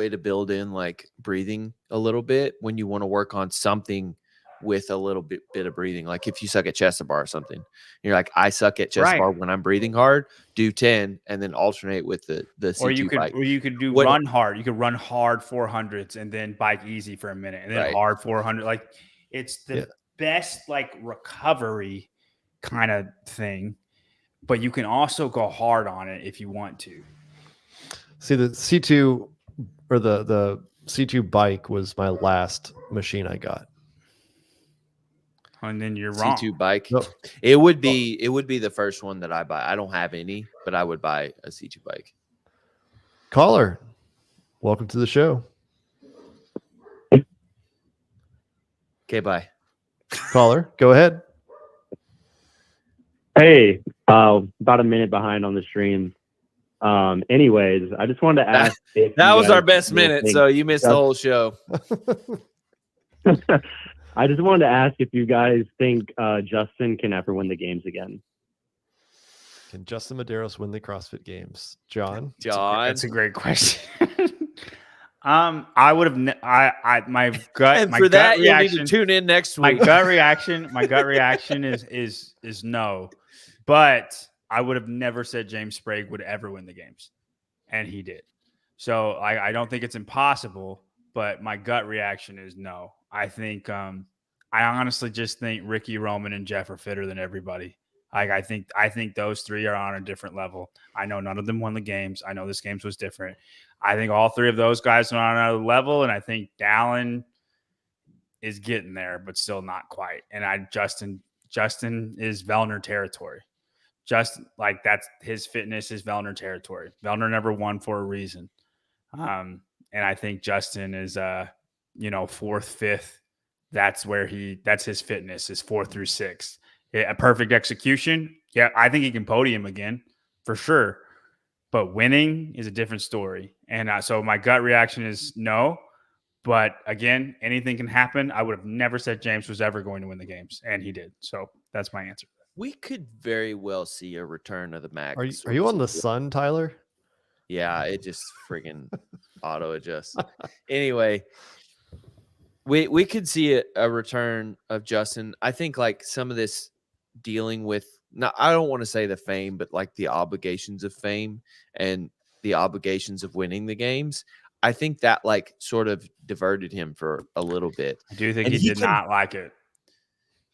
to build in like breathing a little bit when you want to work on something with a little bit of breathing. Like if you suck at chest bar or something, you're like, I suck at chest bar when I'm breathing hard, do 10 and then alternate with the C2 bike. Or you could run hard. You could run hard 400s and then bike easy for a minute and then hard 400. Like it's the best like recovery kind of thing, but you can also go hard on it if you want to. See, the C2 or the C2 bike was my last machine I got. And then you're wrong. C2 bike. No. It would be the first one that I buy. I don't have any, but I would buy a C2 bike. Caller, welcome to the show. Okay, bye. Caller, go ahead. Hey, about a minute behind on the stream. Anyways, I just wanted to ask. That was our best minute, so you missed the whole show. I just wanted to ask if you guys think Justin can ever win the games again. Can Justin Medeiros win the CrossFit Games? John, that's a great question. I would have. My gut. And my for gut that, reaction, you'll need to tune in next week. My gut reaction is no, but I would have never said James Sprague would ever win the games, and he did. So I don't think it's impossible, but my gut reaction is no. I think I honestly just think Ricky, Roman, and Jeff are fitter than everybody. I think those three are on a different level. I know none of them won the games. I know this games was different. I think all three of those guys are on another level, and I think Dallin is getting there, but still not quite. And Justin is Vellner territory. Just like that's his fitness is Vellner territory. Vellner never won for a reason. And I think Justin is fourth, fifth. That's his fitness is 4 through 6. A perfect execution. Yeah, I think he can podium again for sure. But winning is a different story. And so my gut reaction is no. But again, anything can happen. I would have never said James was ever going to win the games, and he did. So that's my answer. We could very well see a return of the Max. Are you on the Sun, Tyler? Yeah, it just friggin' auto adjusts. Anyway, we could see a return of Justin. I think like some of this dealing with, I don't want to say the fame, but like the obligations of fame and the obligations of winning the games. I think that like sort of diverted him for a little bit. I do think he did not like it.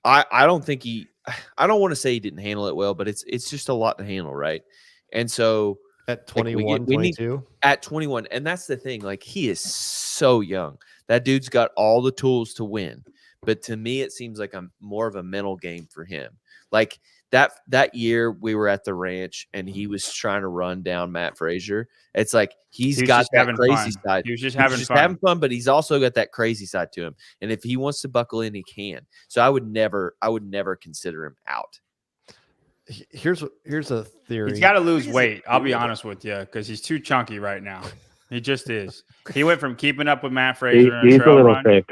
I don't think I don't want to say he didn't handle it well, but it's just a lot to handle, right? And so at 21, 22? At 21. And that's the thing. Like, he is so young. That dude's got all the tools to win. But to me, it seems like more of a mental game for him. Like that year we were at the ranch and he was trying to run down Matt Frazier. It's like he's got that crazy side. He was just having fun, but he's also got that crazy side to him. And if he wants to buckle in, he can. So I would never consider him out. Here's a theory. He's got to lose weight. I'll be honest with you, because he's too chunky right now. He just is. He went from keeping up with Matt Frazier he's a little thick.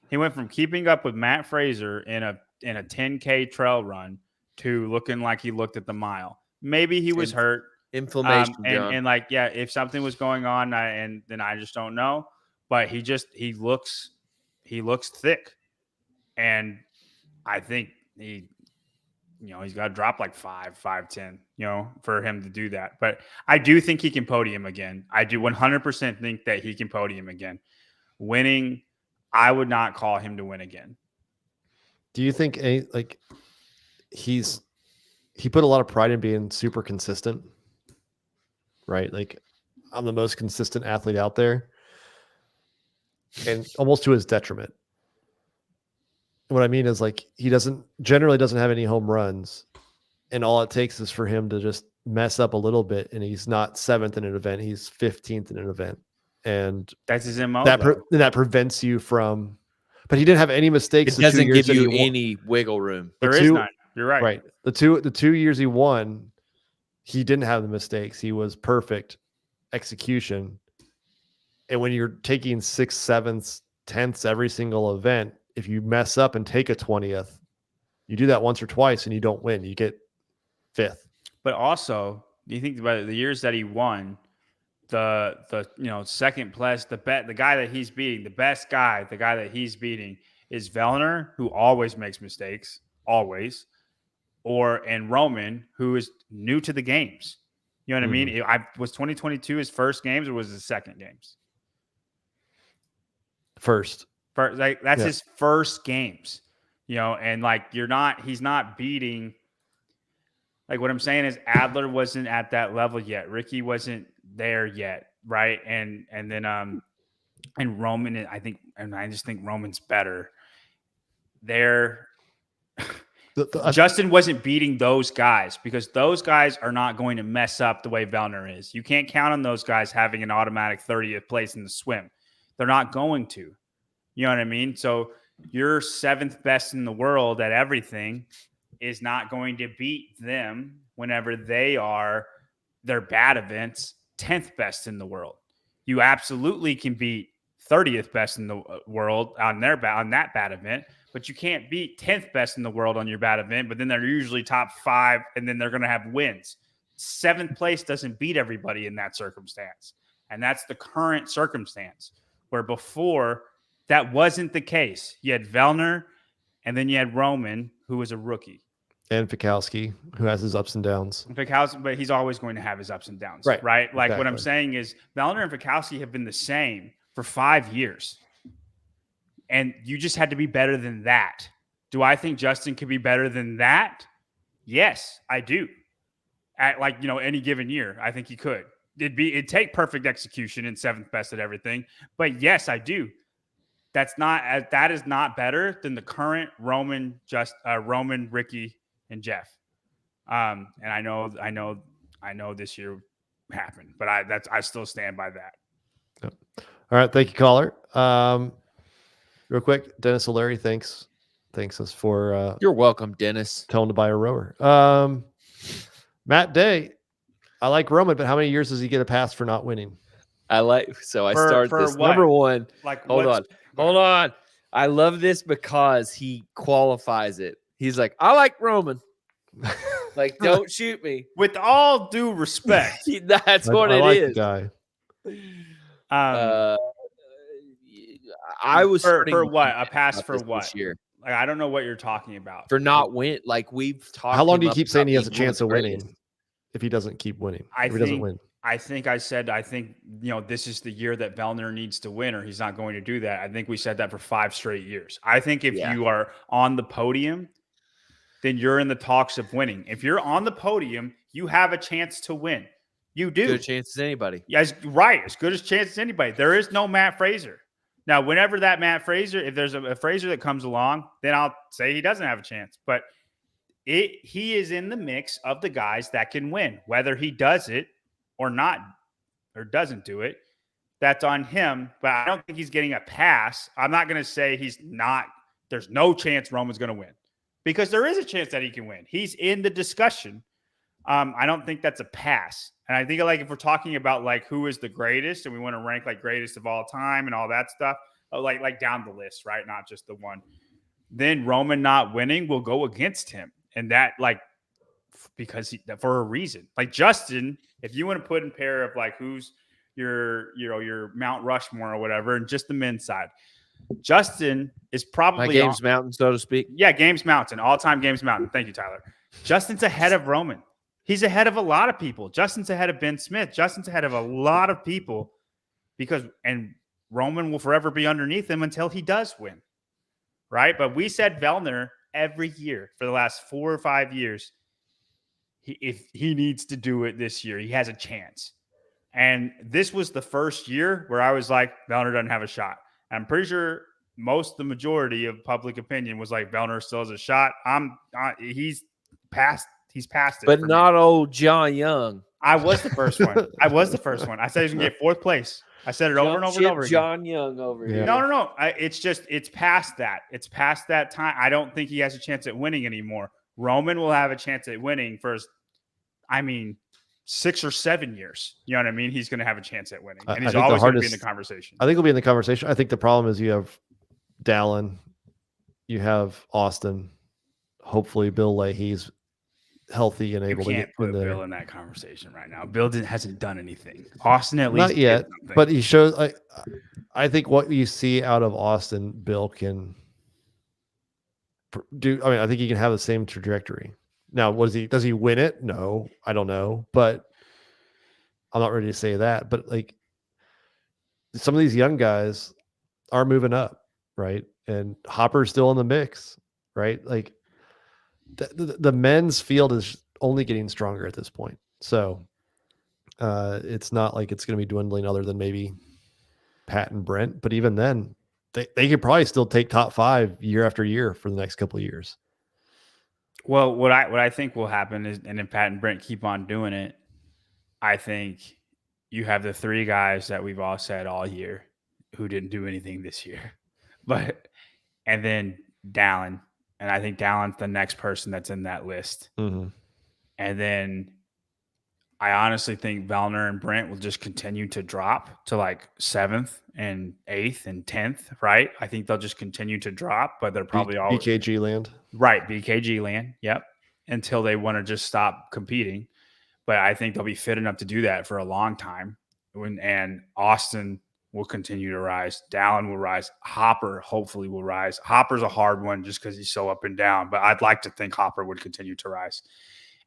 He went from keeping up with Matt Frazier in a 10K trail run to looking like he looked at the mile. Maybe he was hurt. Inflammation. And like, yeah, if something was going on, then I just don't know. But he looks thick. And I think he's got to drop like 5'10", for him to do that. But I do think he can podium again. I do 100% think that he can podium again. Winning, I would not call him to win again. Do you think he put a lot of pride in being super consistent, right? Like, I'm the most consistent athlete out there, and almost to his detriment. What I mean is, like, he generally doesn't have any home runs, and all it takes is for him to just mess up a little bit, and he's not 7th in an event, he's 15th in an event, and that's his MO. That prevents you from. But he didn't have any mistakes. It doesn't give you any wiggle room. There is none. You're right. Right. The two years he won, he didn't have the mistakes. He was perfect execution. And when you're taking 6th, 7th, 10th every single event, if you mess up and take a 20th, you do that once or twice and you don't win. You get 5th. But also, you think about the years that he won, the second place, the guy that he's beating, the best guy, the guy that he's beating is Vellner, who always makes mistakes, always, and Roman, who is new to the games. You know what I mean? Was 2022 his first games or was it his second games? First, like that's his first games. And like he's not beating. Like, what I'm saying is Adler wasn't at that level yet. Ricky wasn't there yet, right? And then and Roman, I just think Roman's better. Justin wasn't beating those guys because those guys are not going to mess up the way Vellner is. You can't count on those guys having an automatic 30th place in the swim. They're not going to. You know what I mean? So your 7th best in the world at everything is not going to beat them whenever they are their bad events 10th best in the world. You absolutely can beat 30th best in the world on that bad event, but you can't beat 10th best in the world on your bad event, but then they're usually top 5 and then they're going to have wins. 7th place doesn't beat everybody in that circumstance. And that's the current circumstance, where before that wasn't the case. You had Vellner and then you had Roman, who was a rookie. And Fikowski, who has his ups and downs. Fikowski, but he's always going to have his ups and downs, right? Like, exactly. What I'm saying is Vellner and Fikowski have been the same for 5 years. And you just had to be better than that. Do I think Justin could be better than that? Yes, I do. At any given year, I think he could. It'd take perfect execution and 7th best at everything. But yes, I do. That is not better than the current Roman, Ricky, and Jeff. And I know this year happened, but I still stand by that. Yep. All right, thank you, caller. Real quick, Dennis O'Leary thanks us for. You're welcome, Dennis. Tell him to buy a rower. Matt Day, I like Roman, but how many years does he get a pass for not winning? I start this what? Number one. Like, hold on. I love this because he qualifies it. He's like, I like Roman. Like, don't shoot me. With all due respect, That's what I it like is. the guy. I was for what a pass for what this year Like, I don't know what you're talking about. for not win. Like we've talked. How long do him you up keep saying about he has a being one chance the of winning greatest. if he doesn't keep winning? I If he doesn't think win. I think this is the year that Vellner needs to win, or he's not going to do that. I think we said that for 5 straight years. I think if you are on the podium, then you're in the talks of winning. If you're on the podium, you have a chance to win. You do. Good chance as anybody. Yes, right. As good as chance as anybody. There is no Matt Fraser. Now, whenever that Matt Fraser, if there's a Fraser that comes along, then I'll say he doesn't have a chance. But he is in the mix of the guys that can win. Whether he does it or not, or doesn't do it, that's on him. But I don't think he's getting a pass. I'm not going to say he's not. There's no chance Roman's going to win, because there is a chance that he can win. He's in the discussion. I don't think that's a pass. And I think, like, if we're talking about like who is the greatest and we want to rank like greatest of all time and all that stuff, like down the list, right? Not just the one. Then Roman not winning will go against him. And that, like, because for a reason. Like Justin, if you want to put in pair of like who's your Mount Rushmore or whatever, and just the men's side, Justin is probably My Games Mountain, so to speak. Yeah, Games Mountain, all-time Games Mountain. Thank you, Tyler. Justin's ahead of Roman. He's ahead of a lot of people. Justin's ahead of Ben Smith. Justin's ahead of a lot of people and Roman will forever be underneath him until he does win, right? But we said Vellner every year for the last 4 or 5 years. If he needs to do it this year, he has a chance. And this was the first year where I was like, Vellner doesn't have a shot. I'm pretty sure the majority of public opinion was like, Vellner still has a shot. He's past it. But not old John Young. I was the first one. I said he's going to get 4th place. I said it over and over and over again. John Young over here. No. It's past that. It's past that time. I don't think he has a chance at winning anymore. Roman will have a chance at winning for, 6 or 7 years. You know what I mean? He's going to have a chance at winning. And he's always going to be in the conversation. I think he'll be in the conversation. I think the problem is you have Dallin, you have Austin, hopefully Bill Leahy's healthy and able to get put in there. Bill in that conversation right now. Bill hasn't done anything. Austin at least not yet, but he shows. I think what you see out of Austin, Bill can do. I mean, I think he can have the same trajectory. Now, does he win it? No, I don't know, but I'm not ready to say that. But like some of these young guys are moving up, right? And Hopper's still in the mix, right? Like the men's field is only getting stronger at this point. So it's not like it's going to be dwindling other than maybe Pat and Brent. But even then, they could probably still take top 5 year after year for the next couple of years. Well, what I think will happen is, and if Pat and Brent keep on doing it, I think you have the 3 guys that we've all said all year who didn't do anything this year, and then Dallin, and I think Dallin's the next person that's in that list, and then I honestly think Vellner and Brent will just continue to drop to like 7th and 8th and 10th, right? I think they'll just continue to drop, but they're probably all BKG land. Right, BKG land. Yep. Until they want to just stop competing. But I think they'll be fit enough to do that for a long time. And Austin will continue to rise. Dallin will rise. Hopper hopefully will rise. Hopper's a hard one just because he's so up and down, but I'd like to think Hopper would continue to rise.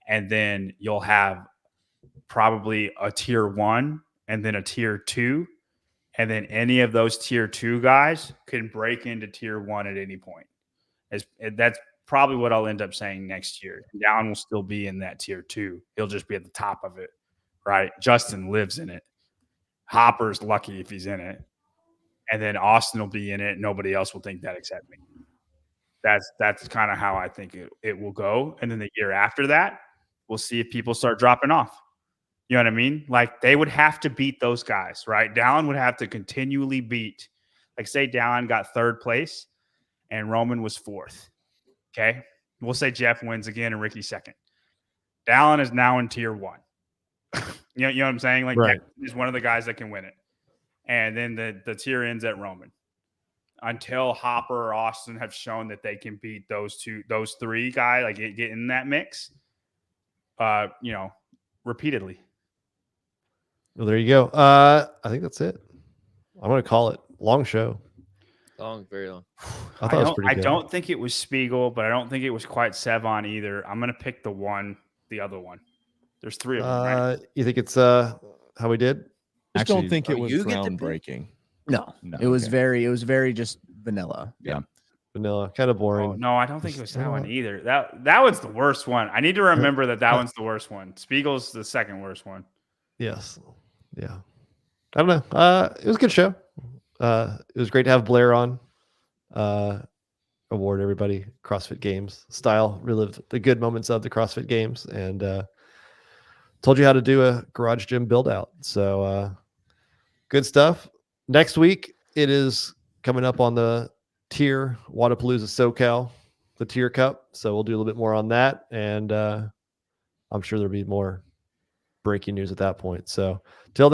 And then you'll have probably a tier 1 and then a tier 2. And then any of those tier 2 guys can break into tier 1 at any point. That's probably what I'll end up saying next year. Dallin will still be in that tier 2. He'll just be at the top of it, right? Justin lives in it. Hopper's lucky if he's in it. And then Austin will be in it. Nobody else will think that except me. That's kind of how I think it will go. And then the year after that, we'll see if people start dropping off. You know what I mean? Like they would have to beat those guys, right? Dallin would have to continually beat. Like say Dallin got 3rd place and Roman was 4th. Okay. We'll say Jeff wins again and Ricky 2nd. Dallin is now in tier 1. you know what I'm saying? Like right. He's one of the guys that can win it. And then the tier ends at Roman. Until Hopper or Austin have shown that they can beat those 3 guys, like get in that mix, repeatedly. Well, there you go. I think that's it. I'm going to call it long show. Long, very long. I thought it was pretty I good. don't think it was Spiegel, but I don't think it was quite Sevon either. I'm going to pick the other one. There's 3 of them, right? You think it's how we did? I just don't think it was you get to pick? groundbreaking. No, No, it was okay. very just vanilla. Yeah. Vanilla, kind of boring. Oh, no, I don't think it was that one either. That one's the worst one. I need to remember that one's the worst one. Spiegel's the second worst one. Yes. Yeah. I don't know. It was a good show. It was great to have Blair on. Award everybody CrossFit Games style. Relived the good moments of the CrossFit Games and told you how to do a garage gym build out. So good stuff. Next week it is coming up on the tier Wadapalooza SoCal, the tier cup. So we'll do a little bit more on that. And I'm sure there'll be more breaking news at that point. So till